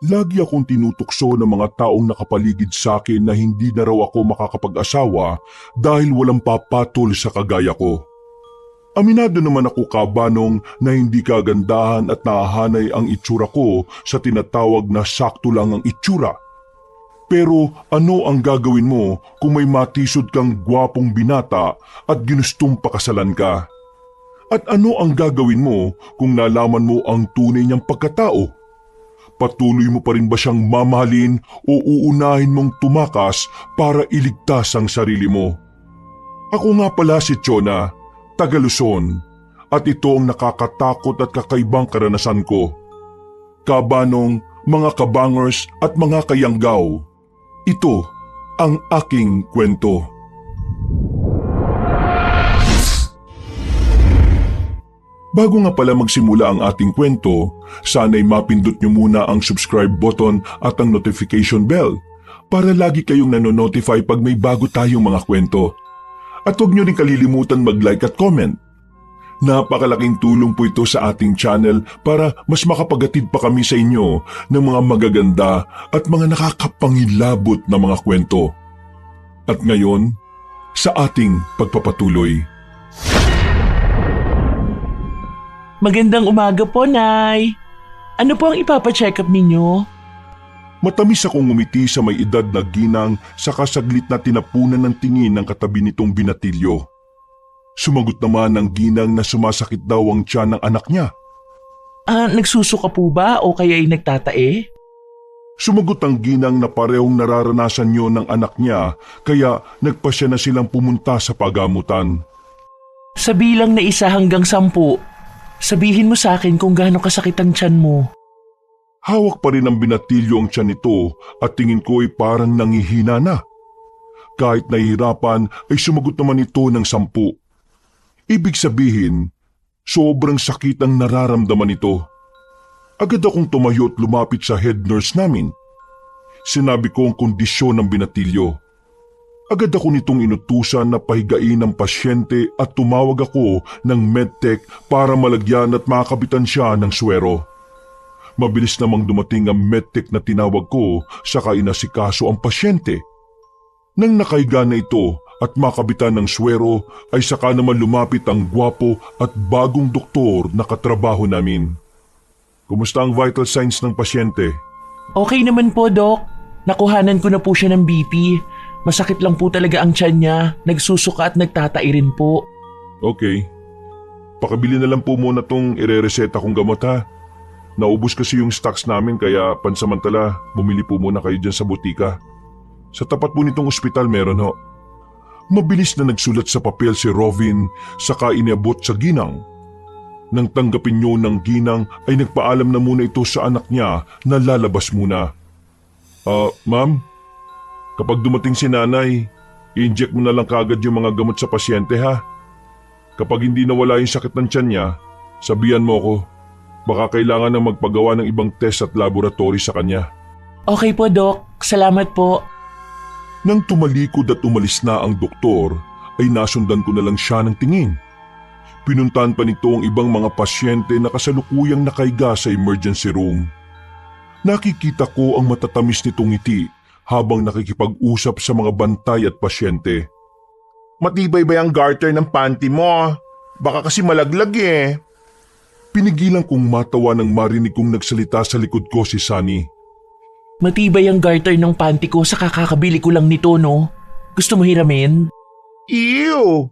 Lagi akong tinutokso ng mga taong nakapaligid sa akin na hindi na raw ako makakapag-asawa dahil walang papatol sa kagaya ko. Aminado naman ako kabanong na hindi kagandahan at nahahanay ang itsura ko sa tinatawag na sakto lang ang itsura. Pero ano ang gagawin mo kung may matisod kang gwapong binata at ginustong pakasalan ka? At ano ang gagawin mo kung nalaman mo ang tunay niyang pagkatao? Patuloy mo pa rin ba siyang mamahalin o uunahin mong tumakas para iligtas ang sarili mo? Ako nga pala si Chona, taga Luzon, at ito ang nakakatakot at kakaibang karanasan ko. Kabanong, mga kabangers at mga kayanggaw, ito ang aking kwento. Bago nga pala magsimula ang ating kwento, sana'y mapindot nyo muna ang subscribe button at ang notification bell para lagi kayong nanonotify pag may bago tayong mga kwento. At huwag nyo rin kalilimutan mag-like at comment. Napakalaking tulong po ito sa ating channel para mas makapagatid pa kami sa inyo ng mga magaganda at mga nakakapangilabot na mga kwento. At ngayon, sa ating pagpapatuloy. Magandang umaga po, Nay. Ano po ang ipapacheck up ninyo? Matamis akong ngumiti sa may edad na ginang sa kasaglit na tinapunan ng tingin ng katabi nitong binatilyo. Sumagot naman ng ginang na sumasakit daw ang tiyan ng anak niya. Nagsusuka po ba o kaya'y nagtatae? Sumagot ang ginang na parehong nararanasan niyo ng anak niya kaya nagpasya na silang pumunta sa pagamutan. Sa bilang na 1 hanggang 10, sabihin mo sa akin kung gaano kasakit ang tiyan mo. Hawak pa rin ang binatilyo ang tiyan nito at tingin ko ay parang nangihina na. Kahit nahihirapan ay sumagot naman ito ng 10. Ibig sabihin, sobrang sakit ang nararamdaman nito. Agad akong tumayo at lumapit sa head nurse namin. Sinabi ko ang kondisyon ng binatilyo. Agad ako nitong inutusan na pahigain ang pasyente at tumawag ako ng medtech para malagyan at makabitan siya ng swero. Mabilis namang dumating ang medtech na tinawag ko saka inasikaso ang pasyente. Nang nakahiga na ito at makabitan ng swero ay saka naman lumapit ang gwapo at bagong doktor na katrabaho namin. Kumusta ang vital signs ng pasyente? Okay naman po, Doc. Nakuhanan ko na po siya ng BP. Masakit lang po talaga ang tiyan niya. Nagsusuka at nagtatai rin po. Okay. Pakabili na lang po muna tong ire-reseta kong gamot ha. Naubos kasi yung stocks namin kaya pansamantala bumili po muna kayo dyan sa butika. Sa tapat po nitong ospital meron ho. Mabilis na nagsulat sa papel si Rovin saka iniabot sa ginang. Nang tanggapin niyo ng ginang ay nagpaalam na muna ito sa anak niya na lalabas muna. Ma'am? Kapag dumating si nanay, i-inject mo na lang kagad yung mga gamot sa pasyente ha. Kapag hindi nawala yung sakit ng tiyan niya, sabihan mo ko. Baka kailangan na magpagawa ng ibang test at laboratory sa kanya. Okay po, Doc. Salamat po. Nang tumalikod at umalis na ang doktor, ay nasundan ko na lang siya ng tingin. Pinuntahan pa nito ang ibang mga pasyente na kasalukuyang nakahiga sa emergency room. Nakikita ko ang matatamis nitong ngiti habang nakikipag-usap sa mga bantay at pasyente. Matibay ba yung garter ng panty mo? Baka kasi malaglag eh. Pinigilan kong matawa nang marinig kong nagsalita sa likod ko si Sunny. Matibay ang garter ng panty ko sa kakakabili ko lang nito, no? Gusto mo hiramin? Ew!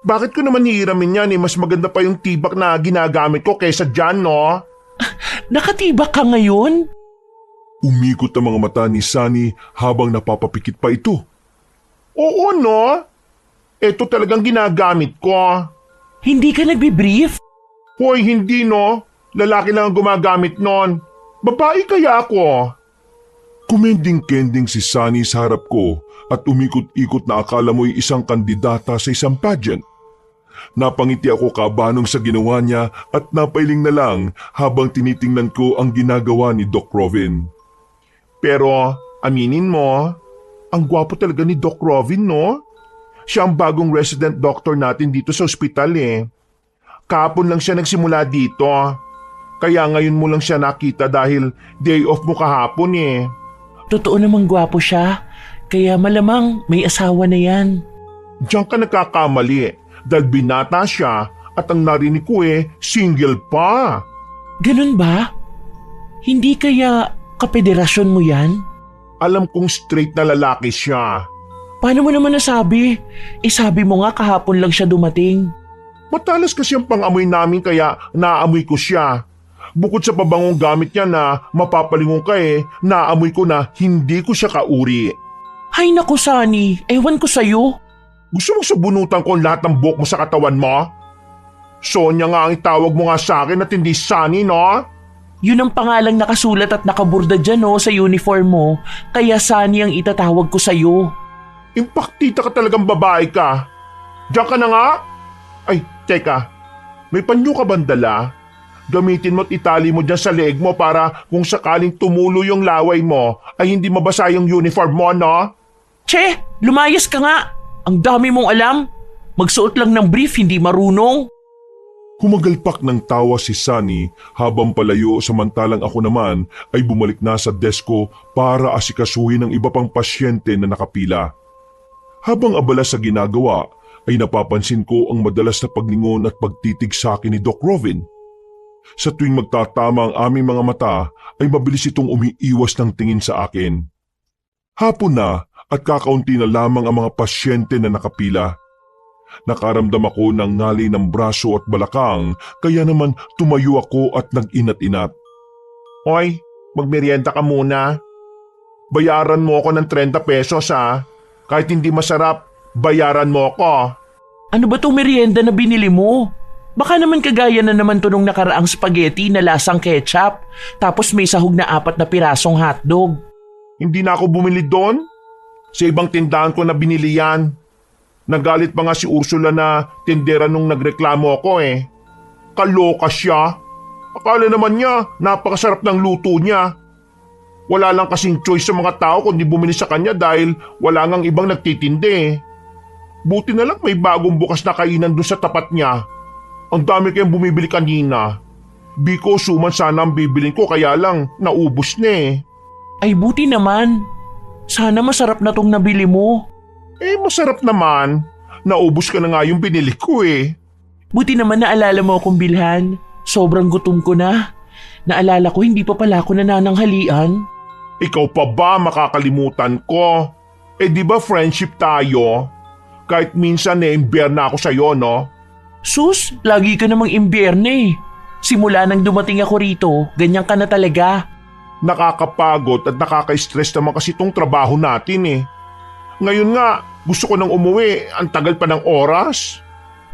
Bakit ko naman hihiramin yan eh? Mas maganda pa yung tibak na ginagamit ko kaysa dyan, no? Nakatibak ka ngayon? Umikot ang mga mata ni Sunny habang napapapikit pa ito. Oo, no? Ito talagang ginagamit ko. Hindi ka nagbe-brief? Hoy, hindi no. Lalaki lang ang gumagamit nun. Babae kaya ako. Kumending-kending si Sunny sa harap ko at umikot-ikot na akala mo'y isang kandidata sa isang pageant. Napangiti ako kabanong sa ginawa niya at napailing na lang habang tinitingnan ko ang ginagawa ni Doc Rovin. Pero aminin mo, ang gwapo talaga ni Doc Rovin, no? Siya ang bagong resident doctor natin dito sa ospital eh. Kahapon lang siya nagsimula dito. Kaya ngayon mo lang siya nakita dahil day off mo kahapon eh. Totoo namang gwapo siya, kaya malamang may asawa na yan. Diyan ka nagkakamali dahil binata siya at ang narinig ko single pa. Ganun ba? Hindi kaya kapederasyon mo yan? Alam kong straight na lalaki siya. Paano mo naman nasabi? Sabi mo nga kahapon lang siya dumating. Matalas kasi ang pangamoy namin kaya naamoy ko siya. Bukod sa pabangong gamit niya na mapapalingon ka naamoy ko na hindi ko siya kauri. Hay naku Sunny, ewan ko sa'yo. Gusto mong sabunutan ko ang lahat ng buhok mo sa katawan mo? Sonya nga ang itawag mo nga sa akin at hindi Sunny, no? Yun ang pangalang nakasulat at nakaburda dyan sa uniform mo, kaya Sunny ang itatawag ko sa'yo. Impaktita ka talagang babae ka. Diyan ka na nga? Ay, teka. May panyo ka bang dala? Gamitin mo at itali mo dyan sa leeg mo para kung sakaling tumulo yung laway mo ay hindi mabasa yung uniform mo, no? Che, lumayas ka nga. Ang dami mong alam. Magsuot lang ng brief, hindi marunong. Humagalpak ng tawa si Sunny habang palayo samantalang ako naman ay bumalik na sa desk ko para asikasuhin ang iba pang pasyente na nakapila. Habang abala sa ginagawa ay napapansin ko ang madalas na paglingon at pagtitig sa akin ni Doc Rovin. Sa tuwing magtatama ang aming mga mata ay mabilis itong umiiwas ng tingin sa akin. Hapon na at kakaunti na lamang ang mga pasyente na nakapila. Nakaramdam ako ng ngalay ng braso at balakang kaya naman tumayo ako at nag-inat-inat. Hoy, magmerienda ka muna. Bayaran mo ako ng 30 pesos ha. Kahit hindi masarap, bayaran mo ako. Ano ba tong merienda na binili mo? Baka naman kagaya na naman to nung nakaraang spaghetti na lasang ketchup, tapos may sahog na 4 na pirasong hotdog. Hindi na ako bumili doon. Sa ibang tindahan ko na binili yan. Nagalit pa nga si Ursula na tindera nung nagreklamo ako Kaloka siya. Akala naman niya napakasarap ng luto niya. Wala lang kasing choice sa mga tao kundi bumili sa kanya dahil wala ngang ibang nagtitindi. Buti na lang may bagong bukas na kainan doon sa tapat niya. Ang dami kayang bumibili kanina. Biko suman sana ang bibilin ko kaya lang naubos na Ay buti naman. Sana masarap na tong nabili mo. Masarap naman. Naubos ka na nga yung binili ko Buti naman naalala mo akong bilhan. Sobrang gutom ko na. Naalala ko hindi pa pala ako nanananghalian. Ikaw pa ba makakalimutan ko? Di ba friendship tayo? Kahit minsan imbiyer na ako sa'yo, no? Sus, lagi ka namang imbyerne. Simula nang dumating ako rito, ganyan ka na talaga. Nakakapagod at nakaka-stress naman kasi itong trabaho natin Ngayon nga, gusto ko nang umuwi. Ang tagal pa ng oras.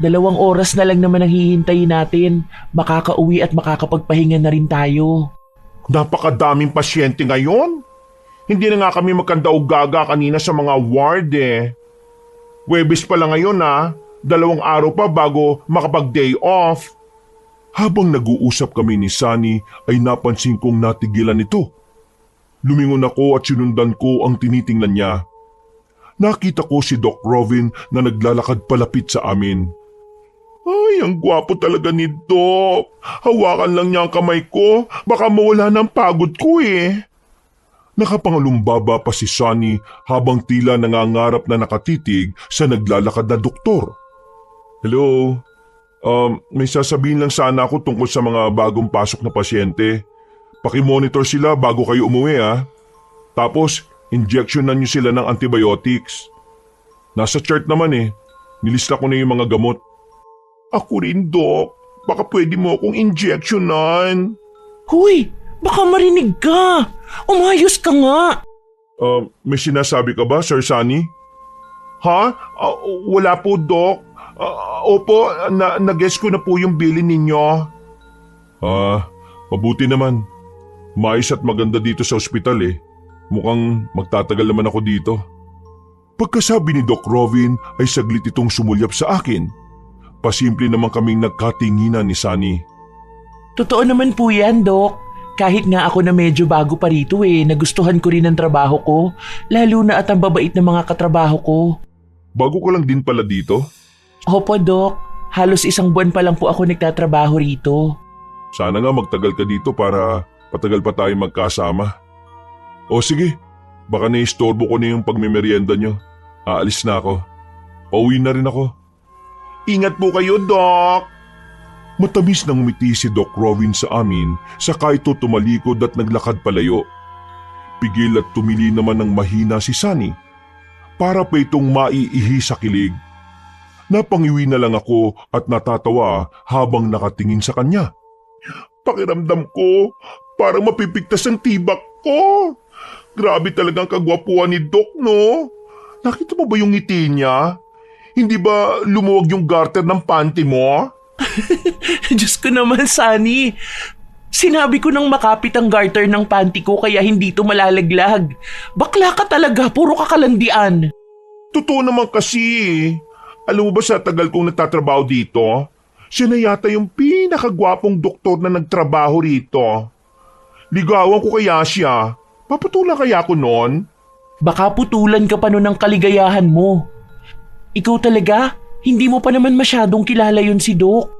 2 oras na lang naman ang hihintayin natin. Makakauwi at makakapagpahinga na rin tayo. Napakadaming pasyente ngayon. Hindi na nga kami magkandaog-gaga kanina sa mga ward Huwebes pa lang ngayon 2 araw pa bago makapag-day off. Habang nag-uusap kami ni Sunny ay napansin kong natigilan ito. Lumingon ako at sinundan ko ang tinitingnan niya. Nakita ko si Doc Rovin na naglalakad palapit sa amin. Ay, ang gwapo talaga ni Doc. Hawakan lang niya ang kamay ko. Baka mawala ng pagod ko Nakapangalumbaba pa si Sunny habang tila nangangarap na nakatitig sa naglalakad na doktor. Hello? May sasabihin lang sana ako tungkol sa mga bagong pasok na pasyente. Pakimonitor sila bago kayo umuwi Tapos, injectionan niyo sila ng antibiotics. Nasa chart naman nilista ko na yung mga gamot. Ako rin, Doc. Baka pwede mo akong injectionan. Huy, baka marinig ka. Umayos ka nga. May sinasabi ka ba, Sir Sunny? Ha? Wala po, Doc. Opo, nag-guess ko na po yung bilin ninyo. Mabuti naman. Mais at maganda dito sa ospital Mukhang magtatagal naman ako dito. Pagkasabi ni Doc Rovin ay saglit itong sumulyap sa akin. Pasimple naman kaming nagkatinginan ni Sunny. Totoo naman po yan, Doc. Kahit nga ako na medyo bago pa rito nagustuhan ko rin ang trabaho ko. Lalo na at ang babait ng mga katrabaho ko. Bago ka lang din pala dito? Opo, Doc. Halos 1 buwan pa lang po ako nagtatrabaho rito. Sana nga magtagal ka dito para patagal pa tayo magkasama. O sige, baka naistorbo ko na yung pagmemeryenda nyo. Aalis na ako. Pauwi na rin ako. Ingat po kayo, Doc. Matamis nang umiti si Doc Robin sa amin saka ito tumalikod at naglakad palayo. Pigil at tumili naman ng mahina si Sunny para pa itong maiihi sa kilig. Napangiwi na lang ako at natatawa habang nakatingin sa kanya. Pakiramdam ko, parang mapipigtas ang tibak ko. Grabe talagang kagwapuan ni Doc, no? Nakita mo ba yung ngiti niya? Hindi ba lumuwag yung garter ng panty mo? Diyos ko naman, Sunny. Sinabi ko nang makapit ang garter ng panty ko kaya hindi to malalaglag. Bakla ka talaga, puro kakalandian. Totoo naman kasi. Alam mo ba sa tagal kong nagtatrabaho dito, siya na yata yung pinakagwapong doktor na nagtrabaho rito. Ligawan ko kaya siya. Papatulan kaya ako noon? Baka putulan ka pa nun ng kaligayahan mo. Ikaw talaga, hindi mo pa naman masyadong kilala yun si Doc.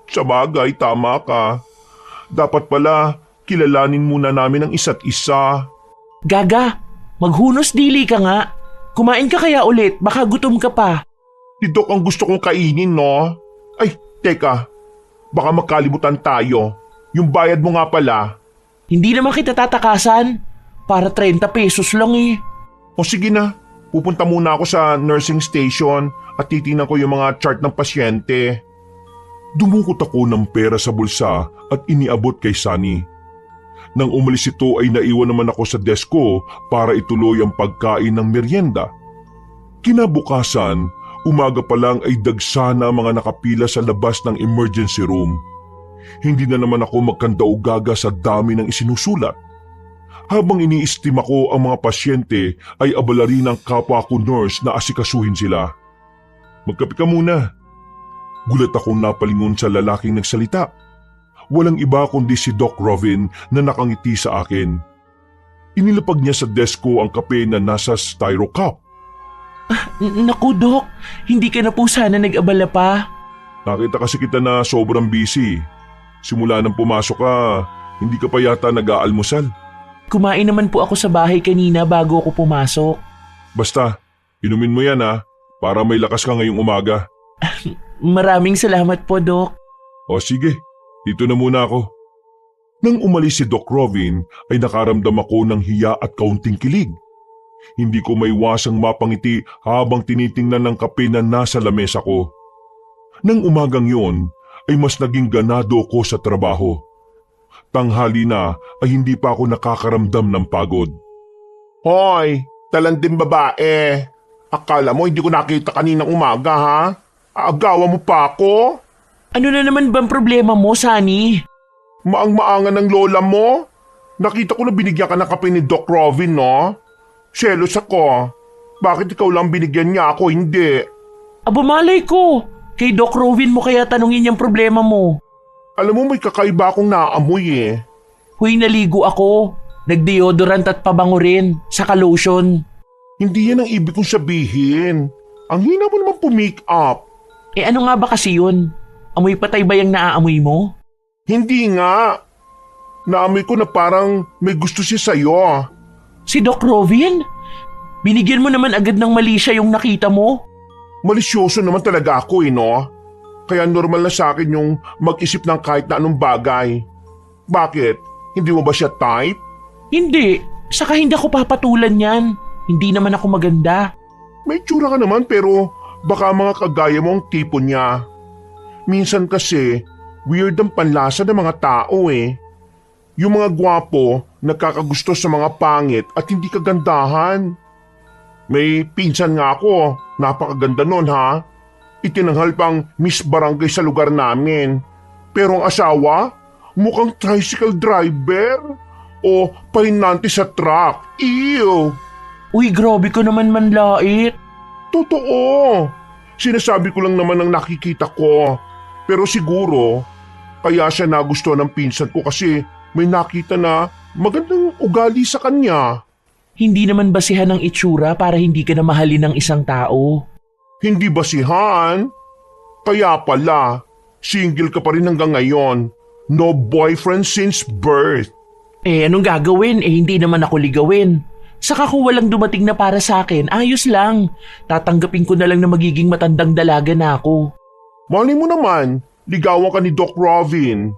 Sa bagay, tama ka. Dapat pala, kilalanin muna namin ang isa't isa. Gaga, maghunos dili ka nga. Kumain ka kaya ulit, baka gutom ka pa. Si Doc ang gusto kong kainin, no? Ay, teka. Baka makalimutan tayo. Yung bayad mo nga pala. Hindi naman kita tatakasan. Para 30 pesos lang eh. O sige na, pupunta muna ako sa nursing station at titingnan ko yung mga chart ng pasyente. Dumukot ako ng pera sa bulsa at iniabot kay Sunny. Nang umalis ito ay naiwan naman ako sa desk ko para ituloy ang pagkain ng merienda. Kinabukasan, umaga pa lang ay dagsa na ang mga nakapila sa labas ng emergency room. Hindi na naman ako magkandaugaga sa dami ng isinusulat. Habang iniistima ko ang mga pasyente ay abala rin ang kapwa ko nurse na asikasuhin sila. Magkape ka muna. Gulat akong napalingon sa lalaking nagsalita. Walang iba kundi si Doc Robin na nakangiti sa akin. Inilapag niya sa desk ko ang kape na nasa styro cup. Naku Doc, hindi ka na po sana nag-abala pa. Nakita kasi kita na sobrang busy. Simula nang pumasok ka, hindi ka pa yata nag-aalmusal. Kumain naman po ako sa bahay kanina bago ako pumasok. Basta, inumin mo yan para may lakas ka ngayong umaga. Maraming salamat po, Doc. O sige, dito na muna ako. Nang umalis si Doc Robin ay nakaramdam ako ng hiya at kaunting kilig. Hindi ko maiwasang mapangiti habang tinitingnan ng kape na nasa lamesa ko. Nang umagang yon ay mas naging ganado ko sa trabaho. Tanghali na ay hindi pa ako nakakaramdam ng pagod. Hoy, talanding babae. Akala mo hindi ko nakita kaninang umaga, ha? Aagawan mo pa ako? Ano na naman bang problema mo, Sunny? Maang-maangan ng lola mo? Nakita ko na binigyan ka ng kape ni Doc Robin, no? Selos ako. Bakit ikaw lang binigyan niya ako, hindi? Aba malay ko. Kay Doc Robin mo kaya tanungin yung problema mo. Alam mo may kakaiba akong naamoy eh. Huy, naligo ako. Nag-deodorant at pabango rin. Saka lotion. Hindi yan ang ibig kong sabihin. Ang hina mo naman pumake up. Eh ano nga ba kasi yun? Amoy patay ba yung naaamoy mo? Hindi nga. Naamoy ko na parang may gusto siya sa'yo. Si Doc Robin? Binigyan mo naman agad ng mali siya yung nakita mo? Malisyoso naman talaga ako no? Kaya normal na sa akin yung mag-isip ng kahit na anong bagay. Bakit? Hindi mo ba siya type? Hindi. Saka hindi ako papatulan yan. Hindi naman ako maganda. May tsura ka naman pero baka mga kagaya mo ang tipo niya. Minsan kasi, weird ang panlasa ng mga tao eh. Yung mga gwapo, nagkakagusto sa mga pangit at hindi kagandahan. May pinsan nga ako, napakaganda nun ha. Itinanghal pang Miss Barangay sa lugar namin. Pero ang asawa, mukhang tricycle driver o pahinante sa truck. Ew! Uy, grabe ko naman manlait. Totoo. Sinasabi ko lang naman ang nakikita ko. Pero siguro, kaya siya nagustuhan ng pinsan ko kasi may nakita na magandang ugali sa kanya. Hindi naman basihan ng itsura para hindi ka na mahalin ng isang tao. Hindi basihan? Kaya pala, single ka pa rin hanggang ngayon. No boyfriend since birth. Anong gagawin? Hindi naman ako ligawin. Saka kung walang dumating na para sa akin, ayos lang. Tatanggapin ko na lang na magiging matandang dalaga na ako. Malay mo naman, ligawan ka ni Doc Robin.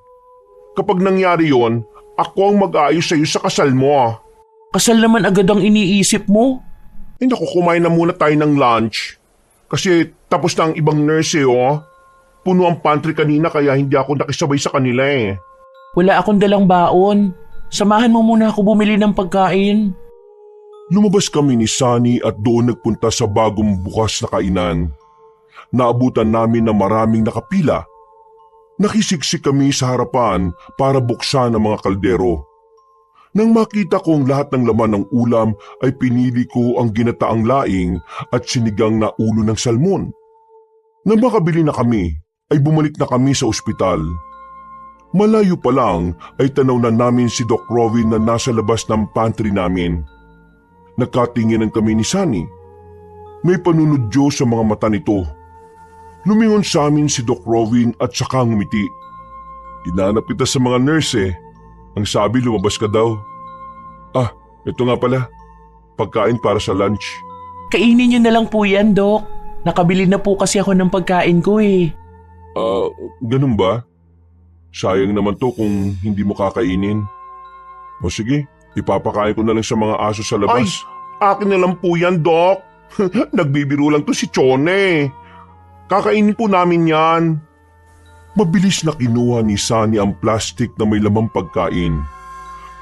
Kapag nangyari yon, ako ang mag-aayos sa'yo sa kasal mo. Kasal naman agad ang iniisip mo. Naku, kumain na muna tayo ng lunch. Kasi tapos na ang ibang nurse oh. Puno ang pantry kanina kaya hindi ako nakisabay sa kanila eh. Wala akong dalang baon. Samahan mo muna ako bumili ng pagkain. Lumabas kami ni Sunny at doon nagpunta sa bagong bukas na kainan. Naabutan namin na maraming nakapila. Nakisiksik kami sa harapan para buksan ang mga kaldero. Nang makita kong lahat ng laman ng ulam ay pinili ko ang ginataang laing at sinigang na ulo ng salmon. Nang makabili na kami, ay bumalik na kami sa ospital. Malayo pa lang ay tanaw na namin si Doc Robin na nasa labas ng pantry namin. Nagkatinginan kami ni Sunny. May panunodyo sa mga mata nito. Lumingon sa amin si Doc Robin at saka ngumiti. Inanap kita sa mga nurse eh. Ang sabi lumabas ka daw. Ah, ito nga pala. Pagkain para sa lunch. Kainin niyo na lang po yan, Doc. Nakabili na po kasi ako ng pagkain ko eh. Ganun ba? Sayang naman to kung hindi mo kakainin. O sige, ipapakain ko na lang sa mga aso sa labas. Akin na lang po yan, Doc. Nagbibiro lang to si Chone eh. Kakainin po namin yan. Mabilis na kinuha ni Sunny ang plastic na may lamang pagkain.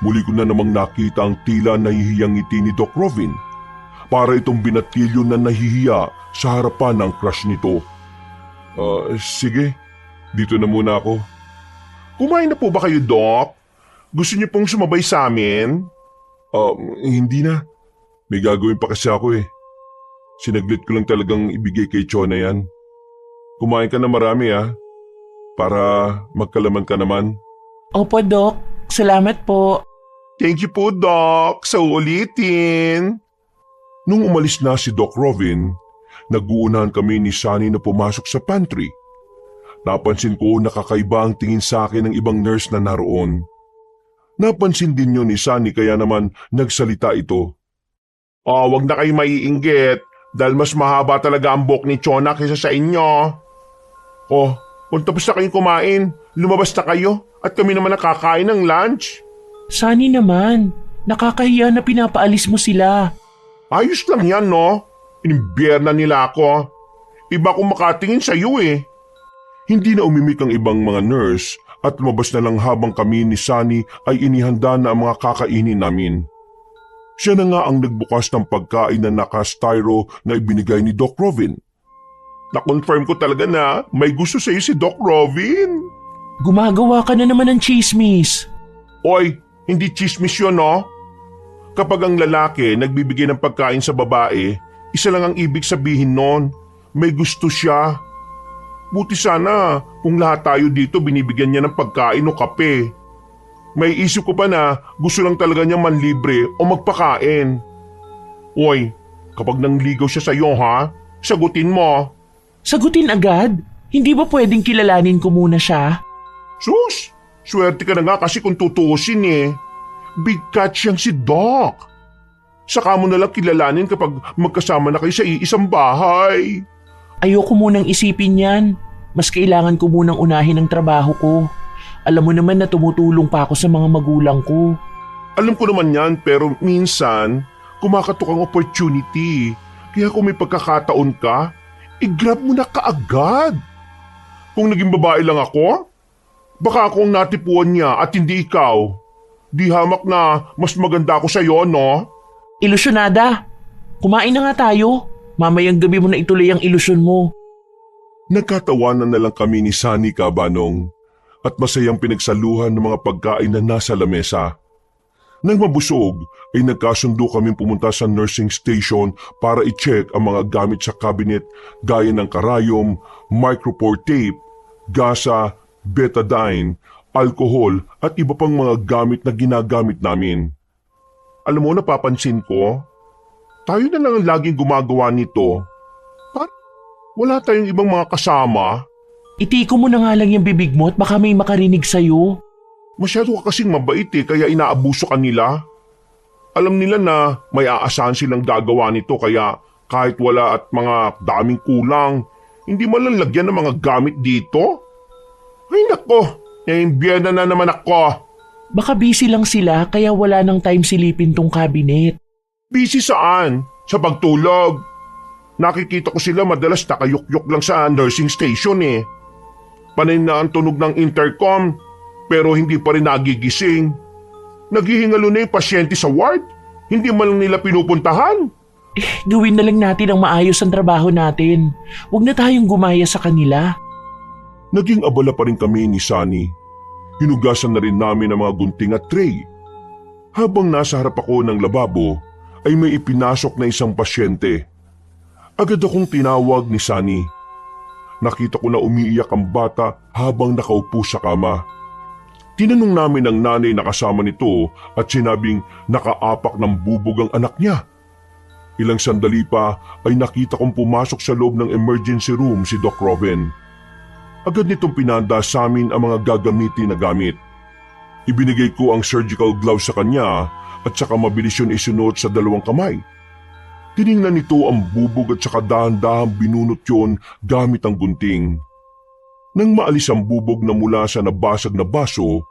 Muli ko na namang nakita ang tila nahihiyang ngiti ni Doc Robin. Para itong binatilyo na nahihiya sa harapan ng crush nito. Sige, dito na muna ako. Kumain na po ba kayo, Doc? Gusto niyo pong sumabay sa amin? Hindi na. May gagawin pa kasi ako eh. Sinaglit ko lang talagang ibigay kay Chona yan. Kumain ka na marami para magkalaman ka naman. Opo, Doc. Salamat po. Thank you po, Doc. Sa ulitin. Nung umalis na si Doc Robin, nag-uunahan kami ni Sunny na pumasok sa pantry. Napansin ko na kakaiba ang tingin sa akin ng ibang nurse na naroon. Napansin din yun ni Sunny kaya naman nagsalita ito. Wag na kayo maiinggit dahil mas mahaba talaga ang buhok ni Chona kaysa sa inyo. Kung tapos na kayong kumain, lumabas na kayo at kami naman nakakain ng lunch. Sunny naman, nakakahiya na pinapaalis mo sila. Ayos lang yan, no? Inimbyerna nila ako. Iba akong makatingin sa iyo eh. Hindi na umimik ang ibang mga nurse at lumabas na lang habang kami ni Sunny ay inihanda na ang mga kakainin namin. Siya na nga ang nagbukas ng pagkain na naka-styro na ibinigay ni Doc Robin. Na-confirm ko talaga na may gusto sa iyo si Doc Robin. Gumagawa ka na naman ng chismis. Oy, hindi chismis yun, no? Kapag ang lalaki nagbibigay ng pagkain sa babae, isa lang ang ibig sabihin nun. May gusto siya. Buti sana kung lahat tayo dito binibigyan niya ng pagkain o kape. May isip ko pa na gusto lang talaga niya manlibre o magpakain. Oy, kapag nangligaw siya sa iyo sagutin mo. Sagutin agad? Hindi ba pwedeng kilalanin ko muna siya? Sus, swerte ka na nga kasi kung tutuusin eh. Big cat siyang si Doc. Saka mo nalang kilalanin kapag magkasama na kayo sa iisang bahay. Ayoko munang isipin yan. Mas kailangan ko munang unahin ang trabaho ko. Alam mo naman na tumutulong pa ako sa mga magulang ko. Alam ko naman yan pero minsan kumakatok ang opportunity. Kaya kung may pagkakataon ka, i-grab mo na kaagad. Kung naging babae lang ako, baka akong natipuan niya at hindi ikaw. Di hamak na mas maganda ako sa'yo, no? Ilusyonada, kumain na nga tayo. Mamayang gabi mo na ituloy ang ilusyon mo. Nagkatawanan na lang kami ni Sunny Kabanong at masayang pinagsaluhan ng mga pagkain na nasa lamesa. Nang mabusog ay nagkasundo kami pumunta sa nursing station para i-check ang mga gamit sa cabinet gaya ng karayom, micropore tape, gasa, betadine, alcohol at iba pang mga gamit na ginagamit namin. Alam mo, napapansin ko, tayo na lang ang laging gumagawa nito. Parang wala tayong ibang mga kasama. Itiko mo na nga lang yung bibig mo at baka may makarinig sa'yo. Masyado ka kasing mabait kaya inaabuso ka nila. Alam nila na may aasahan silang gagawa nito kaya kahit wala at mga daming kulang, hindi man lang lagyan ng mga gamit dito. Ay nako, naimbiyena na naman ako. Baka busy lang sila kaya wala nang time silipin tong cabinet. Busy saan? Sa pagtulog. Nakikita ko sila madalas nakayukyuk lang sa nursing station Panay na ang tunog ng intercom pero hindi pa rin nagigising. Naghihingalo na yung pasyente sa ward. Hindi man lang nila pinupuntahan. Gawin na lang natin ang maayos ang trabaho natin. Huwag na tayong gumaya sa kanila. Naging abala pa rin kami ni Sunny. Hinugasan na rin namin ang mga gunting at tray. Habang nasa harap ako ng lababo, ay may ipinasok na isang pasyente. Agad akong tinawag ni Sunny. Nakita ko na umiiyak ang bata habang nakaupo sa kama. Tinanong namin ang nanay na kasama nito at sinabing nakaapak ng bubog ang anak niya. Ilang sandali pa ay nakita kong pumasok sa loob ng emergency room si Doc Robin. Agad nitong pinanda sa amin ang mga gagamitin na gamit. Ibinigay ko ang surgical gloves sa kanya at saka mabilis yun isunuot sa dalawang kamay. Tiningnan nito ang bubog at saka dahan-dahang binunot yun gamit ang gunting. Nang maalis ang bubog na mula sa nabasag na baso,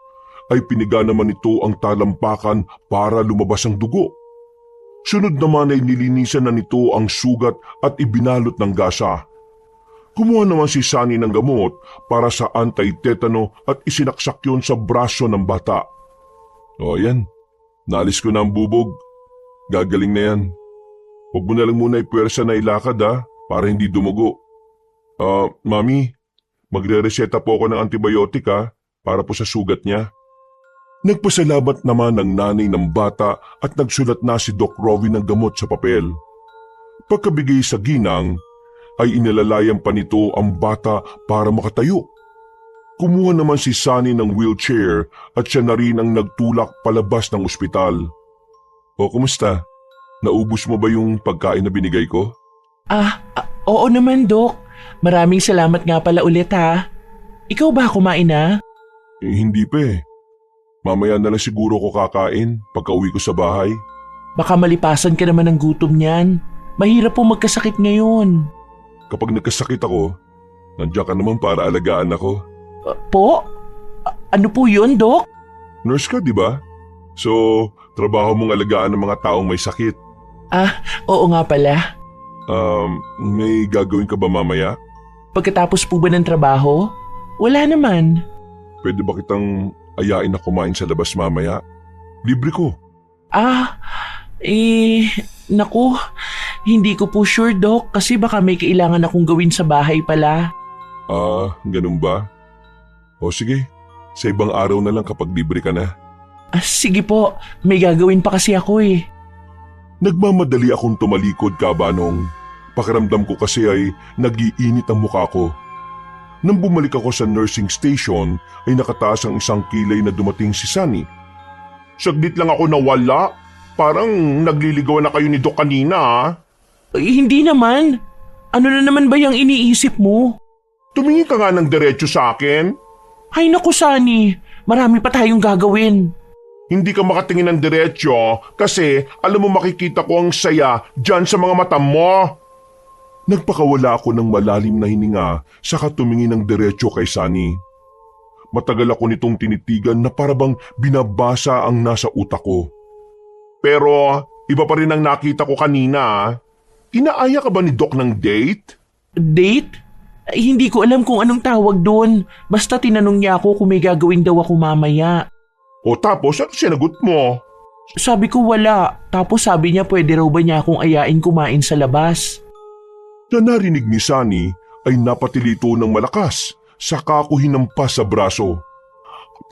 ay piniga naman ito ang talampakan para lumabas ang dugo. Sunod naman ay nilinisan na nito ang sugat at ibinalot ng gasa. Kumuha naman si Sunny ng gamot para sa anti-tetano at isinaksak yun sa braso ng bata. O yan, naalis ko na ang bubog. Gagaling na yan. Huwag mo na lang muna ipuwersa na ilakad para hindi dumugo. Mami, magre-reseta po ako ng antibiotic para po sa sugat niya. Nagpasalamat naman ang nanay ng bata at nagsulat na si Doc Robin ng gamot sa papel. Pagkabigay sa ginang, ay inilalayan pa nito ang bata para makatayo. Kumuha naman si Sunny ng wheelchair at siya na rin ang nagtulak palabas ng ospital. O kumusta? Naubos mo ba yung pagkain na binigay ko? Oo naman, Doc. Maraming salamat nga pala ulit Ikaw ba kumain na? Hindi pa Mamaya na lang siguro ko kakain pagka-uwi ko sa bahay. Baka malipasan ka naman ng gutom niyan. Mahirap po magkasakit ngayon. Kapag nagkasakit ako, nandiyan ka naman para alagaan ako. Po? Ano po yun, Doc? Nurse ka, di ba? So, trabaho mong alagaan ng mga taong may sakit. Oo nga pala. May gagawin ka ba mamaya? Pagkatapos po ba ng trabaho? Wala naman. Pwede ba kitang ayain na kumain sa labas mamaya? Libre ko. Naku, hindi ko po sure, Doc, kasi baka may kailangan akong gawin sa bahay pala. Ganun ba? O sige, sa ibang araw na lang kapag libre ka na. Sige po, may gagawin pa kasi ako Nagmamadali akong tumalikod, Kabanong. Pakiramdam ko kasi ay nag-iinit ang mukha ko. Nang bumalik ako sa nursing station ay nakataas ang isang kilay na dumating si Sunny. Saglit lang ako nawala. Parang nagliligawan na kayo ni Doc kanina Hindi naman. Ano na naman ba yung iniisip mo? Tumingin ka nga ng diretso sa akin. Ay naku, Sunny. Marami pa tayong gagawin. Hindi ka makatingin ng diretso kasi alam mo makikita ko ang saya dyan sa mga mata mo. Nagpakawala ako ng malalim na hininga saka tumingin ng diretso kay Sunny. Matagal ako nitong tinitigan na parabang binabasa ang nasa utak ko. Pero iba pa rin ang nakita ko kanina. Inaaya ka ba ni Doc ng date? Date? Hindi ko alam kung anong tawag doon. Basta tinanong niya ako kung may gagawin daw ako mamaya. O tapos ano sinagot mo? Sabi ko wala. Tapos sabi niya pwede raw ba niya akong ayain kumain sa labas. Na narinig ni Sunny ay napatilito ng malakas saka ako hinampas sa braso.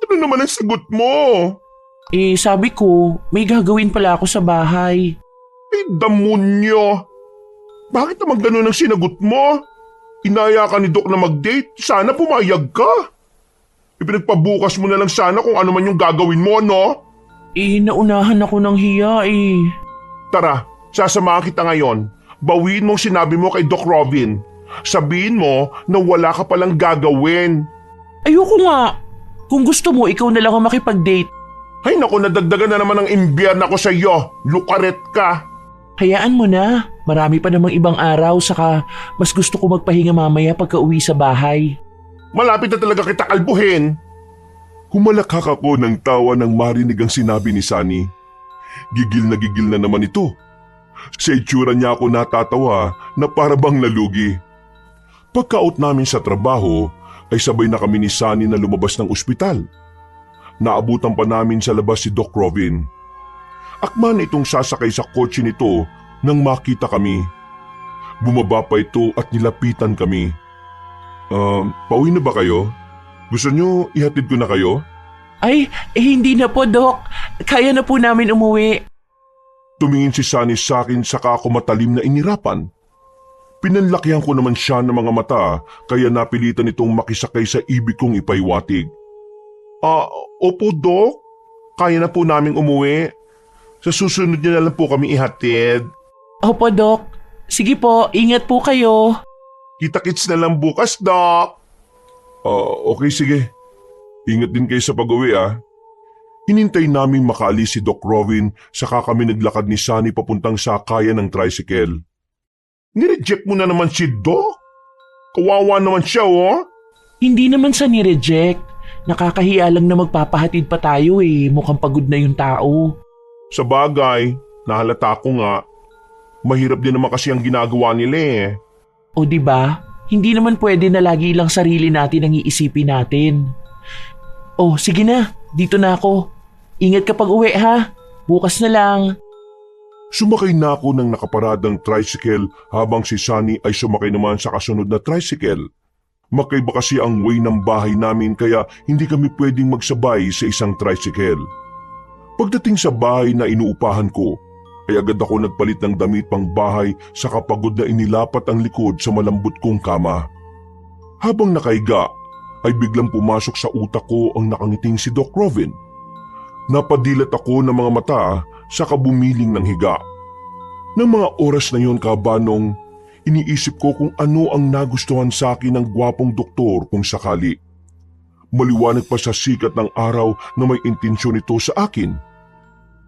Ano naman ang sagot mo? Sabi ko, may gagawin pala ako sa bahay. Damonyo! Bakit naman ganun ang sinagot mo? Inaya ka ni Doc na mag-date, sana pumayag ka. Ipinagpabukas mo na lang sana kung ano man yung gagawin mo, no? Naunahan ako ng hiya Tara, sasamahan kita ngayon. Bawiin mong sinabi mo kay Doc Robin. Sabihin mo na wala ka palang gagawin. Ayoko nga. Kung gusto mo, ikaw na lang ang makipag-date. Ay naku, nadagdagan na naman ng imbierna ko sa iyo. Lukaret ka. Hayaan mo na. Marami pa namang ibang araw saka mas gusto ko magpahinga mamaya pagka uwi sa bahay. Malapit na talaga kita kalbuhin. Humalakhak ako ng tawa nang marinig ang sinabi ni Sunny. Gigil na naman ito. Sa itsura niya ako natatawa na para bang nalugi. Pagka-out namin sa trabaho ay sabay na kami ni Sunny na lumabas ng ospital. Naabutan pa namin sa labas si Doc Robin. Akman itong sasakay sa kotse nito nang makita kami. Bumaba pa ito at nilapitan kami. Pauwi na ba kayo? Gusto nyo ihatid ko na kayo? Ay, hindi na po, Doc. Kaya na po namin umuwi. Tumingin si Sunny sa akin saka ako matalim na inirapan. Pinanlakihan ko naman siya ng mga mata kaya napilitan itong makisakay sa ibig kong ipaiwatig. Opo Doc. Kaya na po naming umuwi. Sa susunod niyo na lang po kami ihatid. Opo, Doc. Sige po, ingat po kayo. Kita-kits na lang bukas, Doc. Okay sige. Ingat din kayo sa pag-uwi Hinintay namin makaalis si Doc Robin saka kami naglakad ni Sunny papuntang sakayan ng tricycle. Nireject mo na naman si Doc? Kawawa naman siya, oh. Hindi naman sa ni-reject. Nakakahiya lang na magpapahatid pa tayo Mukhang pagod na yung tao. Sa bagay, nahalata ko nga. Mahirap din naman kasi ang ginagawa nila O diba? Hindi naman pwede na lagi lang sarili natin ang iisipin natin. Oh, sige na. Dito na ako. Ingat kapag uwi ha. Bukas na lang. Sumakay na ako ng nakaparadang tricycle habang si Sunny ay sumakay naman sa kasunod na tricycle. Magkaiba kasi ang way ng bahay namin kaya hindi kami pwedeng magsabay sa isang tricycle. Pagdating sa bahay na inuupahan ko, ay agad ako nagpalit ng damit pang bahay sa kapagod na inilapat ang likod sa malambot kong kama. Habang nakahiga, ay biglang pumasok sa utak ko ang nakangiting si Doc Robin. Napadilat ako ng mga mata sa kabumiling ng higa. Nang mga oras na yon kabanong, iniisip ko kung ano ang nagustuhan sa akin ng gwapong doktor kung sakali. Maliwanag pa sa sikat ng araw na may intensyon ito sa akin.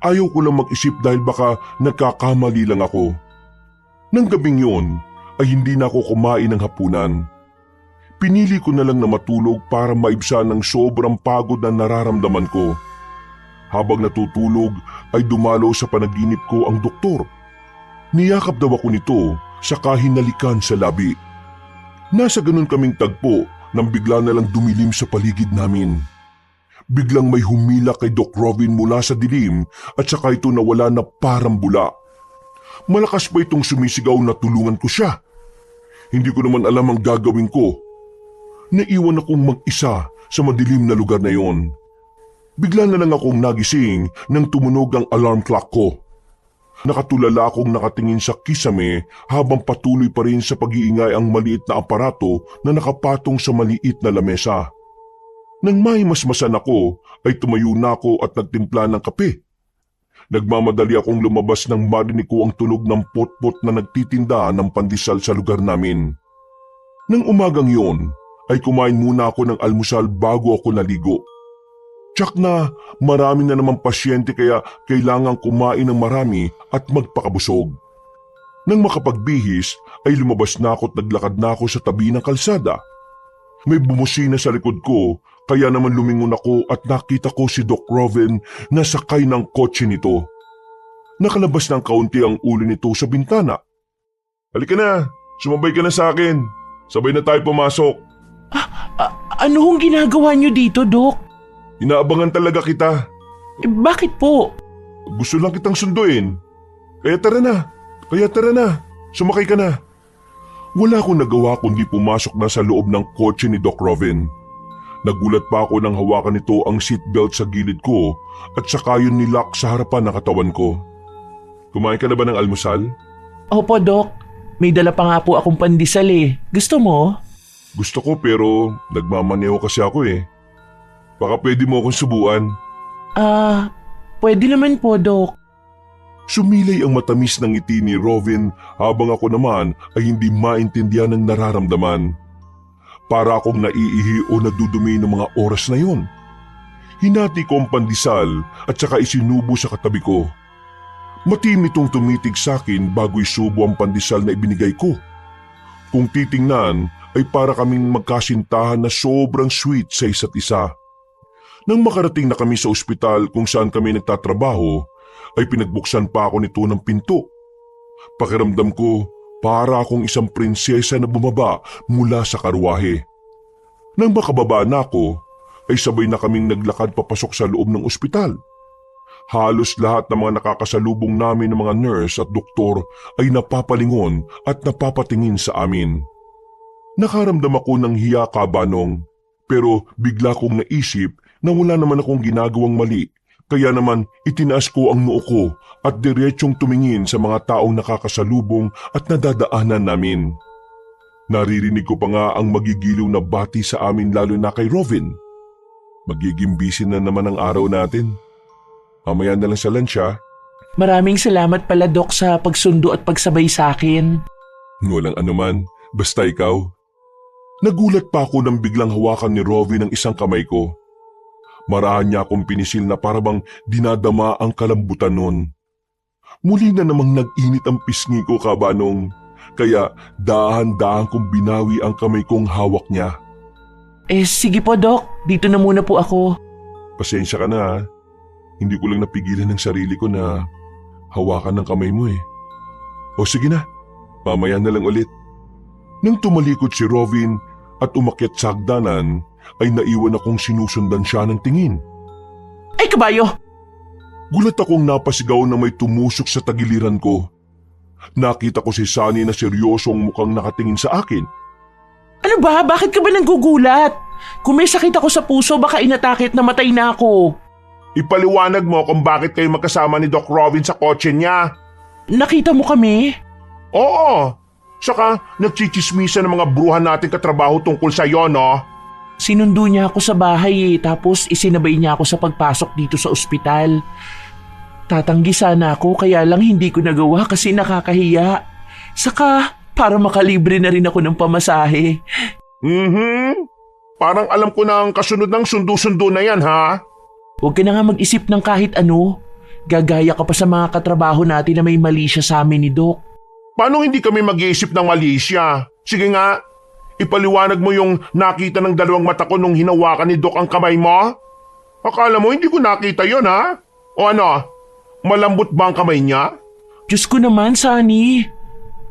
Ayaw ko lang mag-isip dahil baka nagkakamali lang ako. Nang gabing yon ay hindi na ako kumain ng hapunan. Pinili ko na lang na matulog para maibsan ng sobrang pagod na nararamdaman ko. Habang natutulog ay dumalo sa panaginip ko ang doktor. Niyakap daw ako nito saka hinalikan sa labi. Nasa ganun kaming tagpo nang bigla na lang dumilim sa paligid namin. Biglang may humila kay Doc Robin mula sa dilim at saka ito nawala na parang bula. Malakas pa itong sumisigaw na tulungan ko siya. Hindi ko naman alam ang gagawin ko. Naiwan akong mag-isa sa madilim na lugar na yon. Bigla na lang akong nagising nang tumunog ang alarm clock ko. Nakatulala akong nakatingin sa kisame habang patuloy pa rin sa pag-iingay ang maliit na aparato na nakapatong sa maliit na lamesa. Nang mahimasmasan ako ay tumayo na ako at nagtimpla ng kape. Nagmamadali akong lumabas nang marinig ko ang tunog ng pot-pot na nagtitinda ng pandesal sa lugar namin. Nang umagang yon ay kumain muna ako ng almusal bago ako naligo. Tsak na marami na namang pasyente kaya kailangang kumain ng marami at magpakabusog. Nang makapagbihis ay lumabas na ako at naglakad na ako sa tabi ng kalsada. May bumusina sa likod ko kaya naman lumingon ako at nakita ko si Doc Robin na sakay ng kotse nito. Nakalabas ng kaunti ang ulo nito sa bintana. Halika na, sumabay ka na sa akin. Sabay na tayo pumasok. Ano hong ginagawa niyo dito, Doc? Inaabangan talaga kita. Bakit po? Gusto lang kitang sunduin. Kaya tara na, sumakay ka na. Wala akong nagawa kundi pumasok na sa loob ng kotse ni Doc Robin. Nagulat pa ako nang hawakan nito ang seatbelt sa gilid ko at saka yun nilak sa harapan ng katawan ko. Kumain ka na ba ng almusal? Opo, Doc. May dala pa nga po akong pandesal Gusto mo? Gusto ko pero nagmamaneho kasi ako Baka pwede mo akong subuan. Pwede naman po, Doc. Sumilay ang matamis ng ngiti ni Robin habang ako naman ay hindi maintindihan ng nararamdaman. Para akong naiihi o nadudumi ng mga oras na yon. Hinati ko ang pandesal at saka isinubo sa katabi ko. Matim itong tumitig sa akin bago isubo ang pandesal na ibinigay ko. Kung titingnan ay para kaming magkasintahan na sobrang sweet sa isa't isa. Nang makarating na kami sa ospital kung saan kami nagtatrabaho, ay pinagbuksan pa ako nito ng pinto. Pakiramdam ko para akong isang prinsesa na bumaba mula sa karwahe. Nang makababa na ako, ay sabay na kaming naglakad papasok sa loob ng ospital. Halos lahat ng mga nakakasalubong namin ng mga nurse at doktor ay napapalingon at napapatingin sa amin. Nakaramdam ako ng hiya, Kabanong, pero bigla kong naisip na wala naman akong ginagawang mali, kaya naman itinaas ko ang noo ko at diretsyong tumingin sa mga taong nakakasalubong at nadadaanan namin. Naririnig ko pa nga ang magigiliw na bati sa amin lalo na kay Robin. Magiging busy na naman ang araw natin. Mamaya na lang sa lunch ha. Maraming salamat pala, Doc, sa pagsundo at pagsabay sa akin. Walang anuman, basta ikaw. Nagulat pa ako nang biglang hawakan ni Robin ang isang kamay ko. Marahan niya akong pinisil na parabang dinadama ang kalambutan nun. Muli na namang nag-init ang pisngi ko, Kabanong, kaya dahan-dahan kong binawi ang kamay kong hawak niya. Sige po, Doc. Dito na muna po ako. Pasensya ka na ha. Hindi ko lang napigilan ng sarili ko na hawakan ng kamay mo eh. O sige na, mamaya na lang ulit. Nang tumalikod si Robin at umakyat sa hagdanan, ay naiwan akong sinusundan siya ng tingin. Ay, kabayo! Gulat akong napasigaw na may tumusok sa tagiliran ko. Nakita ko si Sunny na seryosong mukhang nakatingin sa akin. Ano ba? Bakit ka ba nanggugulat? Kung may sakit ako sa puso, baka inatake at namatay na ako. Ipaliwanag mo kung bakit kayo magkasama ni Doc Robin sa kotse niya. Nakita mo kami? Oo. Saka nagchichismisa ng mga bruhan natin katrabaho tungkol sa iyo, no? Sinundo niya ako sa bahay tapos isinabay niya ako sa pagpasok dito sa ospital. Tatanggi sana ako kaya lang hindi ko nagawa kasi nakakahiya. Saka para makalibre na rin ako ng pamasahe. Parang alam ko na ang kasunod ng sundo-sundo na yan, ha? Huwag ka na nga mag-isip ng kahit ano. Gagaya ka pa sa mga katrabaho natin na may mali siya sa amin ni Doc. Paano hindi kami mag-iisip ng mali siya? Sige nga, ipaliwanag mo yung nakita ng dalawang mata ko nung hinawakan ni Doc ang kamay mo? Akala mo hindi ko nakita yon, ha? O ano, malambot ba ang kamay niya? Diyos ko naman, Sunny.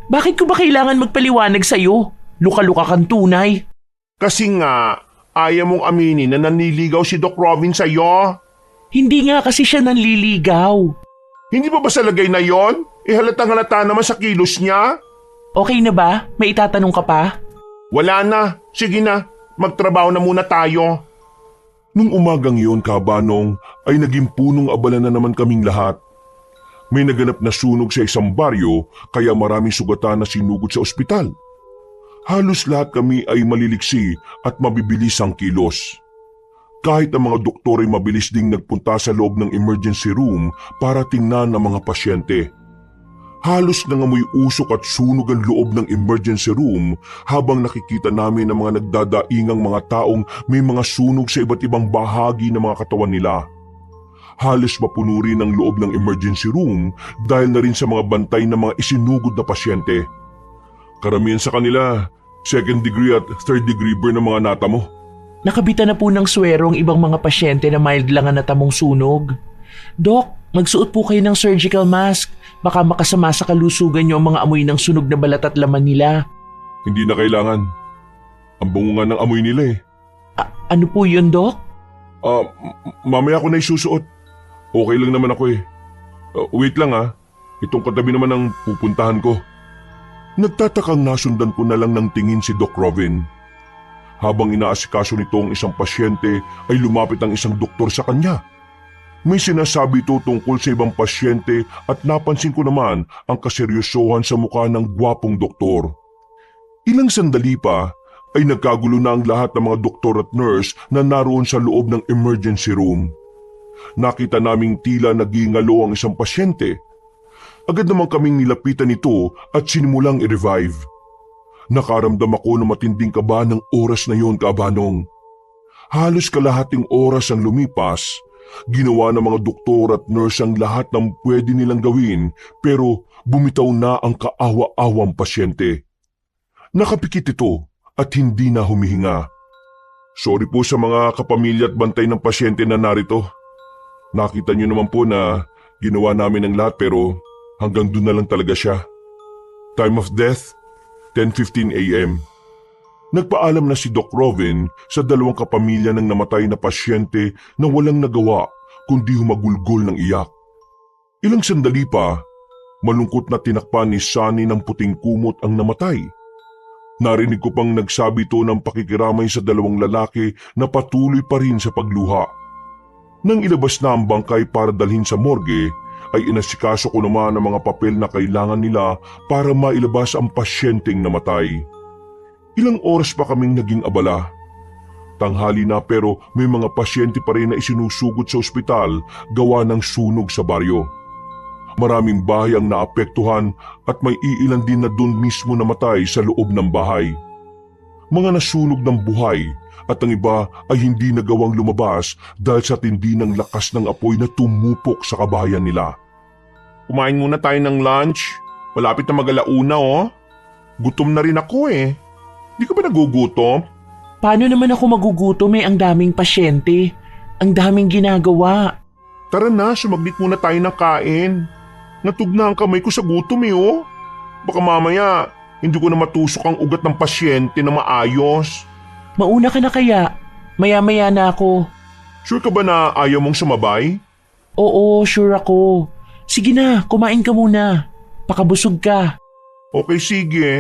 Bakit ko ba kailangan magpaliwanag sa'yo? Luka-luka kang tunay. Kasi nga, ayaw mong aminin na nanliligaw si Doc Robin sa'yo. Hindi nga kasi siya nanliligaw. Hindi ba sa lagay na yon? Halatang-halata naman sa kilos niya. Okay na ba? May itatanong ka pa? Wala na. Sige na. Magtrabaho na muna tayo. Nung umagang yun, Kabanong, ay naging punong abala na naman kaming lahat. May naganap na sunog sa isang baryo kaya maraming sugatan na sinugod sa ospital. Halos lahat kami ay maliliksi at mabibilis ang kilos. Kahit ang mga doktor ay mabilis ding nagpunta sa loob ng emergency room para tingnan ang mga pasyente. Halos nangamoy usok at sunog ang loob ng emergency room habang nakikita namin ang mga nagdadaingang mga taong may mga sunog sa iba't ibang bahagi ng mga katawan nila. Halos mapuno rin ang loob ng emergency room dahil na rin sa mga bantay ng mga isinugod na pasyente. Karamihan sa kanila, second degree at third degree burn ng mga natamo. Nakabitan na po ng swero ang ibang mga pasyente na mild lang ang natamong sunog. Doc, magsuot po kayo ng surgical mask. Baka makasama sa kalusugan niyo ang mga amoy ng sunog na balat at laman nila. Hindi na kailangan. Ang bunga ng amoy nila eh. Ano po yun, Doc? Mamaya ako na isusuot. Okay lang naman ako eh. Wait lang ha. Itong katabi naman ang pupuntahan ko. Nagtatakang nasundan ko na lang ng tingin si Doc Robin. Habang inaasikaso nito ang isang pasyente ay lumapit ang isang doktor sa kanya. May sinasabi ito tungkol sa ibang pasyente at napansin ko naman ang kaseryosohan sa mukha ng gwapong doktor. Ilang sandali pa ay nagkagulo na ang lahat ng mga doktor at nurse na naroon sa loob ng emergency room. Nakita naming tila nagingalo ang isang pasyente. Agad naman kaming nilapitan ito at sinimulang i-revive. Nakaramdam ako ng matinding kaba ng oras na yon, Kaabanong. Halos kalahating oras ang lumipas, ginawa ng mga doktor at nurse ang lahat ng pwede nilang gawin pero bumitaw na ang kaawa-awang pasyente. Nakapikit ito at hindi na humihinga. Sorry po sa mga kapamilya at bantay ng pasyente na narito. Nakita niyo naman po na ginawa namin ang lahat pero hanggang doon na lang talaga siya. Time of death, 10:15 a.m. Nagpaalam na si Doc Robin sa dalawang kapamilya ng namatay na pasyente na walang nagawa kundi humagulgol ng iyak. Ilang sandali pa, malungkot na tinakpan ni Sunny ng puting kumot ang namatay. Narinig ko pang nagsabi to ng pakikiramay sa dalawang lalaki na patuloy pa rin sa pagluha. Nang ilabas na ang bangkay para dalhin sa morgue, ay inasikaso ko naman ang mga papel na kailangan nila para mailabas ang pasyenteng namatay. Ilang oras pa kaming naging abala. Tanghali na pero may mga pasyente pa rin na isinusugod sa ospital gawa ng sunog sa baryo. Maraming bahay ang naapektuhan at may iilan din na doon mismo namatay sa loob ng bahay. Mga nasunog ng buhay at ang iba ay hindi nagawang lumabas dahil sa tindi ng lakas ng apoy na tumupok sa kabahayan nila. Kumain muna tayo ng lunch. Malapit na mag-alauna oh. Gutom na rin ako eh. Di ka ba nagugutom? Paano naman ako magugutom ang daming pasyente? Ang daming ginagawa. Tara na, sumaglit muna tayo ng kain. Natug na ang kamay ko sa gutom oh. Baka mamaya, hindi ko na matusok ang ugat ng pasyente na maayos. Mauna ka na kaya? Maya-maya na ako. Sure ka ba na ayaw mong sumabay? Oo, sure ako. Sige na, kumain ka muna. Pakabusog ka. Okay, sige.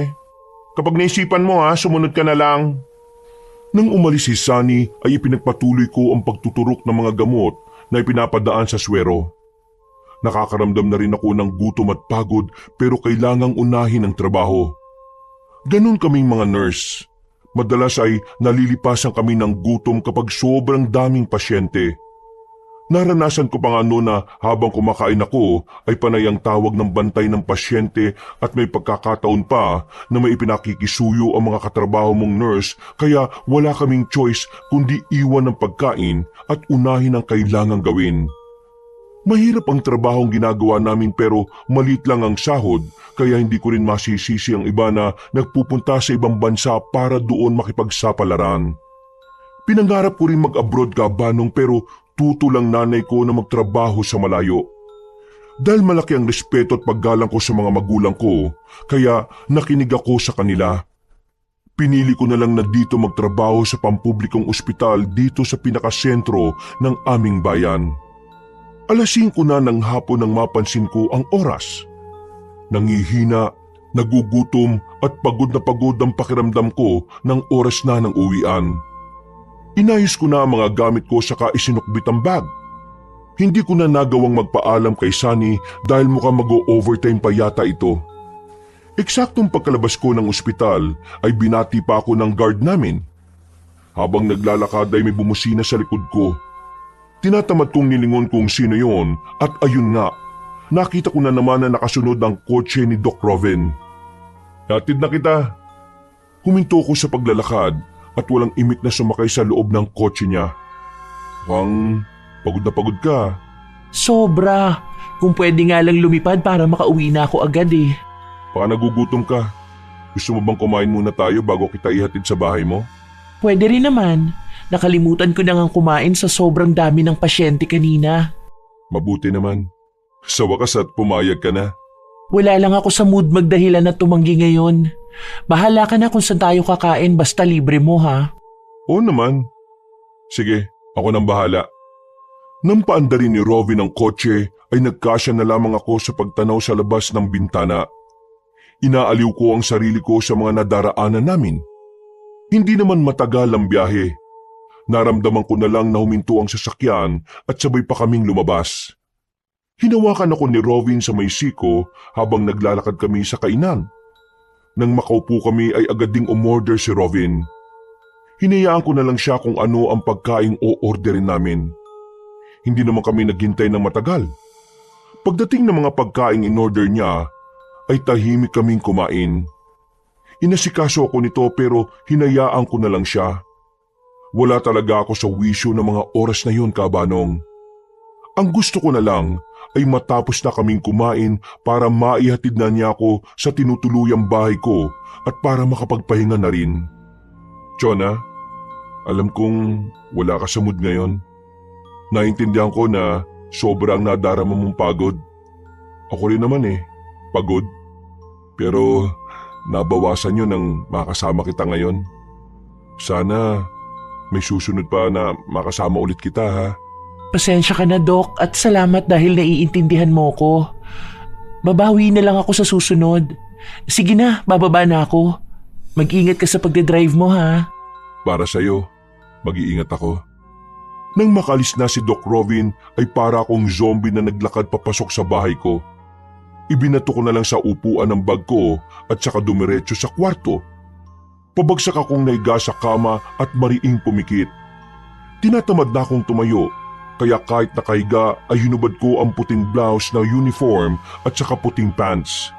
Kapag naisipan mo sumunod ka na lang. Nang umalis si Sunny ay ipinagpatuloy ko ang pagtuturok ng mga gamot na ipinapadaan sa swero. Nakakaramdam na rin ako ng gutom at pagod pero kailangang unahin ang trabaho. Ganon kaming mga nurse. Madalas ay nalilipasan kami ng gutom kapag sobrang daming pasyente. Naranasan ko pa nga noon na habang kumakain ako ay panay ang tawag ng bantay ng pasyente at may pagkakataon pa na may ipinakikisuyo ang mga katrabaho mong nurse kaya wala kaming choice kundi iwan ng pagkain at unahin ang kailangang gawin. Mahirap ang trabahong ginagawa namin pero malit lang ang sahod kaya hindi ko rin masisisi ang iba na nagpupunta sa ibang bansa para doon makipagsapalaran. Pinangarap ko rin mag-abroad, Kaabanong, pero tuto lang nanay ko na magtrabaho sa malayo. Dahil malaki ang respeto at paggalang ko sa mga magulang ko, kaya nakinig ako sa kanila. Pinili ko na lang na dito magtrabaho sa pampublikong ospital dito sa pinakasentro ng aming bayan. 5:00 na ng hapon nang mapansin ko ang oras. Nangihina, nagugutom at pagod na pagod ang pakiramdam ko ng oras na ng uwian. Inayos ko na ang mga gamit ko saka isinukbit ang bag. Hindi ko na nagawang magpaalam kay Sunny dahil mukhang mag-o-overtime pa yata ito. Eksaktong pagkalabas ko ng ospital ay binati pa ako ng guard namin. Habang naglalakad ay may bumusina sa likod ko. Tinatamad kong nilingon kung sino yon at ayun nga, nakita ko na naman na nakasunod ang kotse ni Doc Robin. Hatid na kita. Huminto ko sa paglalakad at walang imik na sumakay sa loob ng kotse niya. Mukhang pagod na pagod ka. Sobra. Kung pwede nga lang lumipad para makauwi na ako agad eh. Baka nagugutom ka. Gusto mo bang kumain muna tayo bago kita ihatid sa bahay mo? Pwede rin naman. Nakalimutan ko na ngang kumain sa sobrang dami ng pasyente kanina. Mabuti naman. Sa wakas at pumayag ka na. Wala lang ako sa mood magdahilan at tumanggi ngayon. Bahala ka na kung saan tayo kakain basta libre mo ha. Oo naman. Sige, ako nang bahala. Nang paandarin ni Robin ang kotse ay nagkasya na lamang ako sa pagtanaw sa labas ng bintana. Inaaliw ko ang sarili ko sa mga nadaraanan namin. Hindi naman matagal ang biyahe. Naramdaman ko na lang na huminto ang sasakyan at sabay pa kaming lumabas. Hinawakan ako ni Robin sa may siko habang naglalakad kami sa kainan. Nang makaupo kami ay agad ding umorder si Robin. Hinayaan ko na lang siya kung ano ang pagkaing o-orderin namin. Hindi naman kami naghintay ng matagal. Pagdating ng mga pagkaing in-order niya, ay tahimik kaming kumain. Inasikaso ako nito pero hinayaan ko na lang siya. Wala talaga ako sa wisyo ng mga oras na yun, Kabanong. Ang gusto ko na lang ay matapos na kaming kumain para maihatid na niya ako sa tinutuluyang bahay ko at para makapagpahinga na rin. Chona, alam kong wala ka sa mood ngayon. Naintindihan ko na sobrang nadarama mong pagod. Ako rin naman pagod. Pero nabawasan yun nang makasama kita ngayon. Sana may susunod pa na makasama ulit kita, ha? Pasensya ka na, Doc, at salamat dahil naiintindihan mo ko. Babawi na lang ako sa susunod. Sige na, bababa na ako. Mag-ingat ka sa pagdadrive mo, ha? Para sa'yo, mag-iingat ako. Nang makalis na si Doc Robin ay para akong zombie na naglakad papasok sa bahay ko. Ibinato ko na lang sa upuan ng bag ko at saka dumiretso sa kwarto. Pabagsak akong naiga sa kama at mariing pumikit. Tinatamad na akong tumayo, kaya kahit nakahiga ay hinubad ko ang puting blouse na uniform at saka puting pants.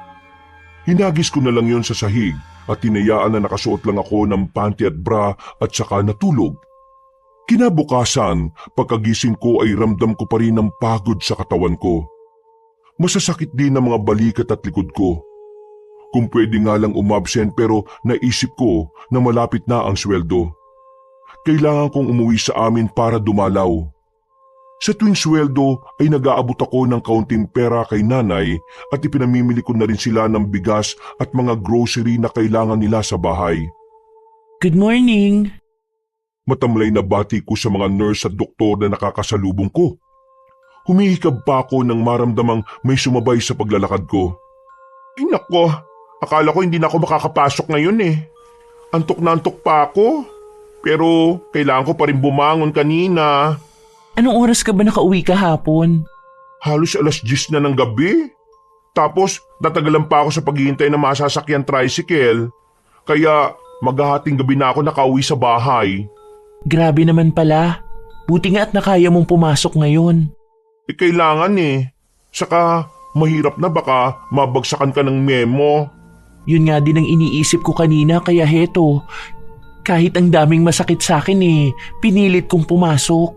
Hinagis ko na lang yon sa sahig at tinayaan na nakasuot lang ako ng panty at bra at saka natulog. Kinabukasan, pagkagising ko ay ramdam ko pa rin ang pagod sa katawan ko. Masasakit din ang mga balikat at likod ko. Kung pwede nga lang umabsent pero naisip ko na malapit na ang sweldo. Kailangan kong umuwi sa amin para dumalaw. Sa tuwing sweldo ay nag-aabot ako ng kaunting pera kay nanay at ipinamimili ko na rin sila ng bigas at mga grocery na kailangan nila sa bahay. Good morning. Matamlay na bati ko sa mga nurse at doktor na nakakasalubong ko. Humihikab pa ako nang maramdamang may sumabay sa paglalakad ko. Ay nako, akala ko hindi na ako makakapasok ngayon Antok na antok pa ako. Pero kailangan ko pa rin bumangon kanina. Anong oras ka ba nakauwi kahapon? Halos 10:00 na ng gabi. Tapos natagalan pa ako sa paghihintay ng masasakyan tricycle. Kaya maghahating gabi na ako nakauwi sa bahay. Grabe naman pala. Buti nga at nakaya mong pumasok ngayon. Kailangan Saka mahirap na baka mabagsakan ka ng memo. Yun nga din ang iniisip ko kanina kaya heto. Kahit ang daming masakit sa akin pinilit kong pumasok.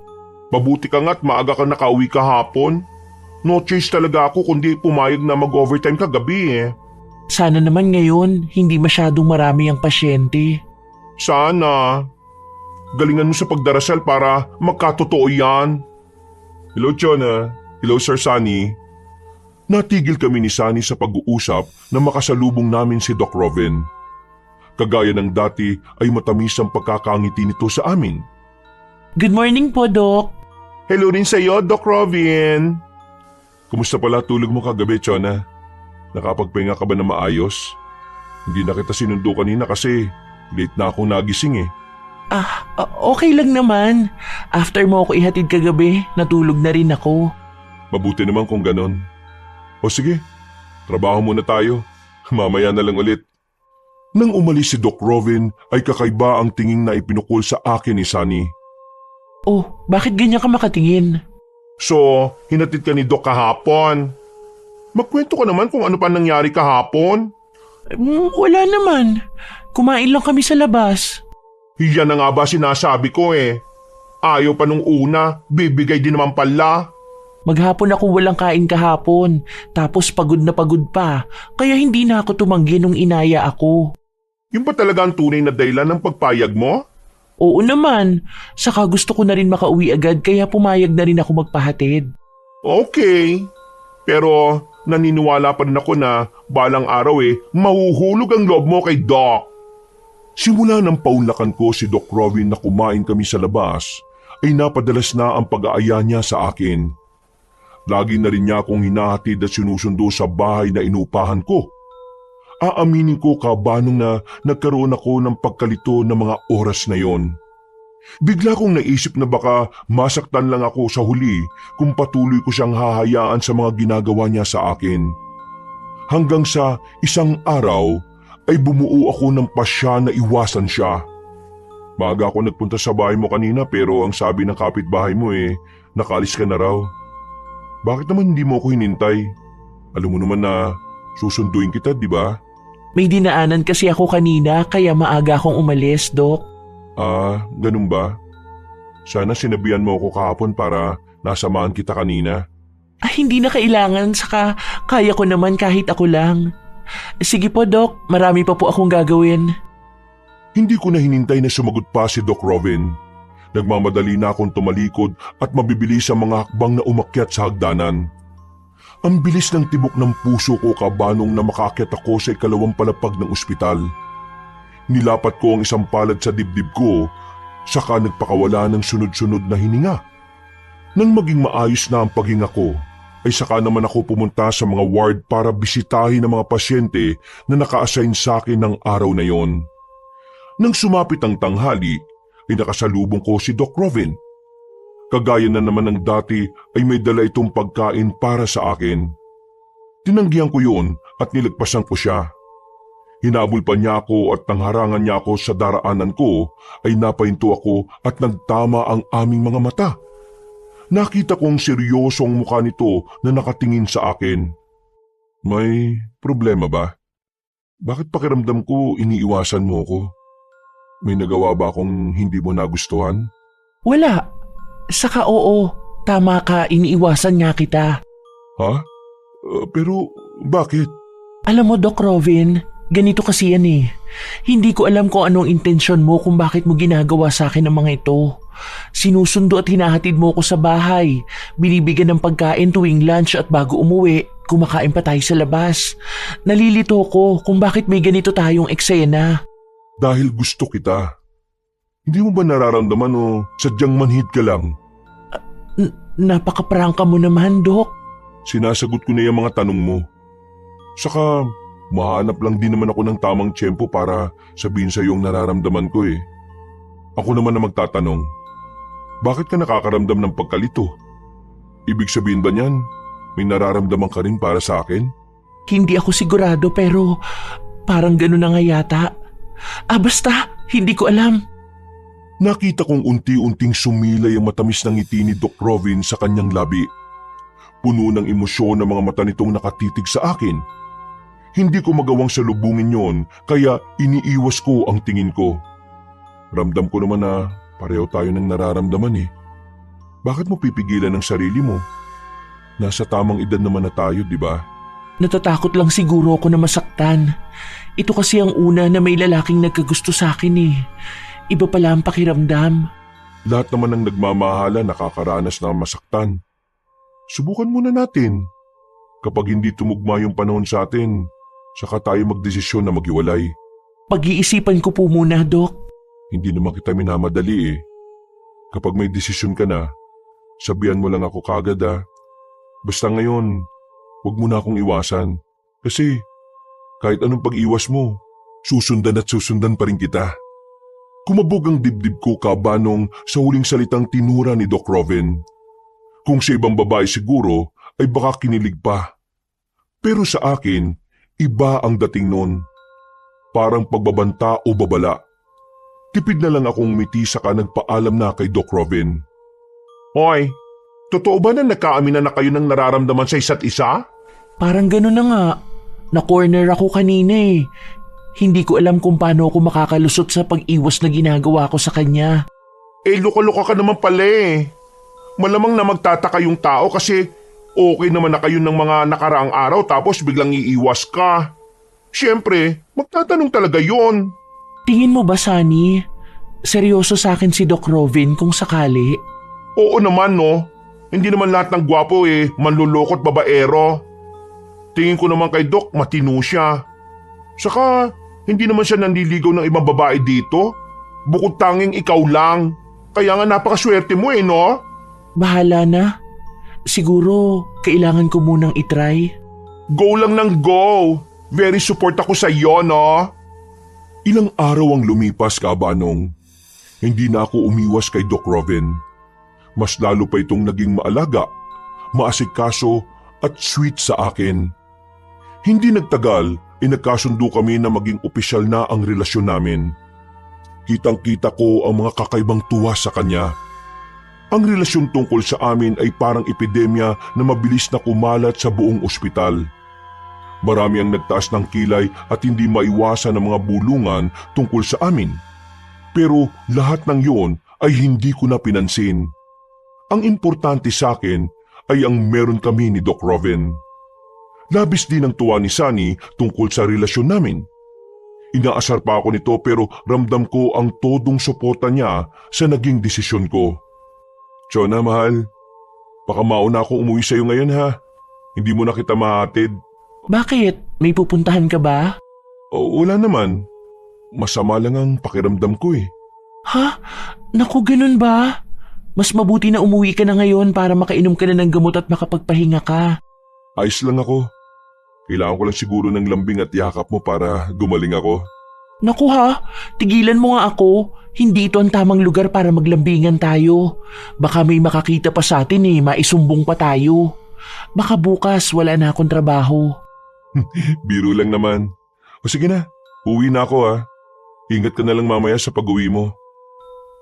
Mabuti ka nga't maaga ka nakauwi kahapon. No choice talaga ako kundi pumayag na mag-overtime kagabi Sana naman ngayon hindi masyadong marami ang pasyente. Sana. Galingan mo sa pagdarasal para magkatotoo yan. Hello, Chona. Hello, Sir Sunny. Natigil kami ni Sunny sa pag-uusap na makasalubong namin si Doc Robin. Kagaya ng dati ay matamis ang pagkakangiti nito sa amin. Good morning po, Doc. Hello rin sa iyo, Doc Robin. Kumusta pala tulog mo kagabi, Chona? Nakapagpahinga ka ba na maayos? Hindi na kita sinundo kanina kasi late na akong nagising Okay lang naman. After mo ako ihatid kagabi, natulog na rin ako. Mabuti naman kung ganon. O sige, trabaho muna tayo. Mamaya na lang ulit. Nang umalis si Doc Robin ay kakaiba ang tingin na ipinukol sa akin ni Sunny. Oh, bakit ganyan ka makatingin? So, hinatid ka ni Doc kahapon. Magkwento ka naman kung ano pa nangyari kahapon. Wala naman. Kumain lang kami sa labas. Yan na nga ba sinasabi ko Ayaw pa nung una, bibigay din naman pala. Maghapon ako walang kain kahapon, tapos pagod na pagod pa, kaya hindi na ako tumanggi nung inaya ako. Yung ba talaga ang tunay na dahilan ng pagpayag mo? Oo naman, saka gusto ko na rin makauwi agad kaya pumayag na rin ako magpahatid. Okay, pero naniniwala pa rin ako na balang araw mahuhulog ang loob mo kay Doc. Simula ng paunlakan ko si Doc Robin na kumain kami sa labas, ay napadalas na ang pag-aaya niya sa akin. Lagi na rin niya akong hinahatid at sinusundo sa bahay na inupahan ko. Aaminin ko, Kabanong, na nagkaroon ako ng pagkalito ng mga oras na yon. Bigla kong naisip na baka masaktan lang ako sa huli kung patuloy ko siyang hahayaan sa mga ginagawa niya sa akin. Hanggang sa isang araw ay bumuo ako ng pasya na iwasan siya. Maaga ako nagpunta sa bahay mo kanina pero ang sabi ng kapitbahay mo nakaalis ka na raw. Bakit naman hindi mo ako hinintay? Alam mo naman na susunduin kita, di ba? May dinaanan kasi ako kanina kaya maaga akong umalis, Dok. Ganun ba? Sana sinabihan mo ako kahapon para nasamaan kita kanina. Hindi na kailangan, saka kaya ko naman kahit ako lang. Sige po, Dok. Marami pa po akong gagawin. Hindi ko na hinintay na sumagot pa si Doc Robin. Nagmamadali na akong tumalikod at mabibilis ang mga hakbang na umakyat sa hagdanan. Ang bilis ng tibok ng puso ko kabanong na makaakyat ako sa ikalawang palapag ng ospital. Nilapat ko ang isang palad sa dibdib ko, saka nagpakawala ng sunod-sunod na hininga. Nang maging maayos na ang paghinga ko, ay saka naman ako pumunta sa mga ward para bisitahin ang mga pasyente na naka-assign sa akin ng araw na yon. Nang sumapit ang tanghali, ay nakasalubong ko si Doc Robin. Kagaya na naman ng dati ay may dala itong pagkain para sa akin. Tinanggihan ko yun at nilagpasan ko siya. Hinabol pa niya ako at nang harangan niya ako sa daraanan ko ay napahinto ako at nagtama ang aming mga mata. Nakita kong seryosong mukha nito na nakatingin sa akin. May problema ba? Bakit pakiramdam ko iniiwasan mo ko? May nagawa ba akong hindi mo nagustuhan? Wala. Saka oo, tama ka, iniiwasan nga kita. Ha? Pero bakit? Alam mo, Doc Robin, ganito kasi yan eh. Hindi ko alam kung anong intensyon mo kung bakit mo ginagawa sa akin ang mga ito. Sinusundo at hinahatid mo ko sa bahay. Binibigyan ng pagkain tuwing lunch at bago umuwi, kumakain pa tayo sa labas. Nalilito ko kung bakit may ganito tayong eksena. Dahil gusto kita. Hindi mo ba nararamdaman o sadyang manhid ka lang? Napaka-prangka mo naman, Dok. Sinasagot ko na yung mga tanong mo. Saka, mahanap lang din naman ako ng tamang tiyempo para sabihin sa yung nararamdaman ko eh. Ako naman na magtatanong, bakit ka nakakaramdam ng pagkalito? Ibig sabihin ba niyan, may nararamdaman ka rin para sa akin? Hindi ako sigurado pero parang gano'n na nga yata. Basta, hindi ko alam. Nakita kong unti-unting sumilay ang matamis ng ngiti ni Doc Robin sa kanyang labi. Puno ng emosyon ang mga mata nitong nakatitig sa akin. Hindi ko magawang salubungin yon kaya iniiwas ko ang tingin ko. Ramdam ko naman na pareho tayo ng nararamdaman eh. Bakit mo pipigilan ang sarili mo? Nasa tamang edad naman na tayo, di ba? Natatakot lang siguro ako na masaktan. Ito kasi ang una na may lalaking nagkagusto sa akin eh. Iba pala ang pakiramdam. Lahat naman ng nagmamahala nakakaranas na masaktan. Subukan muna natin. Kapag hindi tumugma yung panahon sa atin, saka tayo magdesisyon na maghiwalay. Pag-iisipan ko po muna, Dok. Hindi naman kita minamadali eh. Kapag may desisyon ka na, sabihan mo lang ako kagad ah. Basta ngayon, huwag mo na akong iwasan. Kasi kahit anong pag-iwas mo, susundan at susundan pa rin kita. Kumabog ang dibdib ko kabanong sa huling salitang tinura ni Doc Robin. Kung sa ibang babae siguro ay baka kinilig pa. Pero sa akin, iba ang dating nun. Parang pagbabanta o babala. Tipid na lang akong umiti saka nagpaalam na kay Doc Robin. Hoy, totoo ba na nagkaaminan na kayo ng nararamdaman sa isa't isa? Parang gano'n na nga. Na-corner ako kanina eh. Hindi ko alam kung paano ako makakalusot sa pag-iwas na ginagawa ko sa kanya. Luka-luka ka naman pala eh. Malamang na magtataka yung tao kasi okay naman na kayo ng mga nakaraang araw tapos biglang iiwas ka. Siyempre, magtatanong talaga yon. Tingin mo ba, Sunny? Seryoso sa akin si Doc Robin kung sakali? Oo naman no. Hindi naman lahat ng gwapo manlulokot babaero. Tingin ko naman kay Doc matino siya. Saka, hindi naman siya nanliligaw ng ibang babae dito. Bukod tanging ikaw lang. Kaya nga napakaswerte mo no? Bahala na. Siguro, kailangan ko munang itry. Go lang ng go. Very support ako sa iyo, no? Ilang araw ang lumipas kabanong. Hindi na ako umiwas kay Doc Robin. Mas lalo pa itong naging maalaga, maasikaso at sweet sa akin. Hindi nagtagal, nagkasundo kami na maging opisyal na ang relasyon namin. Kitang-kita ko ang mga kakaibang tuwa sa kanya. Ang relasyon tungkol sa amin ay parang epidemya na mabilis na kumalat sa buong ospital. Marami ang nagtaas ng kilay at hindi maiwasan ang mga bulungan tungkol sa amin. Pero lahat ng yon ay hindi ko na pinansin. Ang importante sa akin ay ang meron kami ni Doc Roven. Labis din ang tuwa ni Sunny tungkol sa relasyon namin. Inaasar pa ako nito pero ramdam ko ang todong suporta niya sa naging desisyon ko. Chona, mahal, baka mauna akong umuwi sa'yo ngayon ha. Hindi mo na kita mahatid. Bakit? May pupuntahan ka ba? O, wala naman. Masama lang ang pakiramdam ko eh. Ha? Naku, ganun ba? Mas mabuti na umuwi ka na ngayon para makainom ka na ng gamot at makapagpahinga ka. Ayos lang ako. Kailangan ko lang siguro ng lambing at yakap mo para gumaling ako. Naku ha, tigilan mo nga ako. Hindi ito ang tamang lugar para maglambingan tayo. Baka may makakita pa sa atin maisumbong pa tayo. Baka bukas wala na akong trabaho. Biro lang naman. O sige na, uwi na ako ha. Ingat ka na lang mamaya sa pag-uwi mo.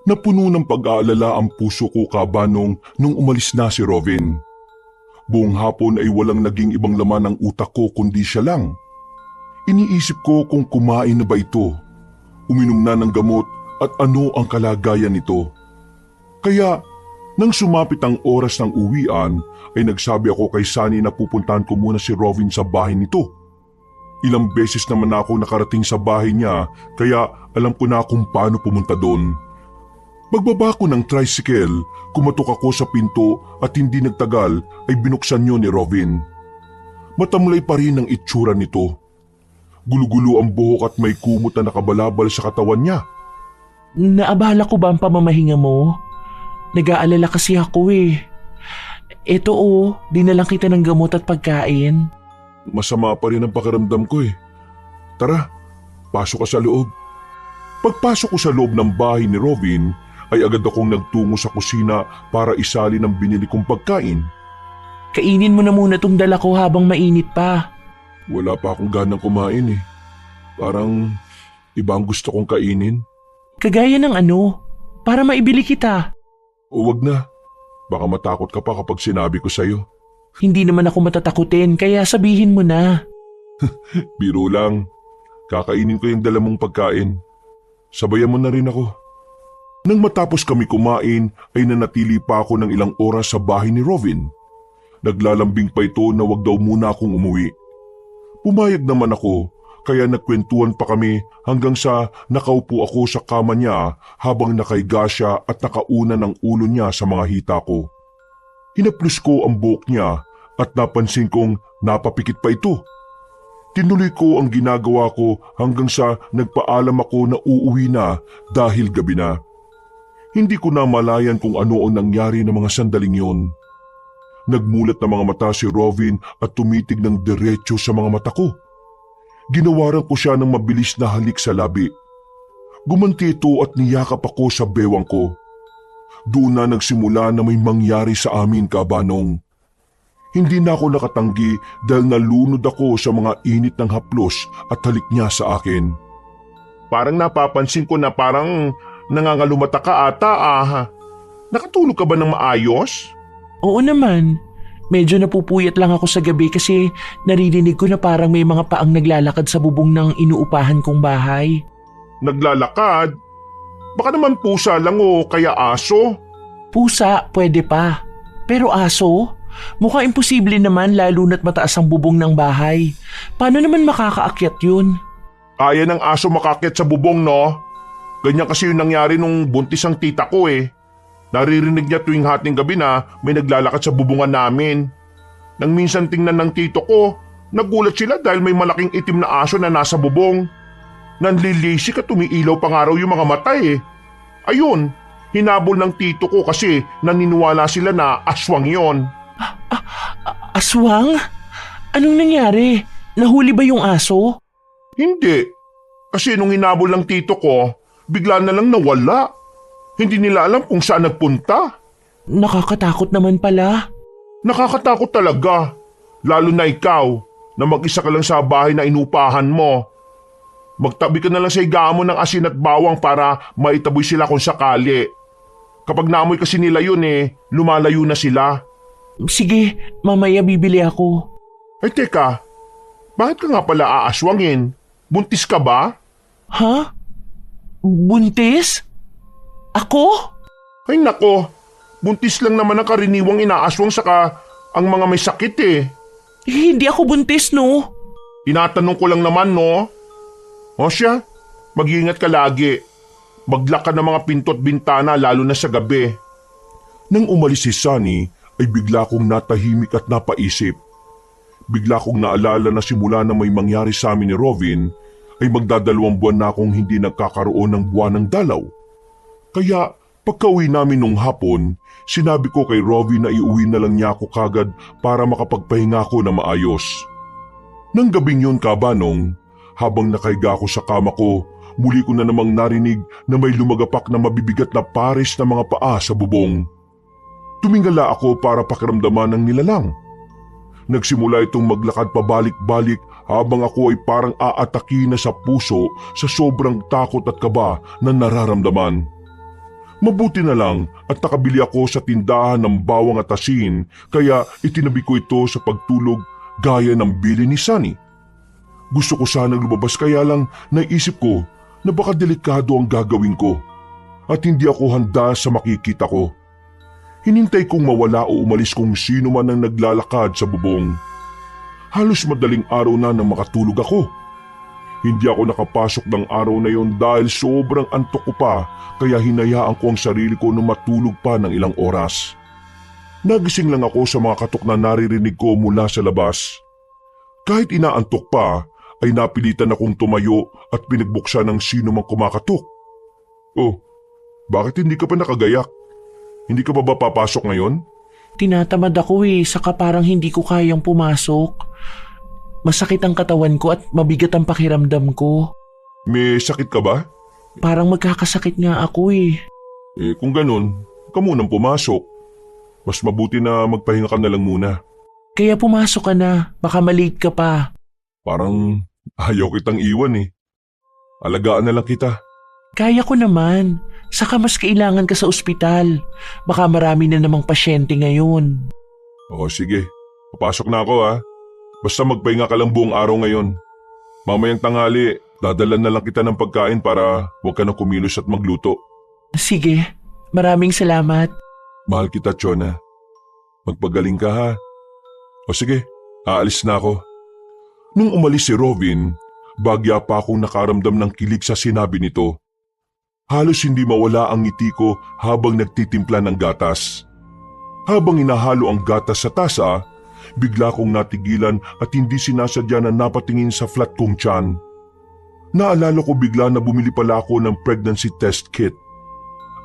Napuno ng pag-aalala ang puso ko kabanong nung umalis na si Robin. Buong hapon ay walang naging ibang laman ng utak ko kundi siya lang. Iniisip ko kung kumain na ba ito, uminom na ng gamot at ano ang kalagayan nito. Kaya nang sumapit ang oras ng uwian ay nagsabi ako kay Sunny na pupuntahan ko muna si Robin sa bahay nito. Ilang beses naman ako nakarating sa bahay niya kaya alam ko na kung paano pumunta doon. Pagbaba ko ng tricycle, kumatok ako sa pinto at hindi nagtagal ay binuksan niyo ni Robin. Matamlay pa rin ang itsura nito. Gulo-gulo ang buhok at may kumot na nakabalabal sa katawan niya. Naabala ko ba ang pamamahinga mo? Nag-aalala kasi ako eh. Eto dinalang kita ng gamot at pagkain. Masama pa rin ang pakiramdam ko eh. Tara, pasok ka sa loob. Pagpasok ko sa loob ng bahay ni Robin, ay agad akong nagtungo sa kusina para isalin ang binili kong pagkain. Kainin mo na muna tong dala ko habang mainit pa. Wala pa akong ganang kumain eh. Parang iba ang gusto kong kainin. Kagaya ng ano? Para maibili kita. O wag na. Baka matakot ka pa kapag sinabi ko sa'yo. Hindi naman ako matatakutin kaya sabihin mo na. Biro lang. Kakainin ko yung dala mong pagkain. Sabayan mo na rin ako. Nang matapos kami kumain ay nanatili pa ako ng ilang oras sa bahay ni Robin. Naglalambing pa ito na wag daw muna akong umuwi. Pumayag naman ako kaya nagkwentuhan pa kami hanggang sa nakaupo ako sa kama niya habang nakaiga siya at nakauna ng ulo niya sa mga hita ko. Hinaplos ko ang buhok niya at napansin kong napapikit pa ito. Tinuloy ko ang ginagawa ko hanggang sa nagpaalam ako na uuwi na dahil gabi na. Hindi ko na malayan kung ano ang nangyari ng mga sandaling yon. Nagmulat na mga mata si Robin at tumitig ng diretso sa mga mata ko. Ginawaran ko siya ng mabilis na halik sa labi. Gumanti ito at niyakap ako sa bewang ko. Doon na nagsimula na may mangyari sa amin, kabanong. Hindi na ako nakatanggi dahil nalunod ako sa mga init ng haplos at halik niya sa akin. Parang napapansin ko na parang nangangalumata ka ata Nakatulog ka ba ng maayos? Oo naman. Medyo napupuyat lang ako sa gabi kasi naririnig ko na parang may mga paang naglalakad sa bubong ng inuupahan kong bahay. Naglalakad? Baka naman pusa lang o kaya aso? Pusa, pwede pa. Pero aso? Mukhang imposible naman lalo na't mataas ang bubong ng bahay. Paano naman makakaakyat yun? Kaya ng aso makakyat sa bubong, no? Ganyan kasi yung nangyari nung buntis ang tita ko eh. Naririnig niya tuwing hating gabi na may naglalakad sa bubungan namin. Nang minsan tingnan ng tito ko, nagulat sila dahil may malaking itim na aso na nasa bubong. Nanlilisik at tumiilaw pa nga raw yung mga mata eh. Ayun, hinabol ng tito ko kasi naniniwala sila na aswang yon. Aswang? Anong nangyari? Nahuli ba yung aso? Hindi. Kasi nung hinabol ng tito ko, bigla na lang nawala. Hindi nila alam kung saan nagpunta. Nakakatakot naman pala. Nakakatakot talaga. Lalo na ikaw, na mag-isa ka lang sa bahay na inupahan mo. Magtabi ka na lang sa higaan mo ng asin at bawang para maitaboy sila kung sakali. Kapag naamoy kasi nila yun lumalayo na sila. Sige, mamaya bibili ako. Ay teka, bakit ka nga pala aaswangin? Buntis ka ba? Ha? Buntis? Ako? Ay nako, buntis lang naman ang karaniwang inaaswang saka ang mga may sakit Hindi ako buntis, no? Tinatanong ko lang naman, no? O siya, mag-iingat ka lagi. Maglock ka ng mga pinto at bintana lalo na sa gabi. Nang umalis si Sunny ay bigla kong natahimik at napaisip. Bigla kong naalala na simula na may mangyari sa amin ni Robin ay magdadalawang buwan na akong hindi nagkakaroon ng buwan ng dalaw. Kaya pagka-uwi namin nung hapon, sinabi ko kay Robin na iuwi na lang niya ako kagad para makapagpahinga ako na maayos. Nang gabing yun kabanong, habang nakahiga ako sa kama ko, muli ko na namang narinig na may lumagapak na mabibigat na pares na mga paa sa bubong. Tumingala ako para pakiramdaman ng nilalang. Nagsimula itong maglakad pabalik-balik habang ako ay parang aataki na sa puso sa sobrang takot at kaba na nararamdaman. Mabuti na lang at nakabili ako sa tindahan ng bawang at asin kaya itinabi ko ito sa pagtulog gaya ng bili ni Sunny. Gusto ko sanang lumabas kaya lang naisip ko na baka delikado ang gagawin ko at hindi ako handa sa makikita ko. Hinintay kong mawala o umalis kung sino man ang naglalakad sa bubong. Halos madaling araw na nang makatulog ako. Hindi ako nakapasok ng araw na yon dahil sobrang antok ko pa kaya hinayaan ko ang sarili ko na matulog pa ng ilang oras. Nagising lang ako sa mga katok na naririnig ko mula sa labas. Kahit inaantok pa, ay napilitan akong tumayo at pinagbuksan ng sino mang kumakatok. Oh, bakit hindi ka pa nakagayak? Hindi ka ba papasok ngayon? Tinatamad ako saka parang hindi ko kayang pumasok. Masakit ang katawan ko at mabigat ang pakiramdam ko. May sakit ka ba? Parang magkakasakit nga ako Kung ganun, ka munang pumasok. Mas mabuti na magpahinga ka na lang muna. Kaya pumasok ka na, baka malate ka pa. Parang ayaw kitang iwan Alagaan na lang kita. Kaya ko naman, saka mas kailangan ka sa ospital. Baka marami na namang pasyente ngayon. O sige, papasok na ako Basta magpahinga ka lang buong araw ngayon. Mamayang tanghali, dadalan na lang kita ng pagkain para huwag ka na kumilos at magluto. Sige, maraming salamat. Mahal kita, Chona. Magpagaling ka ha. O sige, aalis na ako. Nung umalis si Robin, bagya pa akong nakaramdam ng kilig sa sinabi nito. Halos hindi mawala ang ngiti ko habang nagtitimpla ng gatas. Habang inahalo ang gatas sa tasa, bigla kong natigilan at hindi sinasadya na napatingin sa flat kong tiyan. Naalala ko bigla na bumili pala ako ng pregnancy test kit.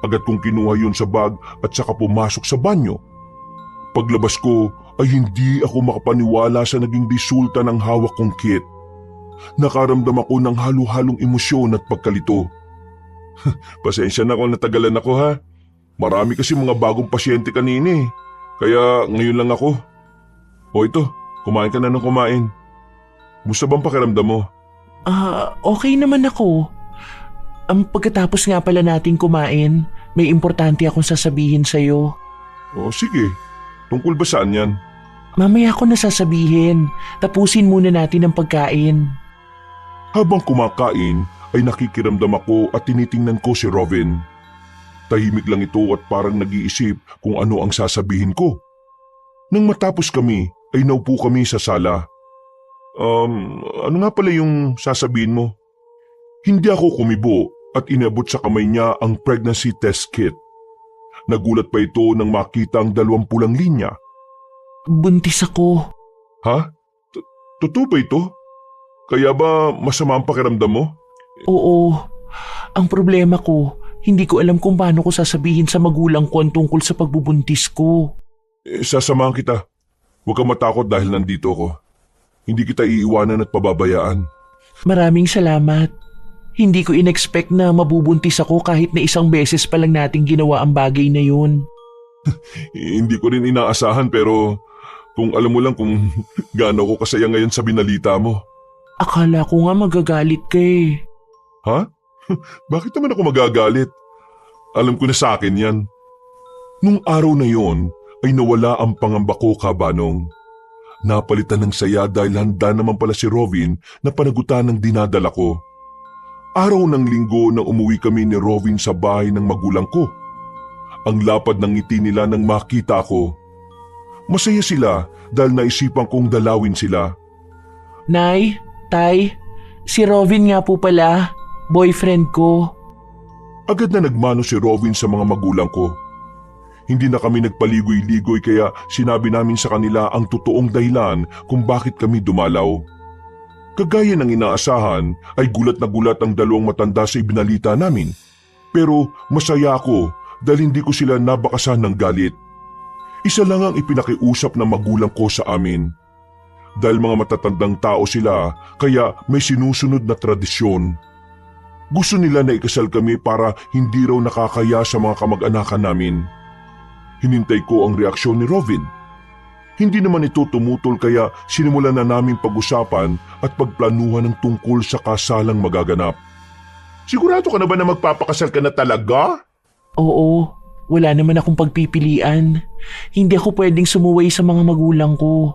Agad kong kinuha yun sa bag at saka pumasok sa banyo. Paglabas ko ay hindi ako makapaniwala sa naging resulta ng hawak kong kit. Nakaramdam ako ng halo-halong emosyon at pagkalito. Pasensya na kung natagalan ako ha. Marami kasi mga bagong pasyente kanina Kaya ngayon lang ako. O ito, kumain ka na ng kumain. Musta bang pakiramdam mo? Okay naman ako. Pagkatapos nga pala natin kumain, may importante akong sasabihin sa'yo. O sige, tungkol ba saan yan? Mamaya ko na sasabihin. Tapusin muna natin ang pagkain. Habang kumakain ay nakikiramdam ako at tinitingnan ko si Robin. Tahimik lang ito at parang nag-iisip kung ano ang sasabihin ko. Nang matapos kami ay naupo kami sa sala. Ano nga pala yung sasabihin mo? Hindi ako kumibo at inabot sa kamay niya ang pregnancy test kit. Nagulat pa ito nang makita ang 20 linya. Buntis ako. Ha? Totoo ba ito? Kaya ba masama ang pakiramdam mo? Oo. Ang problema ko, hindi ko alam kung paano ko sasabihin sa magulang ko ang tungkol sa pagbubuntis ko. Sasamahan kita. Huwag kang matakot dahil nandito ako. Hindi kita iiwanan at pababayaan. Maraming salamat. Hindi ko in-expect na mabubuntis ako kahit na isang beses pa lang nating ginawa ang bagay na yun. Hindi ko rin inaasahan pero kung alam mo lang kung gaano ko kasaya ngayon sa binalita mo. Akala ko nga magagalit ka Ha? Bakit naman ako magagalit? Alam ko na sa akin yan. Nung araw na yon ay nawala ang pangamba ko, Kabanong. Napalitan ng saya dahil handa naman pala si Rovin na panagutan ng dinadala ko. Araw ng linggo nang umuwi kami ni Rovin sa bahay ng magulang ko. Ang lapad ng ngiti nila nang makita ko. Masaya sila dahil naisipan kong dalawin sila. Nay, Tay, si Rovin nga po pala, boyfriend ko. Agad na nagmano si Rovin sa mga magulang ko. Hindi na kami nagpaligoy-ligoy kaya sinabi namin sa kanila ang totoong dahilan kung bakit kami dumalaw. Kagaya ng inaasahan ay gulat na gulat ang dalawang matanda sa ibinalita namin. Pero masaya ako dahil hindi ko sila nabakasan ng galit. Isa lang ang ipinakiusap ng magulang ko sa amin. Dahil mga matatandang tao sila kaya may sinusunod na tradisyon. Gusto nila na ikasal kami para hindi raw nakakaya sa mga kamag-anakan namin. Hinintay ko ang reaksyon ni Rovin. Hindi naman ito tumutol kaya sinimulan na naming pag-usapan at pagplanuhan ng tungkol sa kasalang magaganap. Sigurado ka na ba na magpapakasal ka na talaga? Oo, wala naman akong pagpipilian. Hindi ako pwedeng sumuway sa mga magulang ko.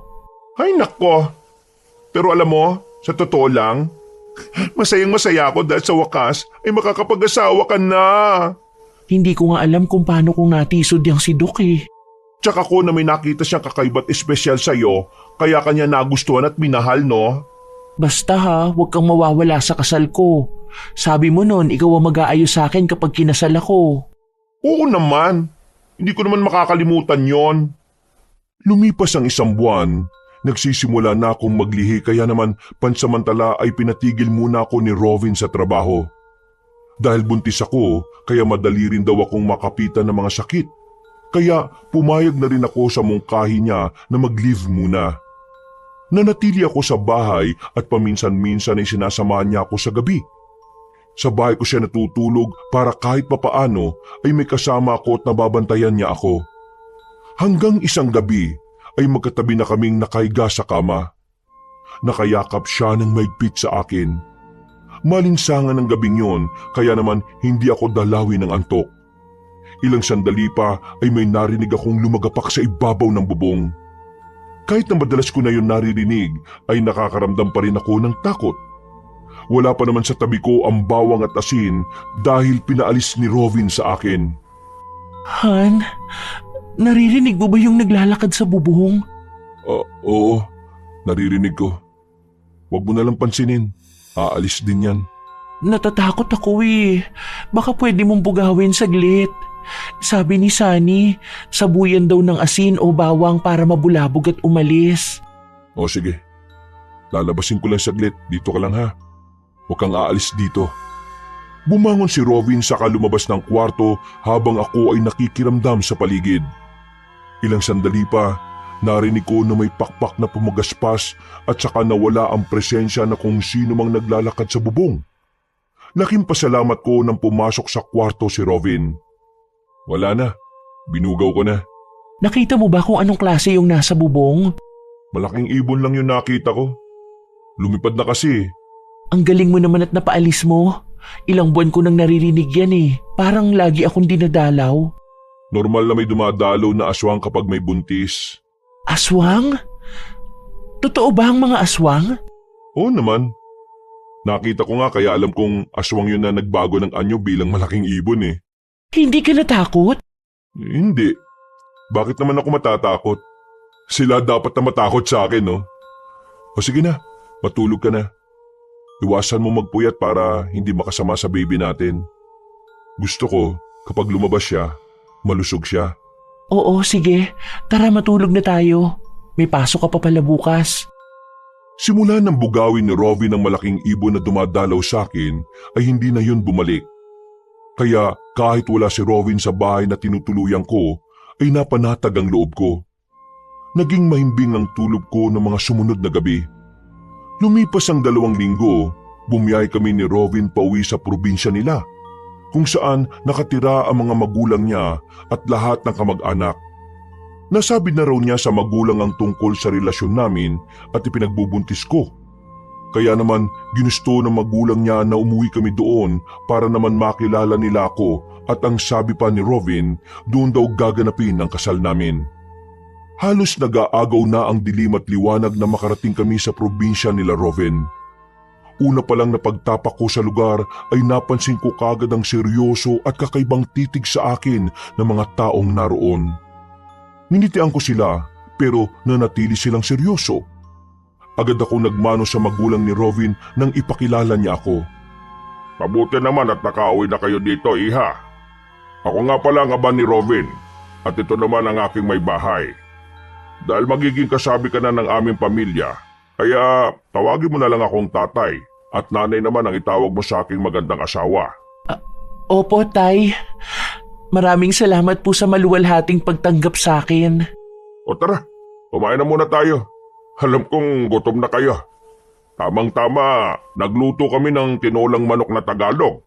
Ay nako. Pero alam mo, sa totoo lang, masayang masaya ako dahil sa wakas ay makakapag-asawa ka na. Hindi ko nga alam kung paano kong natisod yang si Doc eh. Tsaka ko na may nakita siyang kakaiba't espesyal sa'yo, kaya kanya nagustuhan at minahal, no? Basta ha, huwag kang mawawala sa kasal ko. Sabi mo nun, ikaw ang mag-aayos sa akin kapag kinasal ako. Oo naman. Hindi ko naman makakalimutan yon. Lumipas ang isang buwan, nagsisimula na akong maglihi kaya naman pansamantala ay pinatigil muna ako ni Rovin sa trabaho. Dahil buntis ako, kaya madali rin daw akong makapitan ng mga sakit. Kaya pumayag na rin ako sa mungkahi niya na mag-leave muna. Nanatili ako sa bahay at paminsan-minsan ay sinasamahan niya ako sa gabi. Sa bahay ko siya natutulog para kahit papaano ay may kasama ako at nababantayan niya ako. Hanggang isang gabi ay magkatabi na kaming nakahiga sa kama. Nakayakap siya ng maigpit sa akin. Malinsangan ng gabing yon kaya naman hindi ako dalawin ng antok. Ilang sandali pa ay may narinig akong lumagapak sa ibabaw ng bubong. Kahit na madalas ko na yun naririnig ay nakakaramdam pa rin ako ng takot. Wala pa naman sa tabi ko ang bawang at asin dahil pinaalis ni Rovin sa akin. Han, naririnig mo ba yung naglalakad sa bubong? Oo, naririnig ko. Huwag mo nalang pansinin. Aalis din yan. Natatakot ako eh. Baka pwede mong bugawin saglit. Sabi ni Sunny, sabuyan daw ng asin o bawang para mabulabog at umalis. O sige, lalabasin ko lang saglit. Dito ka lang ha. Huwag kang aalis dito. Bumangon si Rovin saka lumabas ng kwarto habang ako ay nakikiramdam sa paligid. Ilang sandali pa, narinig ko na may pakpak na pumagaspas at saka nawala ang presensya na kung sino mang naglalakad sa bubong. Laking pasalamat ko nang pumasok sa kwarto si Rovin. Wala na, binugaw ko na. Nakita mo ba kung anong klase yung nasa bubong? Malaking ibon lang yung nakita ko. Lumipad na kasi. Ang galing mo naman at napaalis mo. Ilang buwan ko nang naririnig yan eh. Parang lagi akong dinadalaw. Normal na may dumadalaw na aswang kapag may buntis. Aswang? Totoo ba ang mga aswang? Oo naman. Nakita ko nga kaya alam kong aswang yun na nagbago ng anyo bilang malaking ibon eh. Hindi ka natakot? Hindi. Bakit naman ako matatakot? Sila dapat na matakot sa akin, no? O sige na, matulog ka na. Iwasan mo magpuyat para hindi makasama sa baby natin. Gusto ko, kapag lumabas siya, malusog siya. Oo, sige. Tara matulog na tayo. May pasok ka pa pala bukas. Simula nang bugawin ni Rovin ng malaking ibon na dumadalaw sa akin ay hindi na yun bumalik. Kaya kahit wala si Rovin sa bahay na tinutuluyan ko ay napanatag ang loob ko. Naging mahimbing ang tulog ko ng mga sumunod na gabi. Lumipas ang 2 linggo, bumiyay kami ni Rovin pauwi sa probinsya nila, kung saan nakatira ang mga magulang niya at lahat ng kamag-anak. Nasabi na raw niya sa magulang ang tungkol sa relasyon namin at ipinagbubuntis ko. Kaya naman ginusto ng magulang niya na umuwi kami doon para naman makilala nila ako at ang sabi pa ni Robin, doon daw gaganapin ang kasal namin. Halos nag-aagaw na ang dilim at liwanag na makarating kami sa probinsya nila Robin. Una pa lang na pagtapak ko sa lugar ay napansin ko kagad ang seryoso at kakaibang titig sa akin ng mga taong naroon. Ninitian ko sila pero nanatili silang seryoso. Agad ako nagmano sa magulang ni Robin nang ipakilala niya ako. Mabuti naman at nakauwi na kayo dito, iha. Ako nga pala ang aba ni Robin at ito naman ang aking may bahay. Dahil magiging kasabi ka na ng aming pamilya, kaya tawagin mo na lang akong tatay at nanay naman ang itawag mo sa aking magandang asawa. Opo, Tay. Maraming salamat po sa maluwalhating pagtanggap sa akin. O tara, kumain na muna tayo. Alam kong gutom na kayo. Tamang-tama, nagluto kami ng tinolang manok na Tagalog.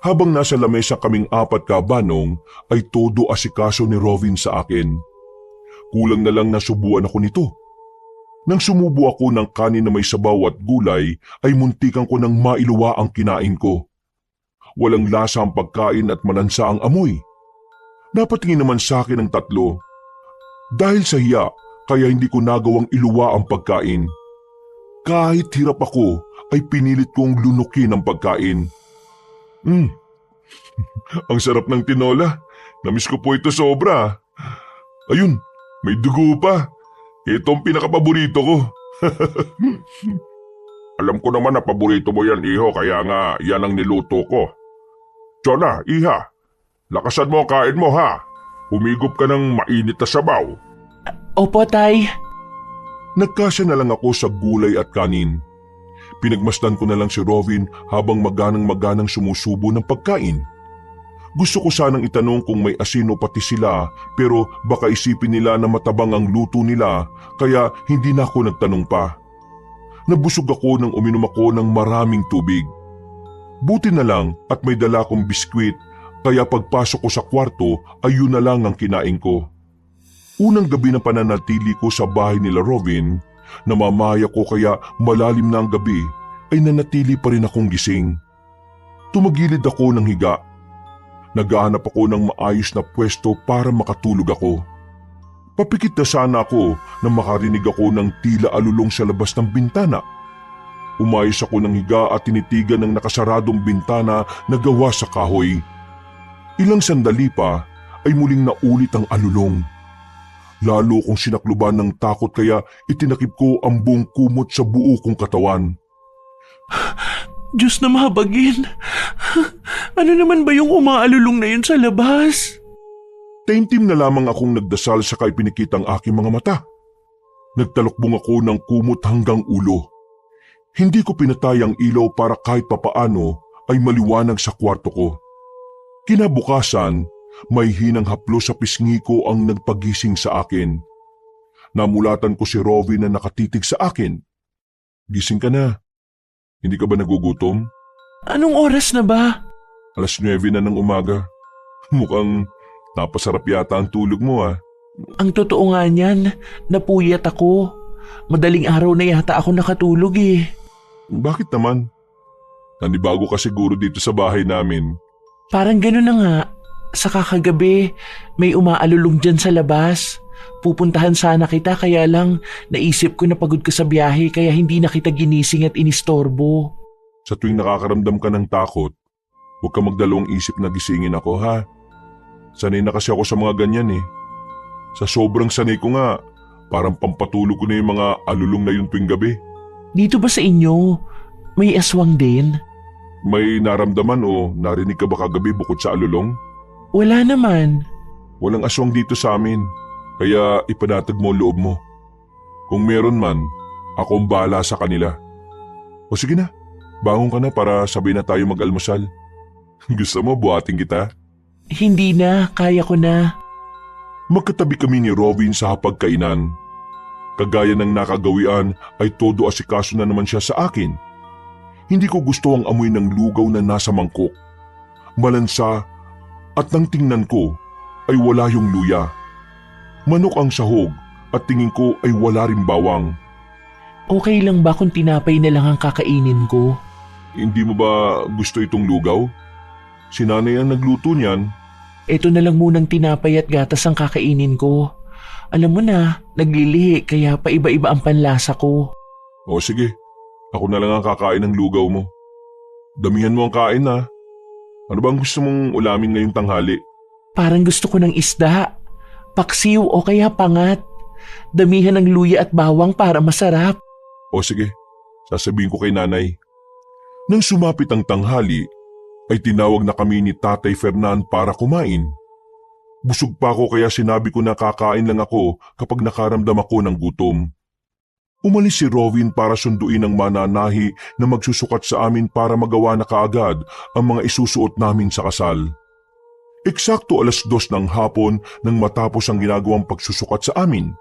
Habang nasa lamesa kaming apat kabanong ay todo asikaso ni Robin sa akin. Kulang na lang nasubuan ako nito. Nang sumubo ako ng kanin na may sabaw at gulay ay muntikan ko nang mailuwa ang kinain ko. Walang lasa ang pagkain at malansa ang amoy. Napatingin naman sa akin ang tatlo. Dahil sa hiya, kaya hindi ko nagawang iluwa ang pagkain. Kahit hirap ako, ay pinilit kong lunukin ang pagkain. Ang sarap ng tinola. Namiss ko po ito sobra. Ayun, may dugo pa. Ito ang pinakapaborito ko. Alam ko naman na paborito mo yan, iho, kaya nga yan ang niluto ko. Chona, iha, lakasan mo ang kain mo ha. Humigop ka ng mainit na sabaw. Opo, Tay. Nagkasya na lang ako sa gulay at kanin. Pinagmasdan ko na lang si Robin habang maganang sumusubo ng pagkain. Gusto ko sanang itanong kung may asin o pati sila pero baka isipin nila na matabang ang luto nila kaya hindi na ako nagtanong pa. Nabusog ako nang uminom ako ng maraming tubig. Buti na lang at may dala akong biskwit kaya pagpasok ko sa kwarto ay yun na lang ang kinain ko. Unang gabi na pananatili ko sa bahay nila Robin, namamaya ko kaya malalim na ang gabi ay nanatili pa rin akong gising. Tumagilid ako ng higa. Naghahanap ako ng maayos na pwesto para makatulog ako. Papikit na sana ako na makarinig ako ng tila alulong sa labas ng bintana. Umayos ako ng higa at tinitigan ng nakasaradong bintana na gawa sa kahoy. Ilang sandali pa ay muling naulit ang alulong. Lalo kong sinakluban ng takot kaya itinakip ko ang buong kumot sa buo kong katawan. Diyos na mahabagin. Ano naman ba yung umaalulong na yun sa labas? Taimtim na lamang akong nagdasal sa ipinikt ang aking mga mata. Nagtalokbong ako ng kumot hanggang ulo. Hindi ko pinatay ang ilaw para kahit papaano ay maliwanag sa kwarto ko. Kinabukasan, may hinang haplo sa pisngi ko ang nagpagising sa akin. Namulatan ko si Robin na nakatitig sa akin. Gising ka na. Hindi ka ba nagugutom? Anong oras na ba? 9:00 na ng umaga. Mukhang napasarap yata ang tulog mo ah. Ang totoo nga niyan, napuyat ako. Madaling araw na yata ako nakatulog eh. Bakit naman? Nanibago ka siguro dito sa bahay namin. Parang gano'n na nga. Sa kakagabi, may umaalulong dyan sa labas. Pupuntahan sana kita kaya lang naisip ko na pagod ka sa biyahe kaya hindi na kita ginising at inistorbo. Sa tuwing nakakaramdam ka ng takot, huwag ka magdalawang isip na gisingin ako ha. Sanay na kasi ako sa mga ganyan eh. Sa sobrang sanay ko nga, parang pampatulog ko na yung mga alulong na yun tuwing gabi. Dito ba sa inyo, may aswang din? May naramdaman o narinig ka ba kagabi bukod sa alulong? Wala naman. Walang aswang dito sa amin, kaya ipanatag mo ang loob mo. Kung meron man, ako ang bahala sa kanila. O sige na, bangon ka na para sabay na tayo mag-almusal. Gusto mo buhatin kita? Hindi na, kaya ko na. Magkatabi kami ni Robin sa hapagkainan. Kagaya ng nakagawian ay todo asikaso na naman siya sa akin. Hindi ko gusto ang amoy ng lugaw na nasa mangkok. Malansa at nang tingnan ko ay wala yung luya. Manok ang sahog at tingin ko ay wala rin bawang. Okay lang ba kung tinapay na lang ang kakainin ko? Hindi mo ba gusto itong lugaw? Si nanay ang nagluto niyan. Ito na lang munang tinapay at gatas ang kakainin ko. Alam mo na, naglilihi kaya paiba-iba ang panlasa ko. O sige, ako na lang ang kakain ng lugaw mo. Damihan mo ang kain ha. Ano bang gusto mong ulamin ngayong tanghali? Parang gusto ko ng isda, paksiw o kaya pangat. Damihan ng luya at bawang para masarap. O sige, sasabihin ko kay nanay. Nang sumapit ang tanghali, ay tinawag na kami ni Tatay Fernan para kumain. Busog pa ako kaya sinabi ko na kakain lang ako kapag nakaramdam ako ng gutom. Umalis si Rovin para sunduin ang mananahi na magsusukat sa amin para magawa na kaagad ang mga isusuot namin sa kasal. Eksakto 2:00 ng hapon nang matapos ang ginagawang pagsusukat sa amin.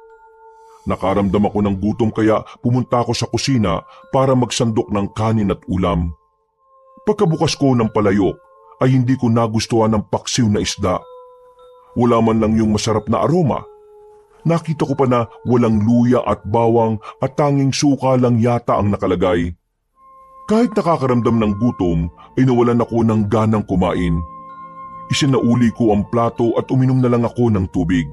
Nakaramdam ako ng gutom kaya pumunta ako sa kusina para magsandok ng kanin at ulam. Pagkabukas ko ng palayok ay hindi ko nagustuhan ng paksiw na isda. Wala man lang yung masarap na aroma. Nakita ko pa na walang luya at bawang at tanging suka lang yata ang nakalagay. Kahit nakakaramdam ng gutom ay nawalan ako ng ganang kumain. Isinauli ko ang plato at uminom na lang ako ng tubig.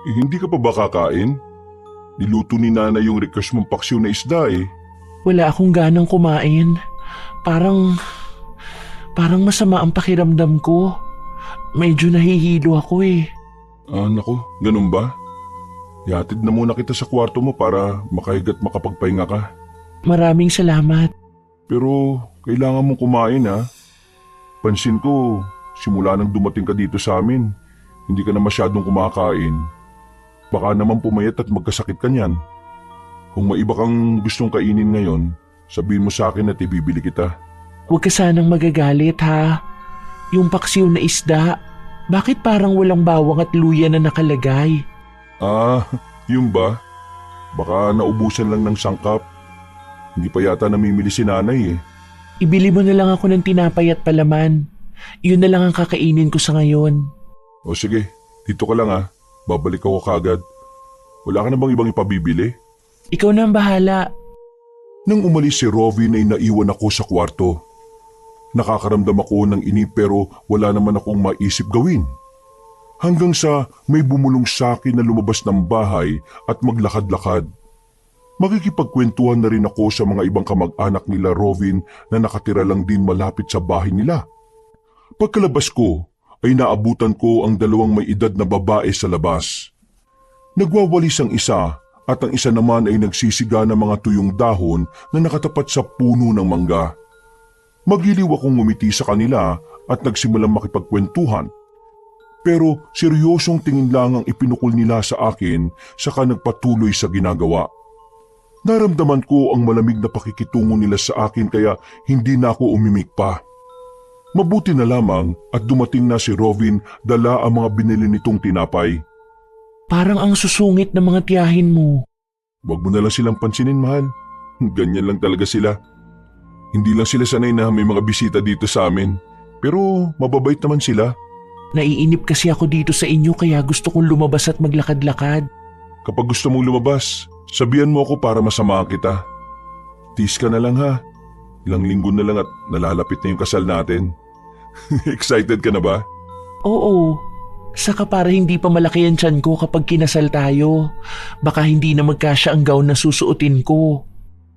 Hindi ka pa ba kakain? Niluto ni nanay yung request mong paksiw na isda eh. Wala akong ganang kumain. Parang masama ang pakiramdam ko. Medyo nahihilo ako eh. Naku, ganun ba? Ihatid na muna kita sa kwarto mo para makahiga't makapagpahinga ka. Maraming salamat. Pero kailangan mong kumain ha. Pansin ko, simula nang dumating ka dito sa amin, hindi ka na masyadong kumakain. Baka naman pumayat at magkasakit ka niyan. Kung may iba kang gustong kainin ngayon, sabihin mo sa akin at ibibili kita. Huwag ka sanang magagalit ha. Yung paksiw na isda, bakit parang walang bawang at luya na nakalagay? Yun ba? Baka naubusan lang ng sangkap. Hindi pa yata namimili si nanay eh. Ibili mo na lang ako ng tinapay at palaman. Yun na lang ang kakainin ko sa ngayon. O sige, dito ka lang ha. Babalik ako kagad. Wala ka na bang ibang ipabibili? Ikaw na ang bahala. Nang umalis si Rovin ay naiwan ako sa kwarto. Nakakaramdam ako ng inip pero wala naman akong maisip gawin. Hanggang sa may bumulong sa akin na lumabas ng bahay at maglakad-lakad. Makikipagkwentuhan na rin ako sa mga ibang kamag-anak nila Rovin na nakatira lang din malapit sa bahay nila. Pagkalabas ko ay naabutan ko ang 2 may edad na babae sa labas. Nagwawalis ang isa at ang isa naman ay nagsisiga ng mga tuyong dahon na nakatapat sa puno ng mangga. Magiliw akong ngumiti sa kanila at nagsimulang makipagkwentuhan. Pero seryosong tingin lang ang ipinukol nila sa akin saka nagpatuloy sa ginagawa. Naramdaman ko ang malamig na pakikitungo nila sa akin kaya hindi na ako umimik pa. Mabuti na lamang at dumating na si Rovin dala ang mga binili nitong tinapay. Parang ang susungit ng mga tiyahin mo. Huwag mo na lang silang pansinin, mahal. Ganyan lang talaga sila. Hindi lang sila sanay na may mga bisita dito sa amin. Pero mababait naman sila. Naiinip kasi ako dito sa inyo kaya gusto kong lumabas at maglakad-lakad. Kapag gusto mong lumabas, sabihan mo ako para masamahan kita. Tiis ka na lang ha. Ilang linggo na lang at nalalapit na yung kasal natin. Excited ka na ba? Oo. Saka para hindi pa malaki ang tiyan ko kapag kinasal tayo. Baka hindi na magkasya ang gown na susuotin ko.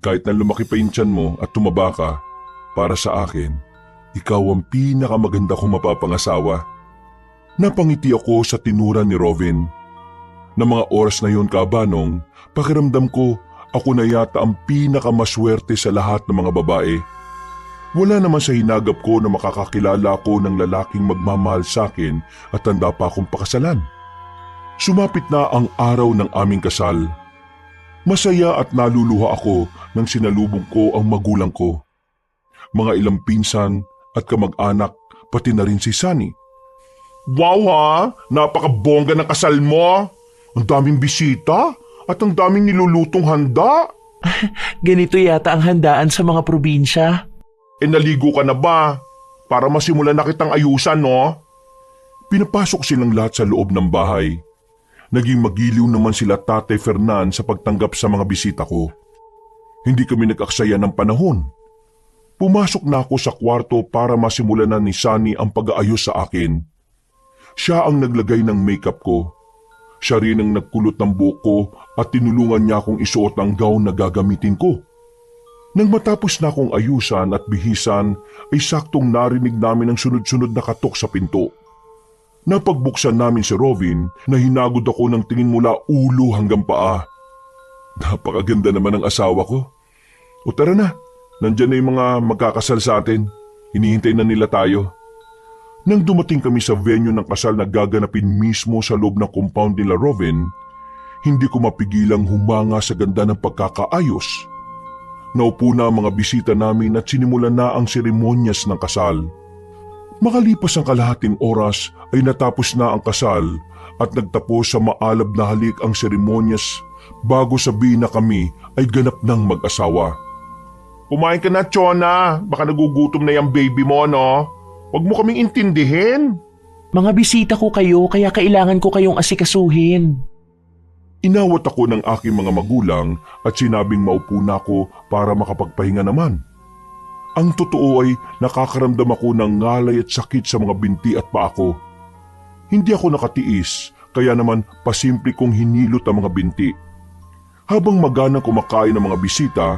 Kahit na lumaki pa yung tiyan mo at tumaba ka, para sa akin, ikaw ang pinakamaganda kong mapapangasawa. Napangiti ako sa tinura ni Rovin. Na mga oras na yon kabanong, pakiramdam ko ako na yata ang pinakamaswerte sa lahat ng mga babae. Wala naman sa hinagap ko na makakakilala ko ng lalaking magmamahal sa akin at handa pa akong pakasalan. Sumapit na ang araw ng aming kasal. Masaya at naluluha ako nang sinalubong ko ang magulang ko. Mga ilang pinsan at kamag-anak pati na rin si Sunny. Wow ha! Napakabongga ng kasal mo! Ang daming bisita at ang daming nilulutong handa. Ganito yata ang handaan sa mga probinsya. Naligo ka na ba? Para masimulan na kitang ayusan, no? Pinapasok silang lahat sa loob ng bahay. Naging magiliw naman sila Tatay Fernan sa pagtanggap sa mga bisita ko. Hindi kami nag-aksaya ng panahon. Pumasok na ako sa kwarto para masimulan na ni Sunny ang pag-aayos sa akin. Siya ang naglagay ng makeup ko. Siya rin ang nagkulot ng buhok ko at tinulungan niya akong isuot ang gown na gagamitin ko. Nang matapos na akong ayusan at bihisan ay saktong narinig namin ang sunod-sunod na katok sa pinto. Napagbuksan namin si Robin na hinagod ako ng tingin mula ulo hanggang paa. Napakaganda naman ng asawa ko. O tara na, nandyan na yung mga magkakasal sa atin. Hinihintay na nila tayo. Nang dumating kami sa venue ng kasal na gaganapin mismo sa loob ng compound nila Robin, hindi ko mapigilang humanga sa ganda ng pagkakaayos. Naupo na ang mga bisita namin at sinimulan na ang seremonyas ng kasal. Makalipas ang kalahating oras ay natapos na ang kasal at nagtapos sa maalab na halik ang seremonyas bago sabihin na kami ay ganap ng mag-asawa. Kumain ka na, Chona. Baka nagugutom na yung baby mo, no? Huwag mo kaming intindihin. Mga bisita ko kayo kaya kailangan ko kayong asikasuhin. Inawat ako ng aking mga magulang at sinabing maupo na ako para makapagpahinga naman. Ang totoo ay nakakaramdam ako ng ngalay at sakit sa mga binti at paa ko. Hindi ako nakatiis kaya naman pasimple kong hinilot ang mga binti. Habang maganang kumakain ng mga bisita,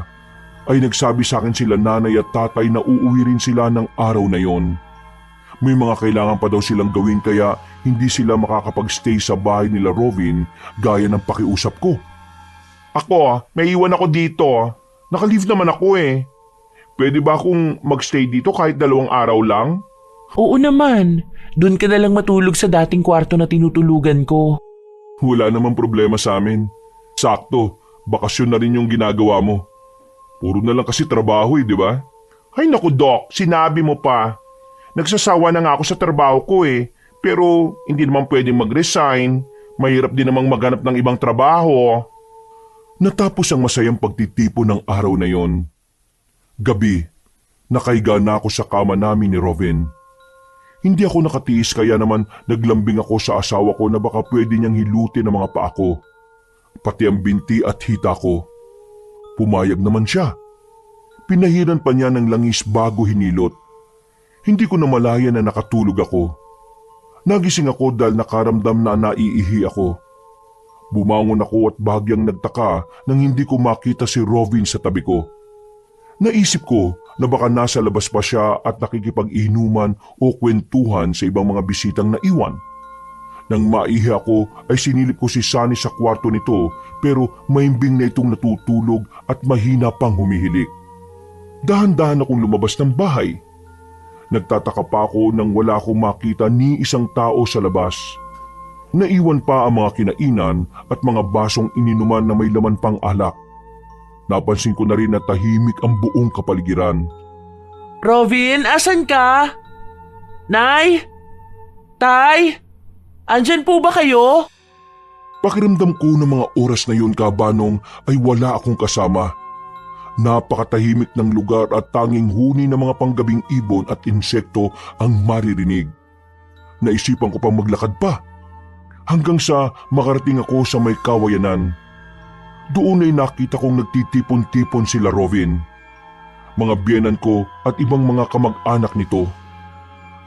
ay nagsabi sa akin sila nanay at tatay na uuwi rin sila ng araw na yon. May mga kailangan pa daw silang gawin kaya hindi sila makakapag-stay sa bahay nila Robin gaya ng pakiusap ko. Ako, may iwan ako dito. Naka-leave naman ako eh. Pwede ba akong magstay dito kahit 2 araw lang? Oo naman, doon ka na lang matulog sa dating kwarto na tinutulugan ko. Wala namang problema sa amin. Sakto, bakasyon na rin yung ginagawa mo. Puro na lang kasi trabaho di ba? Ay naku Doc, sinabi mo pa. Nagsasawa na nga ako sa trabaho ko eh. Pero hindi naman pwedeng mag-resign. Mahirap din namang maghanap ng ibang trabaho. Natapos ang masayang pagtitipon ng araw na yon. Gabi, nakaiga na ako sa kama namin ni Robin. Hindi ako nakatiis kaya naman naglambing ako sa asawa ko na baka pwede niyang hilutin ang mga paa ko. Pati ang binti at hita ko. Pumayag naman siya. Pinahiran pa niya ng langis bago hinilot. Hindi ko namalaya na nakatulog ako. Nagising ako dahil nakaramdam na naiihi ako. Bumangon ako at bahagyang nagtaka nang hindi ko makita si Robin sa tabi ko. Naisip ko na baka nasa labas pa siya at nakikipag-inuman o kwentuhan sa ibang mga bisitang naiwan. Nang maihi ako ay sinilip ko si Sunny sa kwarto nito pero mahimbing na itong natutulog at mahina pang humihilik. Dahan-dahan akong lumabas ng bahay. Nagtataka pa ako nang wala akong makita ni isang tao sa labas. Naiwan pa ang mga kinainan at mga basong ininuman na may laman pang alak. Napansin ko na rin na tahimik ang buong kapaligiran. Robin, asan ka? Nay? Tay? Andyan po ba kayo? Pakiramdam ko ng mga oras na yun, Kabanong, ay wala akong kasama. Napakatahimik ng lugar at tanging huni ng mga panggabing ibon at insekto ang maririnig. Naisipan ko pang maglakad pa. Hanggang sa makarating ako sa may kawayanan. Doon ay nakita kong nagtitipon-tipon sila Robin. Mga biyenan ko at ibang mga kamag-anak nito.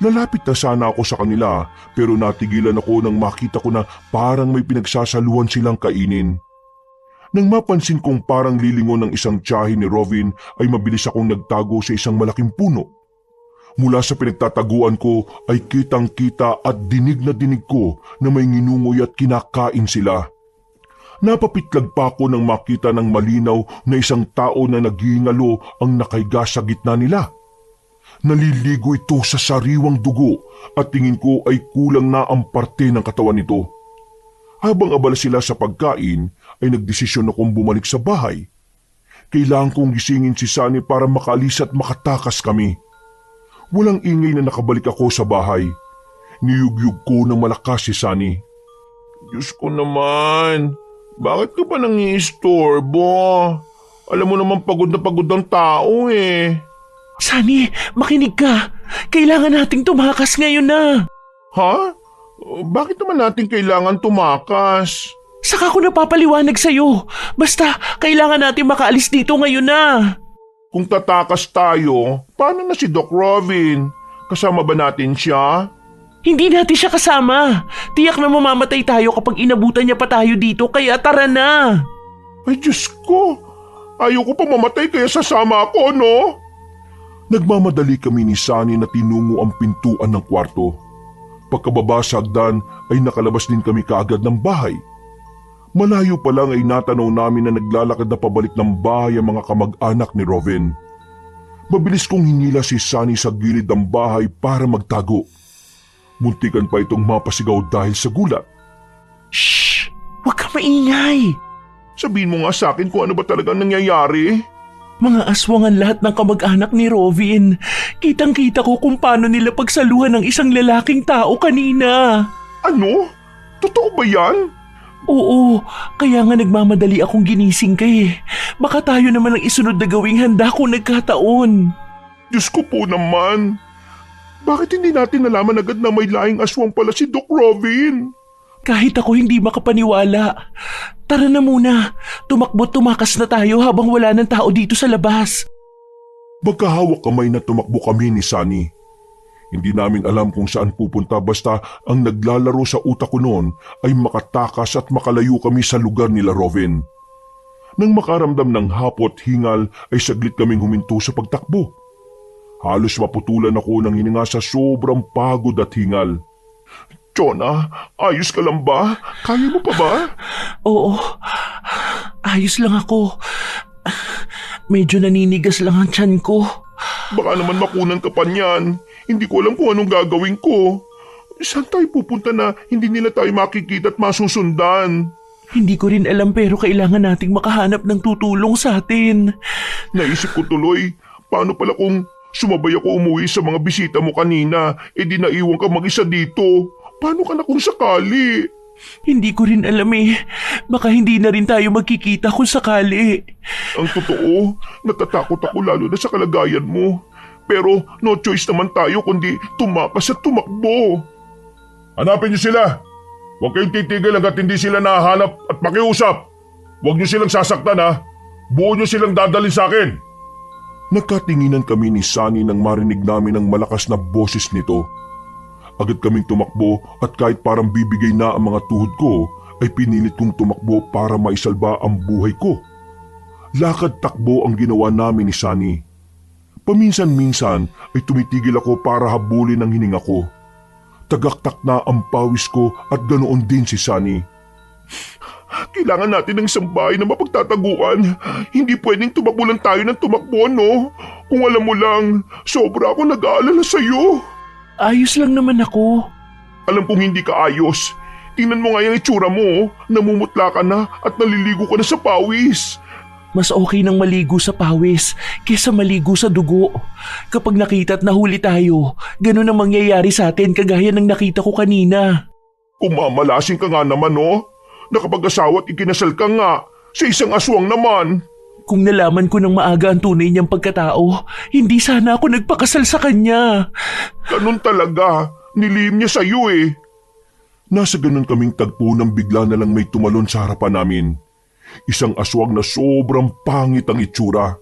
Lalapit na sana ako sa kanila pero natigilan ako nang makita ko na parang may pinagsasaluhan silang kainin. Nang mapansin kong parang lilingon ng isang tiyahin ni Robin ay mabilis akong nagtago sa isang malaking puno. Mula sa pinagtataguan ko ay kitang-kita at dinig na dinig ko na may nginungoy at kinakain sila. Napapitlag pa ako nang makita ng malinaw na isang tao na naghihingalo ang nakahiga sa gitna nila. Naliligo ito sa sariwang dugo at tingin ko ay kulang na ang parte ng katawan nito. Habang abala sila sa pagkain ay nagdesisyon akong bumalik sa bahay. Kailangan kong gisingin si Sunny para makaalis at makatakas kami. Walang ingay na nakabalik ako sa bahay. Niyugyug ko ng malakas si Sunny. Diyos ko naman, bakit ka pa nangiistorbo? Alam mo naman pagod na pagod ang tao eh. Sunny, makinig ka. Kailangan nating tumakas ngayon na. Ha? Bakit naman natin kailangan tumakas? Saka ko napapaliwanag sa'yo. Basta, kailangan natin makaalis dito ngayon na. Kung tatakas tayo, paano na si Doc Robin? Kasama ba natin siya? Hindi natin siya kasama. Tiyak na mamamatay tayo kapag inabutan niya pa tayo dito, kaya tara na. Ay Diyos ko, ayoko pa mamatay kaya sasama ako, no? Nagmamadali kami ni Sunny na tinungo ang pintuan ng kwarto. Pagkababa sa hagdan ay nakalabas din kami kaagad ng bahay. Malayo pa lang ay natanaw namin na naglalakad na pabalik ng bahay ang mga kamag-anak ni Robin. Mabilis kong hinila si Sunny sa gilid ng bahay para magtago. Muntikan pa itong mapasigaw dahil sa gulat. Shh! Huwag ka maingay! Sabihin mo nga sa akin kung ano ba talaga nangyayari. Mga aswang ang lahat ng kamag-anak ni Robin. Kitang-kita ko kung paano nila pagsaluhan ng isang lalaking tao kanina. Ano? Totoo ba yan? Oo, kaya nga nagmamadali akong ginising ka eh. Baka tayo naman ang isunod na gawing handa kung nagkataon. Diyos ko po naman. Bakit hindi natin nalaman agad na may laing aswang pala si Doc Robin? Kahit ako hindi makapaniwala. Tara na muna, tumakbo't tumakas na tayo habang wala ng tao dito sa labas. Magkahawak kamay na tumakbo kami ni Sunny. Hindi namin alam kung saan pupunta basta ang naglalaro sa utak ko noon ay makatakas at makalayo kami sa lugar nila Robin. Nang makaramdam ng hapot hingal ay saglit kaming huminto sa pagtakbo. Halos maputulan ako ng hininga sa sobrang pagod at hingal. Jonah, ayos ka lang ba? Kaya mo pa ba? Oo, ayos lang ako. Medyo naninigas lang ang tiyan ko. Baka naman makunan ka pa niyan. Hindi ko alam kung anong gagawin ko. Saan tayo pupunta na hindi nila tayo makikita at masusundan? Hindi ko rin alam pero kailangan nating makahanap ng tutulong sa atin. Naisip ko tuloy, paano pala kung sumabay ako umuwi sa mga bisita mo kanina, di naiwan ka mag-isa dito? Paano ka na kung sakali? Hindi ko rin alam eh. Baka hindi na rin tayo magkikita kung sakali. Ang totoo, natatakot ako lalo na sa kalagayan mo. Pero no choice naman tayo kundi tumakas at tumakbo. Hanapin niyo sila! Huwag kayong titigil hanggat hindi sila nahanap at pakiusap. Huwag niyo silang sasaktan ha. Buo niyo silang dadalhin sa akin. Nagkatinginan kami ni Sunny nang marinig namin ang malakas na boses nito. Agad kaming tumakbo at kahit parang bibigay na ang mga tuhod ko, ay pinilit kong tumakbo para maisalba ang buhay ko. Lakad takbo ang ginawa namin ni Sunny. Paminsan-minsan ay tumitigil ako para habulin ang hininga ko. Tagaktak na ang pawis ko at ganoon din si Sunny. Kailangan natin ng isang bahay na mapagtataguan. Hindi pwedeng tumakbo lang tayo ng tumakbo, no? Kung alam mo lang, sobra ako nag-aalala sa'yo. Ayos lang naman ako. Alam kong hindi ka ayos. Tingnan mo nga yung itsura mo. Namumutla ka na at naliligo ka na sa pawis. Mas okay nang maligo sa pawis kesa maligo sa dugo. Kapag nakita at nahuli tayo, ganun ang mangyayari sa atin kagaya ng nakita ko kanina. Kumamalasing ka nga naman, no? Nakapag-asawa at ikinasal ka nga. Sa isang aswang naman. Kung nalaman ko ng maaga ang tunay niyang pagkatao, hindi sana ako nagpakasal sa kanya. Ganun talaga. Nilihim niya sa'yo eh. Nasa ganun kaming tagpo nang bigla na lang may tumalon sa harapan namin. Isang aswang na sobrang pangit ang itsura.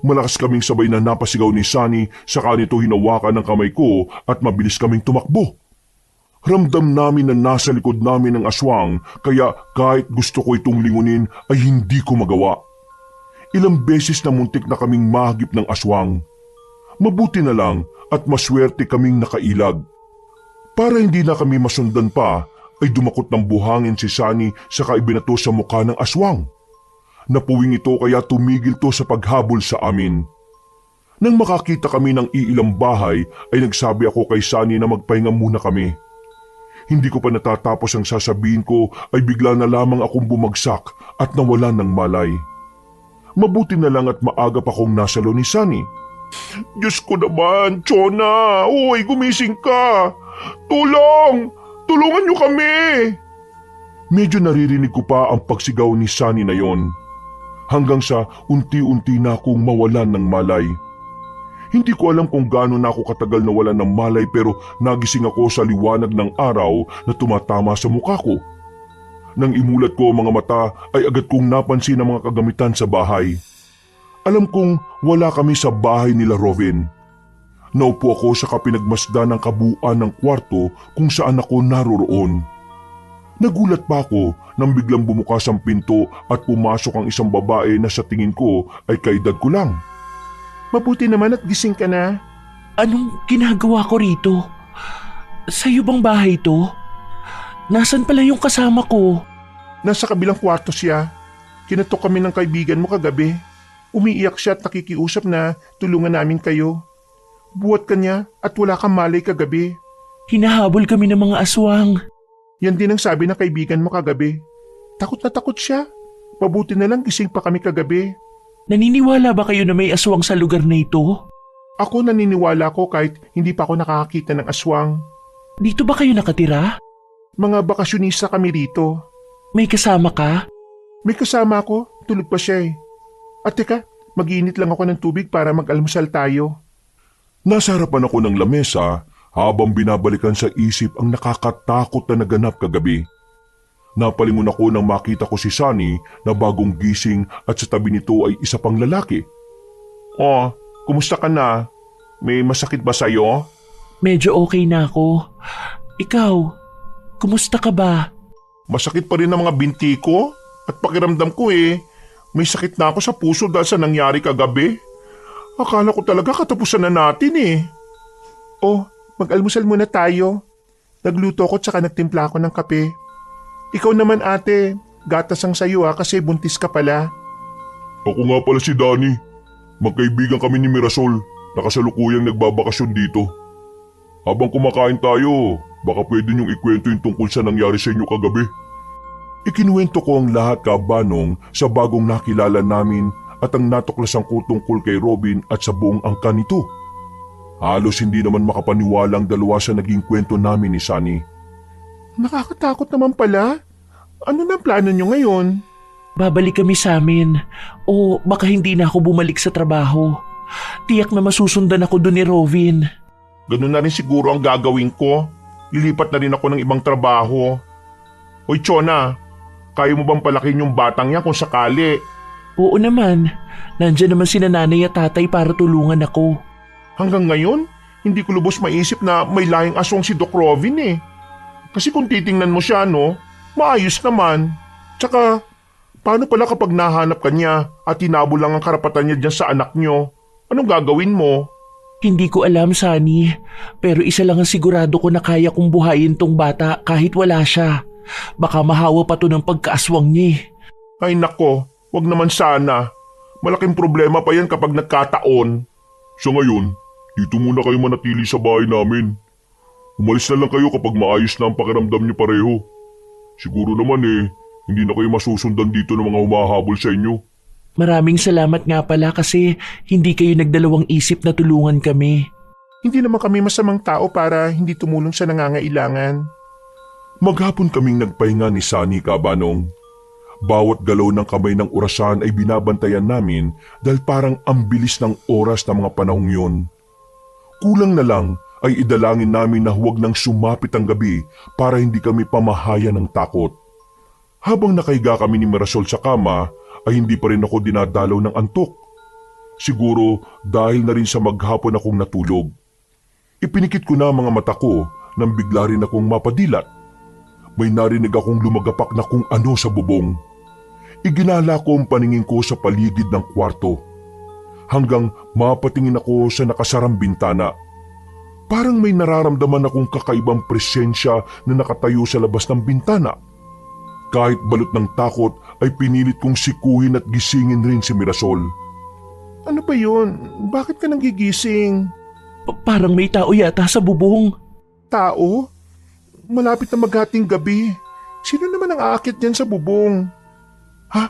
Malakas kaming sabay na napasigaw ni Sunny saka nito hinawakan ng kamay ko at mabilis kaming tumakbo. Ramdam namin na nasa likod namin ang aswang kaya kahit gusto ko itong lingunin ay hindi ko magawa. Ilang beses na muntik na kaming mahagip ng aswang. Mabuti na lang at maswerte kaming nakailag. Para hindi na kami masundan pa, ay dumakot ng buhangin si Sunny saka ibinato sa mukha ng aswang. Napuwing ito kaya tumigil to sa paghabol sa amin. Nang makakita kami ng iilang bahay ay nagsabi ako kay Sunny na magpahinga muna kami. Hindi ko pa natatapos ang sasabihin ko ay bigla na lamang akong bumagsak at nawalan ng malay. Mabuti na lang at maaga pa akong nasalo ni Sunny. Diyos ko naman, Jonah! Uy, gumising ka! Tulong! Tulungan niyo kami! Medyo naririnig ko pa ang pagsigaw ni Sunny na yon. Hanggang sa unti-unti na akong mawalan ng malay. Hindi ko alam kung gaano na ako katagal nawalan ng malay pero nagising ako sa liwanag ng araw na tumatama sa mukha ko. Nang imulat ko ang mga mata ay agad kong napansin ang mga kagamitan sa bahay. Alam kong wala kami sa bahay nila Robin. Naupo ako sa kapinagmasdan ng kabuuan ng kwarto kung saan ako naroroon. Nagulat pa ako nang biglang bumukas ang pinto at pumasok ang isang babae na sa tingin ko ay kaedad ko lang. Mabuti naman at gising ka na. Anong ginagawa ko rito? Sa'yo bang bahay to? Nasaan pala yung kasama ko? Nasa kabilang kwarto siya. Kinatok kami ng kaibigan mo kagabi. Umiiyak siya at nakikiusap na tulungan namin kayo. Buhat ka niya at wala kang malay kagabi. Hinahabol kami ng mga aswang. Yan din ang sabi ng kaibigan mo kagabi. Takot na takot siya. Mabuti na lang gising pa kami kagabi. Naniniwala ba kayo na may aswang sa lugar na ito? Ako naniniwala ko kahit hindi pa ako nakakakita ng aswang. Dito ba kayo nakatira? Mga bakasyonista kami rito. May kasama ka? May kasama ako, tulog pa siya eh. At teka, mag-iinit lang ako ng tubig para mag-almusal tayo. Nasa harapan ako ng lamesa habang binabalikan sa isip ang nakakatakot na naganap kagabi. Napalingon ako nang makita ko si Sunny na bagong gising at sa tabi nito ay isa pang lalaki. Oh, kumusta ka na? May masakit ba sa'yo? Medyo okay na ako. Ikaw, kumusta ka ba? Masakit pa rin ang mga binti ko at pakiramdam ko eh. May sakit na ako sa puso dahil sa nangyari kagabi. Akala ko talaga katapusan na natin eh. Oh, mag-almusal muna tayo. Nagluto ko tsaka nagtimpla ako ng kape. Ikaw naman ate, gatas ang sayo kasi buntis ka pala. Ako nga pala si Danny. Magkaibigan kami ni Mirasol na kasalukuyang nagbabakasyon dito. Habang kumakain tayo, baka pwede niyong ikwento yung tungkol sa nangyari sa inyo kagabi. Ikinuwento ko ang lahat kabanong sa bagong nakilala namin at ang natuklasan ko tungkol kay Robin at sa buong angkan nito. Halos hindi naman makapaniwala ang dalawa sa naging kwento namin ni Sunny. Nakakatakot naman pala. Ano na plano niyo ngayon? Babalik kami sa amin. O baka hindi na ako bumalik sa trabaho. Tiyak na masusundan ako doon ni Robin. Ganun na rin siguro ang gagawin ko. Lilipat na rin ako ng ibang trabaho. Hoy Chona, kaya mo bang palakin yung batang yan kung sakali? Oo naman. Nandyan naman sina nanay at tatay para tulungan ako. Hanggang ngayon, hindi ko lubos maisip na may lahing aswang si Doc Robin eh. Kasi kung titingnan mo siya maayos naman. Tsaka, paano pala kapag nahanap ka niya at tinabo lang ang karapatan niya dyan sa anak niyo? Anong gagawin mo? Hindi ko alam, Sunny. Pero isa lang ang sigurado ko na kaya kong buhayin tong bata kahit wala siya. Baka mahawa pa to ng pagkaaswang niya eh. Ay nako, wag naman sana. Malaking problema pa yan kapag nagkataon. Sa ngayon, dito muna kayo manatili sa bahay namin. Umalis na lang kayo kapag maayos na ang pakiramdam niyo pareho. Siguro naman hindi na kayo masusundan dito ng mga humahabol sa inyo. Maraming salamat nga pala kasi hindi kayo nagdalawang isip na tulungan kami. Hindi naman kami masamang tao para hindi tumulong sa nangangailangan. Maghapon kaming nagpahinga ni Sunny kabanong. Bawat galaw ng kamay ng orasan ay binabantayan namin dahil parang ang bilis ng oras ng mga panahong yun. Kulang na lang ay idalangin namin na huwag nang sumapit ang gabi para hindi kami pamahayan ng takot. Habang nakahiga kami ni Mirasol sa kama ay hindi pa rin ako dinadalaw ng antok. Siguro dahil na rin sa maghapon akong natulog. Ipinikit ko na ang mga mata ko nang bigla rin akong mapadilat. May narinig akong lumagapak na kung ano sa bubong. Iginala ko ang paningin ko sa paligid ng kwarto. Hanggang mapatingin ako sa nakasarang bintana. Parang may nararamdaman akong kakaibang presensya na nakatayo sa labas ng bintana. Kahit balot ng takot ay pinilit kong sikuhin at gisingin rin si Mirasol. Ano ba yun? Bakit ka nagigising? Parang may tao yata sa bubong. Tao? Malapit na maghating gabi. Sino naman ang aakit niyan sa bubong? Ha?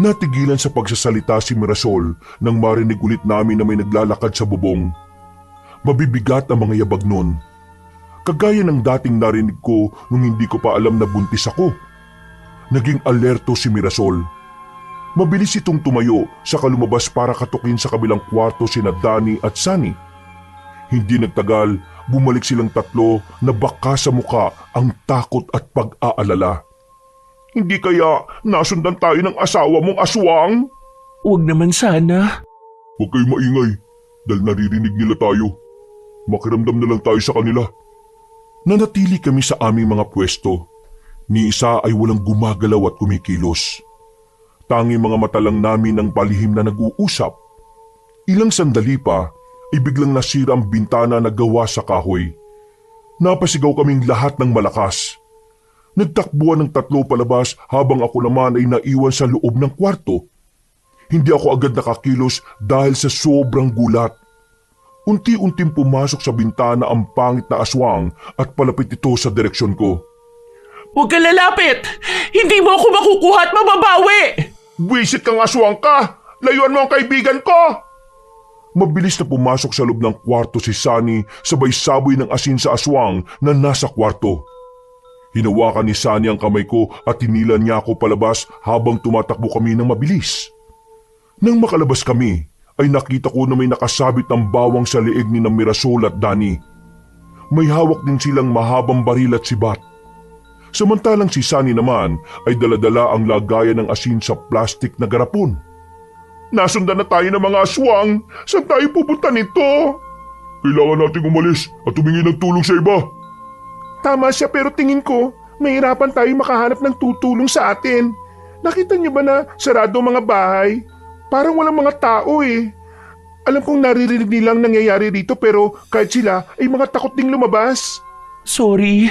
Natigilan sa pagsasalita si Mirasol nang marinig ulit namin na may naglalakad sa bubong. Mabibigat ang mga yabag nun. Kagaya ng dating narinig ko nung hindi ko pa alam na buntis ako. Naging alerto si Mirasol. Mabilis itong tumayo saka lumabas para katukin sa kabilang kwarto sina Danny at Sunny. Hindi nagtagal, bumalik silang tatlo na baka sa muka ang takot at pag-aalala. Hindi kaya nasundan tayo ng asawa mong aswang? Huwag naman sana. Huwag kayong maingay dahil naririnig nila tayo. Makiramdam na lang tayo sa kanila. Nanatili kami sa aming mga pwesto. Ni isa ay walang gumagalaw at kumikilos. Tanging mga mata lang namin ang palihim na nag-uusap. Ilang sandali pa ay biglang nasira ang bintana na gawa sa kahoy. Napasigaw kaming lahat ng malakas. Nagtakbuhan ng 3 palabas habang ako naman ay naiwan sa loob ng kwarto. Hindi ako agad nakakilos dahil sa sobrang gulat. Unti-unting pumasok sa bintana ang pangit na aswang at palapit ito sa direksyon ko. Huwag ka lalapit! Hindi mo ako makukuha at mababawi! Buwisit kang aswang ka! Layuan mo ang kaibigan ko! Mabilis na pumasok sa loob ng kwarto si Sunny sabay saboy ng asin sa aswang na nasa kwarto. Hinawakan ni Sunny ang kamay ko at hinilan niya ako palabas habang tumatakbo kami ng mabilis. Nang makalabas kami, ay nakita ko na may nakasabit ng bawang sa leeg ni na Mirasol at Danny. May hawak din silang mahabang baril at sibat. Samantalang si Sunny naman ay daladala ang lagayan ng asin sa plastik na garapon. Nasundan na tayo ng mga aswang. Saan tayo pupunta nito? Kailangan nating umalis at humingi ng tulong sa iba. Tama siya pero tingin ko, mahirapan tayo makahanap ng tutulong sa atin. Nakita niyo ba na sarado ang mga bahay? Parang walang mga tao eh. Alam kong naririnig nilang nangyayari rito pero kahit sila ay mga takot ding lumabas. Sorry,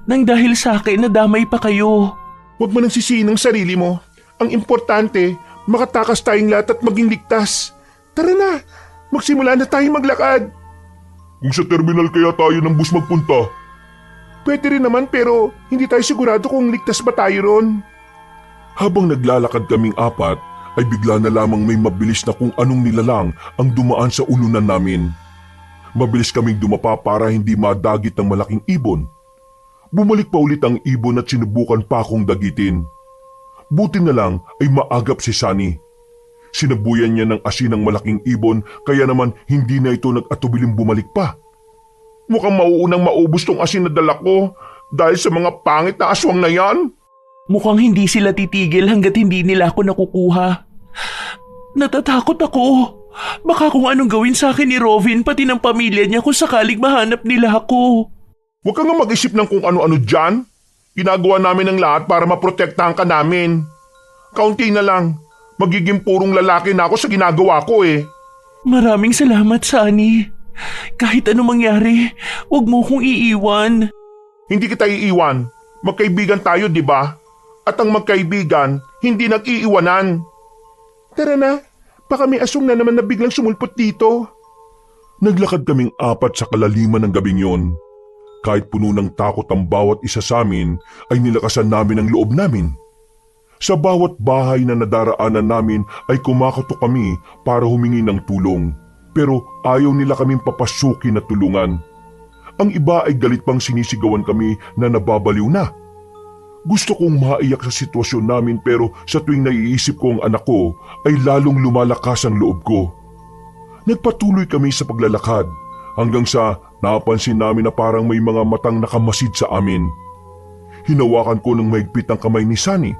nang dahil sa akin nadamay pa kayo. Huwag mo nang sisihin ang sarili mo. Ang importante, makatakas tayong lahat at maging ligtas. Tara na, magsimula na tayong maglakad. Kung sa terminal kaya tayo ng bus magpunta? Pwede rin naman pero hindi tayo sigurado kung ligtas ba tayo ron. Habang naglalakad kaming 4, ay bigla na lamang may mabilis na kung anong nilalang ang dumaan sa ulunan namin. Mabilis kaming dumapa para hindi madagit ng malaking ibon. Bumalik pa ulit ang ibon at sinubukan pa akong dagitin. Buti na lang ay maagap si Sunny. Sinabuyan niya ng asin ang malaking ibon kaya naman hindi na ito nag-atubiling bumalik pa. Mukhang mauunang maubos tong asin na dala ko dahil sa mga pangit na aswang na yan. Mukhang hindi sila titigil hanggat hindi nila ako nakukuha. Natatakot ako. Baka kung anong gawin sa akin ni Rovin pati ng pamilya niya kung sakaling mahanap nila ako. Huwag kang nga mag-isip ng kung ano-ano dyan. Ginagawa namin ang lahat para maprotektahan ka namin. Kaunti na lang. Magiging purong lalaki na ako sa ginagawa ko eh. Maraming salamat, Sunny. Kahit ano mangyari, huwag mo kong iiwan. Hindi kita iiwan. Magkaibigan tayo, di ba? At ang magkaibigan, hindi nag-iiwanan. Tara na, baka may aswang na naman na biglang sumulpot dito. Naglakad kaming 4 sa kalaliman ng gabing yon. Kahit puno ng takot ang bawat isa sa amin, ay nilakasan namin ang loob namin. Sa bawat bahay na nadaraanan namin ay kumakatok kami para humingi ng tulong. Pero ayaw nila kaming papasukin at tulungan. Ang iba ay galit pang sinisigawan kami na nababaliw na. Gusto kong maiyak sa sitwasyon namin pero sa tuwing naiisip ko ang anak ko ay lalong lumalakas ang loob ko. Nagpatuloy kami sa paglalakad hanggang sa napansin namin na parang may mga matang nakamasid sa amin. Hinawakan ko ng mahigpit ang kamay ni Sunny.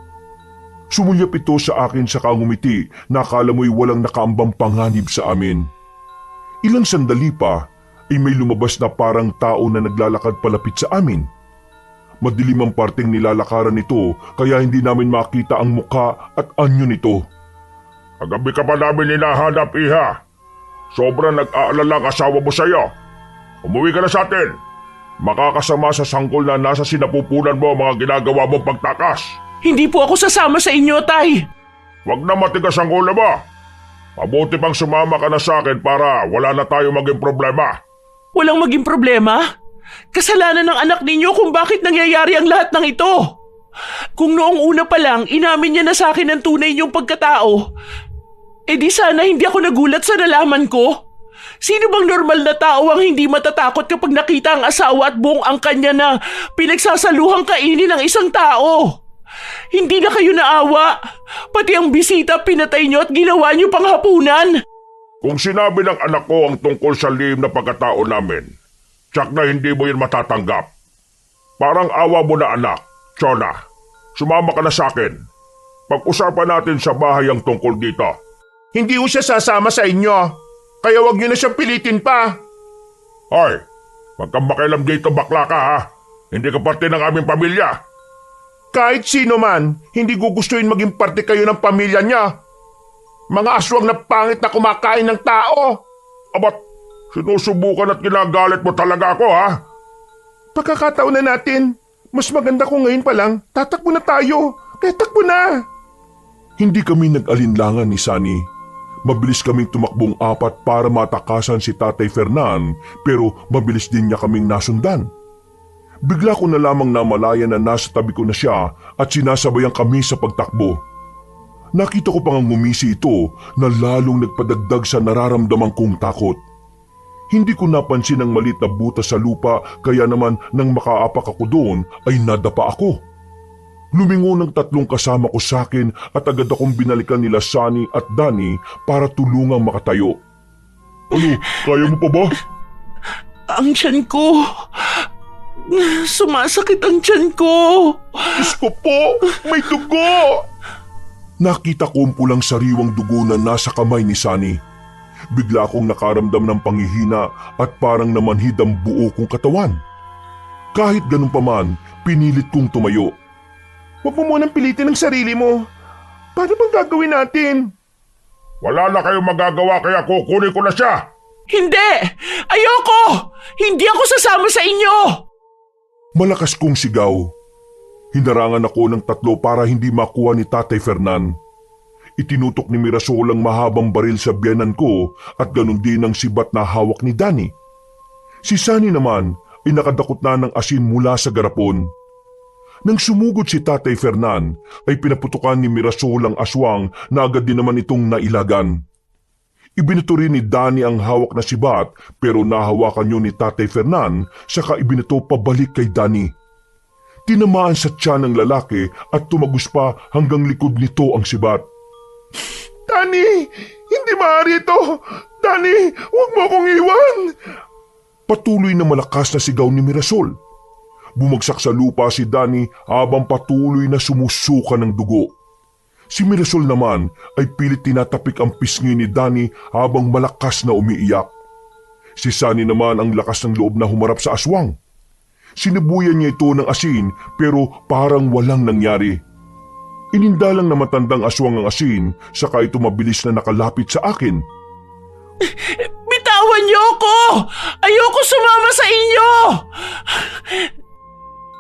Sumulyap ito sa akin sa kangumiti na akala mo'y walang nakaambang panganib sa amin. Ilang sandali pa ay may lumabas na parang tao na naglalakad palapit sa amin. Madilim ang parteng nilalakaran nito kaya hindi namin makita ang muka at anyo nito. Kagabi ka pa namin hinahanap, iha. Sobrang nag-aalala ang asawa mo sa'yo. Umuwi ka na sa atin. Makakasama sa sanggol na nasa sinapupunan mo ang mga ginagawa mong pagtakas. Hindi po ako sasama sa inyo, Tay. Huwag na matigas ang ulo mo. Mabuti pang sumama ka na sa akin para wala na tayo maging problema. Walang maging problema? Kasalanan ng anak ninyo kung bakit nangyayari ang lahat ng ito. Kung noong una pa lang inamin niya na sa akin ang tunay niyong pagkatao, di sana hindi ako nagulat sa nalaman ko. Sino bang normal na tao ang hindi matatakot kapag nakita ang asawa at buong angkan niya na pinagsasaluhang kainin ng isang tao? Hindi na kayo naawa. Pati ang bisita pinatay niyo at ginawa niyo pang hapunan. Kung sinabi ng anak ko ang tungkol sa lihim na pagkatao namin, tsak na hindi mo yan matatanggap. Parang awa mo na anak, Chona. sumama ka na sa akin. Pag-usapan natin sa bahay ang tungkol dito. Hindi ko siya sasama sa inyo. Kaya wag niyo na siyang pilitin pa. Hoy, wag kang makialam dito, bakla ka ha. Hindi ka parte ng aming pamilya. Kahit sino man, hindi gugustuhin maging parte kayo ng pamilya niya. Mga aswang na pangit na kumakain ng tao. Abat, sinusubukan at ginagalit mo talaga ako ha? Pagkakataon na natin. Mas maganda kung ngayon pa lang, tatakbo na tayo. Kaya takbo na. Hindi kami nag-alinlangan ni Sunny. Mabilis kaming tumakbong apat para matakasan si Tatay Fernan pero mabilis din niya kaming nasundan. Bigla ko na lamang namalaya na nasa tabi ko na siya at sinasabayan kami sa pagtakbo. Nakita ko pang ngumisi ito na lalong nagpadagdag sa nararamdaman kong takot. Hindi ko napansin ang maliit na butas sa lupa kaya naman nang makaapak ako doon ay nadapa ako. Lumingon ng 3 kasama ko sa akin at agad akong binalikan nila Sunny at Danny para tulungang makatayo. Ano, kaya mo pa ba? Ang tiyan ko. Sumasakit ang tiyan ko. Diyos ko po, may dugo! Nakita ko ang pulang sariwang dugo na nasa kamay ni Sunny. Bigla akong nakaramdam ng panghihina at parang namanhid ang buo kong katawan. Kahit ganun pa man, pinilit kong tumayo. Huwag mo munang pilitin ang sarili mo. Paano bang gagawin natin? Wala na kayong magagawa kaya kukunin ko na siya. Hindi! Ayoko! Hindi ako sasama sa inyo! Malakas kong sigaw. Hinarangan ako ng 3 para hindi makuha ni Tatay Fernan. Itinutok ni Mirasol ang mahabang baril sa biyanan ko at ganun din ang sibat na hawak ni Danny. Si Sunny naman ay nakadakot na ng asin mula sa garapon. Nang sumugod si Tatay Fernan ay pinaputukan ni Mirasol ang aswang na agad din naman itong nailagan. Ibinato rin ni Danny ang hawak na sibat pero nahawakan yun ni Tatay Fernan saka ibinato pabalik kay Danny. Tinamaan sa tiyan ng lalaki at tumagos pa hanggang likod nito ang sibat. Danny, hindi maaari ito. Danny, huwag mo akong iwan. Patuloy na malakas na sigaw ni Mirasol. Bumagsak sa lupa si Danny habang patuloy na sumusuka ng dugo. Si Mirasol naman ay pilit tinatapik ang pisngi ni Danny habang malakas na umiiyak. Si Sunny naman ang lakas ng loob na humarap sa aswang. Sinubuyan niya ito ng asin pero parang walang nangyari. Inindalang na matandang aswang ang asin saka ito mabilis na nakalapit sa akin. Bitawan niyo ako! Ayoko sumama sa inyo!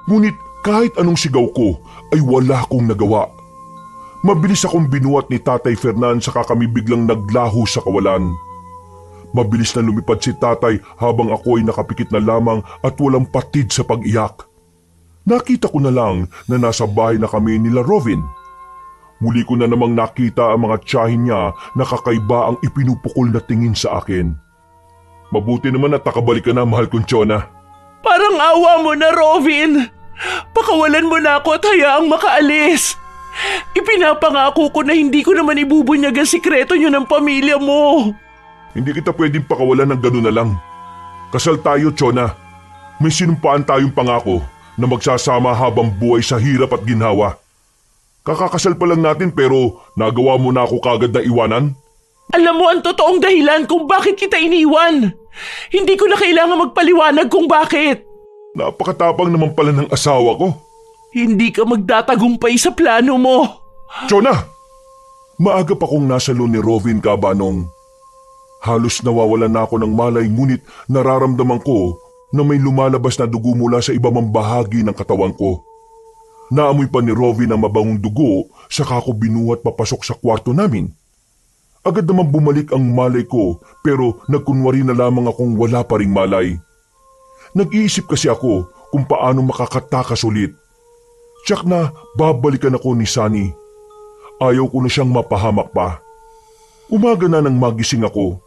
Ngunit kahit anong sigaw ko ay wala akong nagawa. Mabilis akong binuhat ni Tatay Fernan saka kami biglang naglaho sa kawalan. Mabilis na lumipad si Tatay habang ako ay nakapikit na lamang at walang patid sa pag-iyak. Nakita ko na lang na nasa bahay na kami nila Rovin. Muli ko na namang nakita ang mga tiyahin niya na kakaiba ang ipinupukol na tingin sa akin. Mabuti naman at nakabalik ka na, mahal kong Chona. Parang awa mo na, Rovin. Pakawalan mo na ako at hayaang makaalis. Ipinapangako ko na hindi ko naman ibubunyag ang sikreto niyo ng pamilya mo. Hindi kita pwedeng pakawalan ng gano'n na lang. Kasal tayo, Chona. May sinumpaan tayong pangako na magsasama habang buhay sa hirap at ginhawa. Kakakasal pa lang natin pero nagawa mo na ako kagad na iwanan? Alam mo ang totoong dahilan kung bakit kita iniwan. Hindi ko na kailangan magpaliwanag kung bakit. Napakatapang naman pala ng asawa ko. Hindi ka magtatagumpay sa plano mo. Chona! Maaga pa kong nasa loob ni Rovin Kabanong. Halos nawawalan na ako ng malay ngunit nararamdaman ko na may lumalabas na dugo mula sa ibang bahagi ng katawan ko. Naamoy pa ni Rovin ang mabangong dugo saka ako binuhat papasok sa kwarto namin. Agad naman bumalik ang malay ko pero nagkunwari na lamang akong wala pa ring malay. Nag-iisip kasi ako kung paano makakatakas ulit. Tiyak na babalikan ako ni Sunny. Ayaw ko na siyang mapahamak pa. Umaga na nang magising ako.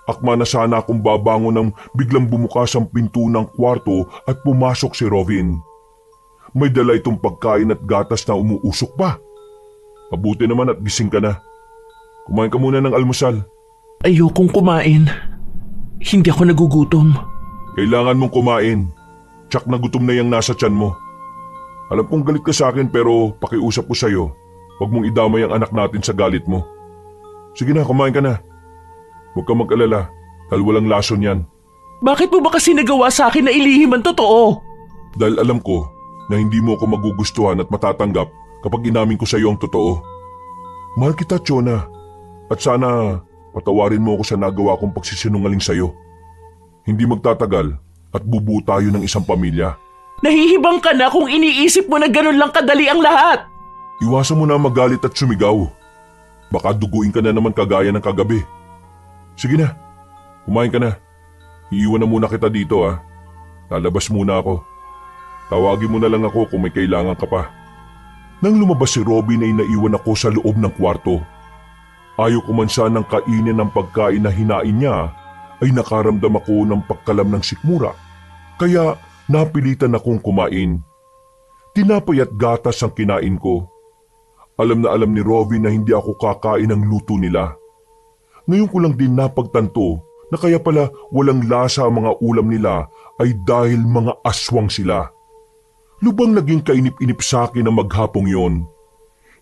Akma na sana akong babangon nang biglang bumukas ang pinto ng kwarto at pumasok si Rovin. May dala itong pagkain at gatas na umuusok pa. Mabuti naman at gising ka na. Kumain ka muna ng almusal. Ayokong kumain. Hindi ako nagugutom. Kailangan mong kumain. Tsak na gutom na yung nasa tiyan mo. Alam kong galit ka sa akin pero pakiusap ko sa'yo. Huwag mong idamay ang anak natin sa galit mo. Sige na, kumain ka na. Huwag kang mag-alala dahil walang lason yan. Bakit mo ba kasi nagawa sa akin na ilihim ang totoo? Dahil alam ko na hindi mo ako magugustuhan at matatanggap kapag inamin ko sa iyo ang totoo. Mahal kita, Chona. At sana patawarin mo ako sa nagawa kong pagsisinungaling sa iyo. Hindi magtatagal at bubuo tayo ng isang pamilya. Nahihibang ka na kung iniisip mo na ganun lang kadali ang lahat. Iwasan mo na magalit at sumigaw. Baka duguin ka na naman kagaya ng kagabi. Sige na, kumain ka na. Iiwan na muna kita dito ha. Lalabas muna ako. Tawagin mo na lang ako kung may kailangan ka pa. Nang lumabas si Robin ay naiwan ako sa loob ng kwarto. Ayaw ko man sanang kainin ang pagkain na hinain niya ay nakaramdam ako ng pagkalam ng sikmura. Kaya napilitan akong kumain. Tinapay at gatas ang kinain ko. Alam na alam ni Robin na hindi ako kakain ng luto nila. Ngayon ko lang din napagtanto na kaya pala walang lasa ang mga ulam nila ay dahil mga aswang sila. Lubang naging kainip-inip sa akin ang maghapong yon.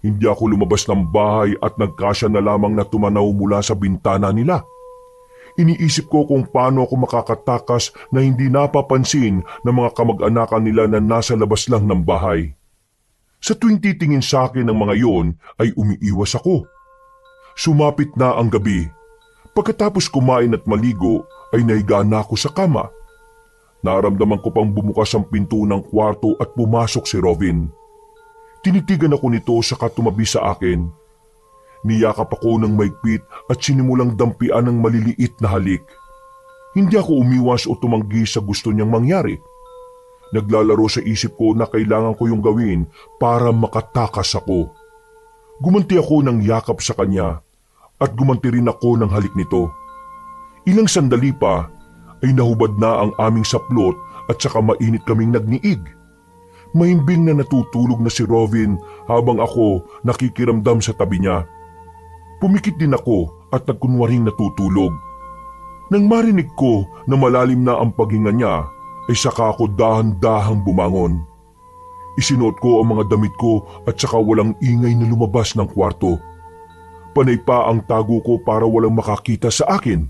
Hindi ako lumabas ng bahay at nagkasya na lamang na tumanaw mula sa bintana nila. Iniisip ko kung paano ako makakatakas na hindi napapansin ng mga kamag-anakan nila na nasa labas lang ng bahay. Sa tuwing titingin sa akin ng mga yon ay umiiwas ako. Sumapit na ang gabi. Pagkatapos kumain at maligo ay nahiga na ako sa kama. Naramdaman ko pang bumukas ang pinto ng kwarto at pumasok si Robin. Tinitigan ako nito saka tumabi sa akin. Niyakap ako ng maigpit at sinimulang dampian ng maliliit na halik. Hindi ako umiwas o tumanggi sa gusto niyang mangyari. Naglalaro sa isip ko na kailangan ko yung gawin para makatakas ako. Gumanti ako ng yakap sa kanya at gumanti rin ako ng halik nito. Ilang sandali pa ay nahubad na ang aming saplot at saka mainit kaming nagniig. Mahimbing na natutulog na si Robin habang ako nakikiramdam sa tabi niya. Pumikit din ako at nagkunwaring natutulog. Nang marinig ko na malalim na ang paghinga niya, ay saka ako dahan-dahang bumangon. Isinuot ko ang mga damit ko at saka walang ingay na lumabas ng kwarto. Panay pa ang tago ko para walang makakita sa akin.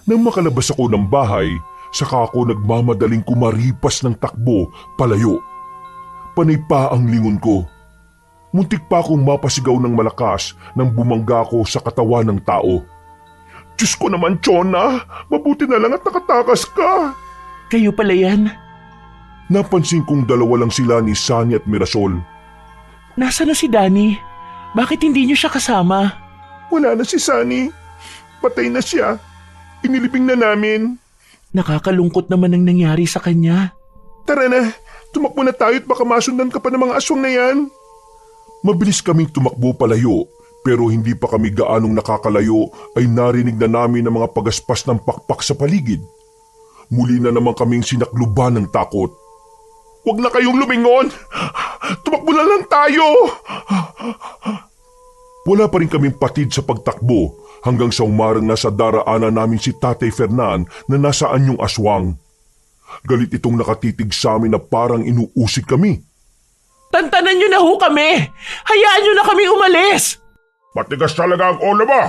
Nang makalabas ako ng bahay, saka ako nagmamadaling kumaripas ng takbo palayo. Panay pa ang lingon ko. Muntik pa akong mapasigaw ng malakas nang bumangga ako sa katawan ng tao. Diyos ko naman, Chona! Mabuti na lang at nakatakas ka! Kayo pala yan? Napansin kong dalawa lang sila ni Sunny at Mirasol. Nasaan na si Danny? Bakit hindi niyo siya kasama? Wala na si Sunny. Patay na siya. Inilibing na namin. Nakakalungkot naman ang nangyari sa kanya. Tara na, tumakbo na tayo at baka masundan ka pa ng mga aswang na yan. Mabilis kaming tumakbo palayo pero hindi pa kami gaanong nakakalayo ay narinig na namin ang mga pagaspas ng pakpak sa paligid. Muli na naman kaming sinakluban ng takot. Huwag na kayong lumingon! Tumakbo na lang tayo! Wala pa rin kaming patid sa pagtakbo hanggang sa umarang nasa daraanan namin si Tatay Fernan na nasaan yung aswang. Galit itong nakatitig sa amin na parang inuusig kami. Tantanan niyo na ho kami! Hayaan niyo na kami umalis! Matigas talaga ang ulo mo!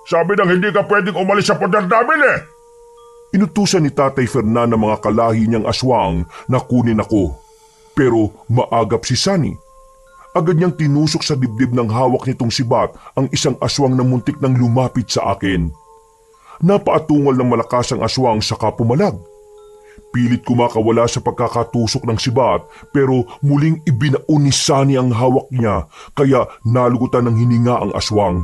Sabi nang hindi ka pwedeng umalis sa poder namin eh! Inutusan ni Tatay Fernan ng mga kalahi niyang aswang na kunin ako. Pero maagap si Sunny. Agad niyang tinusok sa dibdib ng hawak nitong sibat ang isang aswang na muntik nang lumapit sa akin. Napaatungal ng malakas ang aswang saka pumalag. Pilit kumakawala sa pagkakatusok ng sibat pero muling ibinaon ni Sunny ang hawak niya kaya nalugutan ng hininga ang aswang.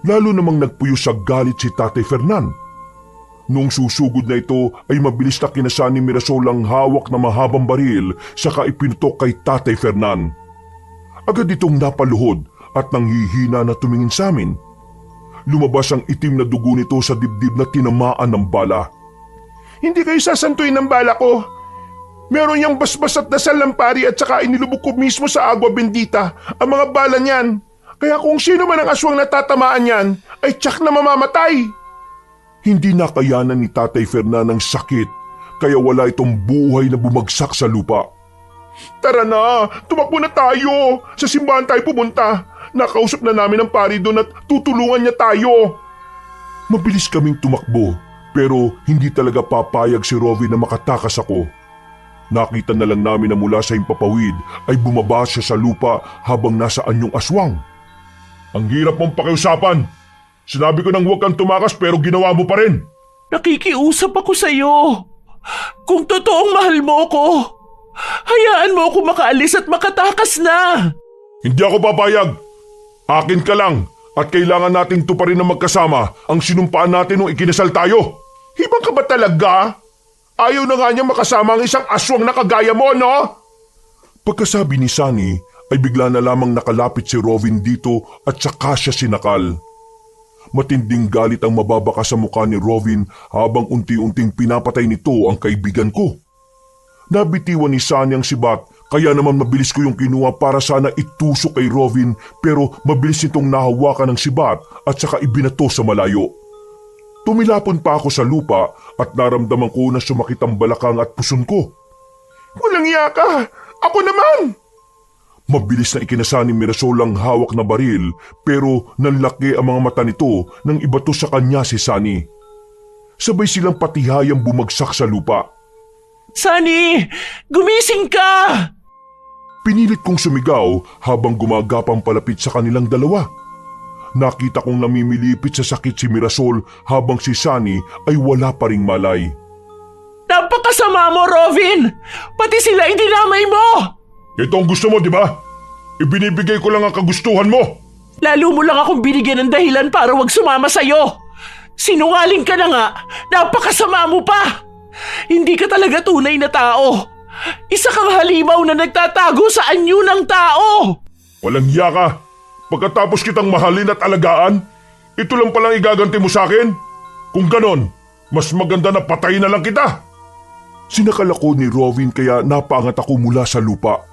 Lalo namang nagpuyo sa galit si Tatay Fernan. Noong susugod na ito ay mabilis na kinasa ni Mirasol ang hawak na mahabang baril saka ipinutok kay Tatay Fernan. Agad itong napaluhod at nanghihina na tumingin sa amin. Lumabas ang itim na dugo nito sa dibdib na tinamaan ng bala. Hindi kayo sasantuin ng bala ko. Meron yung basbas at dasal ng pari at saka inilubog ko mismo sa agwa bendita ang mga bala niyan. Kaya kung sino man ang aswang natatamaan niyan ay tiyak na mamamatay. Hindi nakayanan ni Tatay Fernan ng sakit kaya wala itong buhay na bumagsak sa lupa. Tara na, tumakbo na tayo. Sa simbahan tayo pumunta. Nakausap na namin ang pari doon at tutulungan niya tayo. Mabilis kaming tumakbo pero hindi talaga papayag si Rovin na makatakas ako. Nakita na lang namin na mula sa himpapawid ay bumaba siya sa lupa habang nasa anyong aswang. Ang hirap mong pakiusapan. Sinabi ko nang huwag kang tumakas pero ginawa mo pa rin. Nakikiusap ako sa'yo. Kung totoong mahal mo ako, hayaan mo ako makaalis at makatakas na. Hindi ako papayag. Akin ka lang at kailangan nating tuparin na magkasama ang sinumpaan natin nung ikinasal tayo. Hibang ka ba talaga? Ayaw na nga niya makasama ang isang aswang na kagaya mo, no? Pagkasabi ni Sunny ay bigla na lamang nakalapit si Rovin dito at saka siya sinakal. Matinding galit ang mababaka sa mukha ni Rovin habang unti-unting pinapatay nito ang kaibigan ko. Nabitiwan ni Sunny ang sibat kaya naman mabilis ko yung kinuha para sana itusok kay Rovin pero mabilis nitong nahawakan ng sibat at saka ibinato sa malayo. Tumilapon pa ako sa lupa at naramdaman ko na sumakit ang balakang at puson ko. Walang iya ka! Ako naman! Mabilis na ikinasa ni Mirasol ang hawak na baril pero nanlaki ang mga mata nito nang ibato sa kanya si Sunny. Sabay silang patihayang bumagsak sa lupa. Sunny! Gumising ka! Pinilit kong sumigaw habang gumagapang palapit sa kanilang dalawa. Nakita kong namimilipit sa sakit si Mirasol habang si Sunny ay wala pa ring malay. Napakasama mo, Rovin! Pati sila idinamay mo! Ito ang gusto mo, di ba? Ibinibigay ko lang ang kagustuhan mo. Lalo mo lang akong binigyan ng dahilan para wag sumama sa'yo. Sinungaling ka na nga, napakasama mo pa! Hindi ka talaga tunay na tao. Isa kang halimaw na nagtatago sa anyo ng tao. Walang hiya ka. Pagkatapos kitang mahalin at alagaan, ito lang palang igaganti mo sa akin? Kung ganon, mas maganda na patayin na lang kita. Sinakal ako ni Rovin kaya napaangat ako mula sa lupa.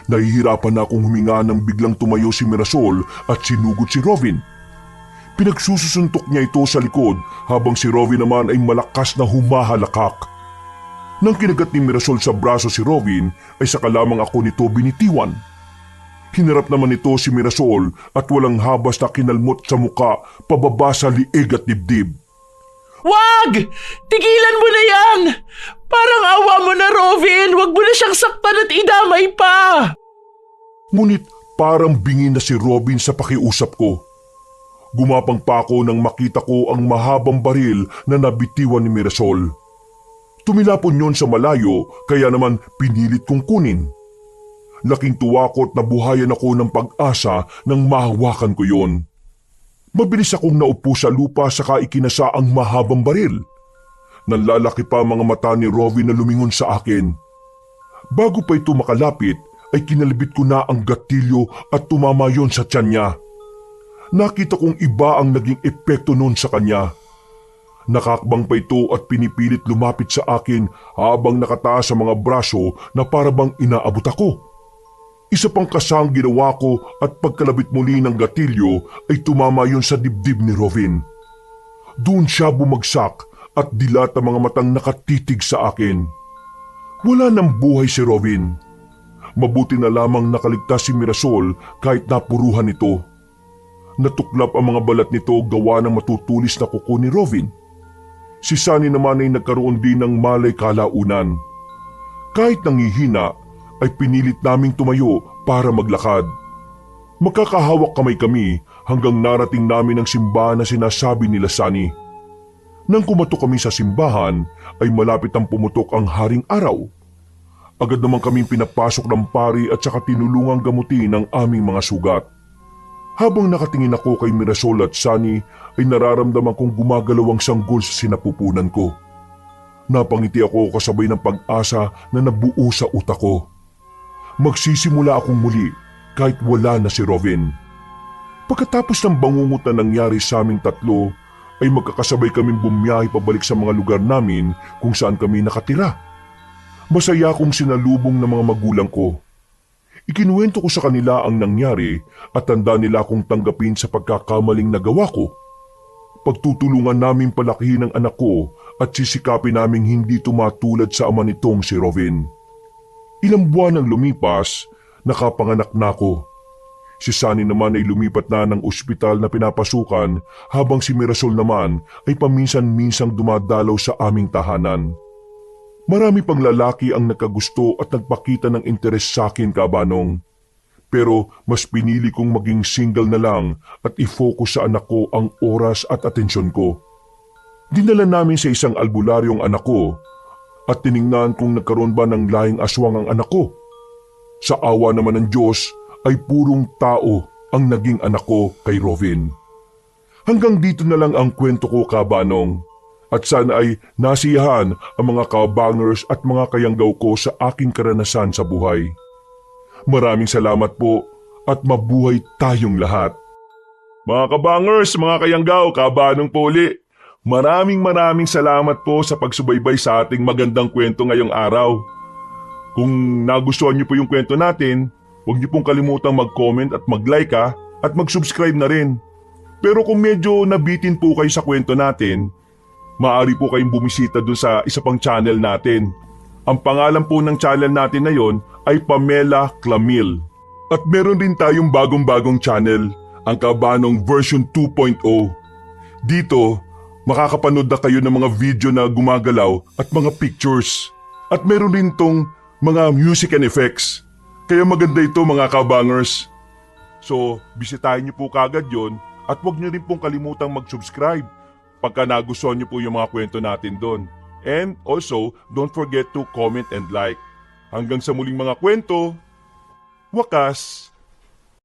Nahihirapan na akong huminga nang biglang tumayo si Mirasol at sinugod si Rovin. Pinagsusuntok niya ito sa likod habang si Rovin naman ay malakas na humahalakak. Nang kinagat ni Mirasol sa braso si Rovin ay saka lamang ako nito binitiwan. Hinarap naman ito si Mirasol at walang habas na kinalmot sa muka pababa sa liig at dibdib. Wag! Tigilan mo na yan! Parang awa mo na, Rovin! Wag mo na siyang saktan at idamay pa! Ngunit parang bingin na si Rovin sa pakiusap ko. Gumapang pa ako nang makita ko ang mahabang baril na nabitiwan ni Mirasol. Tumilapon yon sa malayo kaya naman pinilit kong kunin. Laking tuwa ko at nabuhayan ako ng pag-asa nang mahawakan ko yon. Mabilis akong naupo sa lupa saka ikinasa ang mahabang baril. Nanlalaki pa ang mga mata ni Rovin na lumingon sa akin. Bago pa ito makalapit ay kinalibit ko na ang gatilyo at tumama yon sa tiyan niya. Nakita kong iba ang naging epekto noon sa kanya. Nakakbang pa ito at pinipilit lumapit sa akin habang nakataas sa mga braso na parabang inaabot ako. Isa pang kasang ginawa ko at pagkalabit muli ng gatilyo ay tumama yon sa dibdib ni Rovin. Doon siya bumagsak at dilat ang mga matang nakatitig sa akin. Wala nang buhay si Rovin. Mabuti na lamang nakaligtas si Mirasol kahit napuruhan ito. Natuklap ang mga balat nito gawa ng matutulis na kuko ni Rovin. Si Sunny naman ay nagkaroon din ng malay kalaunan. Kahit nangihina, ay pinilit naming tumayo para maglakad. Magkakahawak kamay kami hanggang narating namin ang simbahan na sinasabi nila Sunny. Nang kumatok kami sa simbahan, ay malapit ang pumutok ang haring araw. Agad naman kaming pinapasok ng pari at saka tinulungang gamutin ang aming mga sugat. Habang nakatingin ako kay Mirasol at Sunny, ay nararamdaman kong gumagalaw ang sanggol sa sinapupunan ko. Napangiti ako kasabay ng pag-asa na nabuo sa utak ko. Magsisimula akong muli kahit wala na si Rovin. Pagkatapos ng bangungot na nangyari sa aming tatlo, ay magkakasabay kaming bumiyahe pabalik sa mga lugar namin kung saan kami nakatira. Masaya akong sinalubong ng mga magulang ko. Ikinuwento ko sa kanila ang nangyari at tanda nila akong tanggapin sa pagkakamaling nagawa ko. Pagtutulungan namin palakihin ang anak ko at sisikapin naming hindi tumatulad sa ama nitong si Rovin. Ilang buwan ang lumipas, nakapanganak na ako. Si Sunny naman ay lumipat na ng ospital na pinapasukan habang si Mirasol naman ay paminsan-minsang dumadalaw sa aming tahanan. Marami pang lalaki ang nagkagusto at nagpakita ng interes sa akin, Kabanong. Pero mas pinili kong maging single na lang at i-focus sa anak ko ang oras at atensyon ko. Dinala namin sa isang albularyong anak ko at tiningnan kung nagkaroon ba ng lahing aswang ang anak ko. Sa awa naman ng Diyos ay purong tao ang naging anak ko kay Rovin. Hanggang dito na lang ang kwento ko, Kabanong. At sana ay nasiyahan ang mga kabangers at mga kayanggaw ko sa aking karanasan sa buhay. Maraming salamat po at mabuhay tayong lahat. Mga kabangers, mga kayanggaw, Kabanong po uli. Maraming salamat po sa pagsubaybay sa ating magandang kwento ngayong araw. Kung nagustuhan niyo po yung kwento natin, huwag niyo pong kalimutang mag-comment at mag-like at mag-subscribe na rin. Pero kung medyo nabitin po kayo sa kwento natin, maaari po kayong bumisita dun sa isa pang channel natin. Ang pangalan po ng channel natin na yon ay Pamela Clamil. At meron din tayong bagong channel, ang Kabanong version 2.0. Dito, makakapanood na kayo ng mga video na gumagalaw at mga pictures. At meron din tong mga music and effects. Kaya maganda ito, mga kabangers. So, bisitahin niyo po kagad yon at huwag niyo rin pong kalimutang mag-subscribe pagka nagustuhan niyo po yung mga kwento natin doon. And also, don't forget to comment and like. Hanggang sa muling mga kwento, wakas!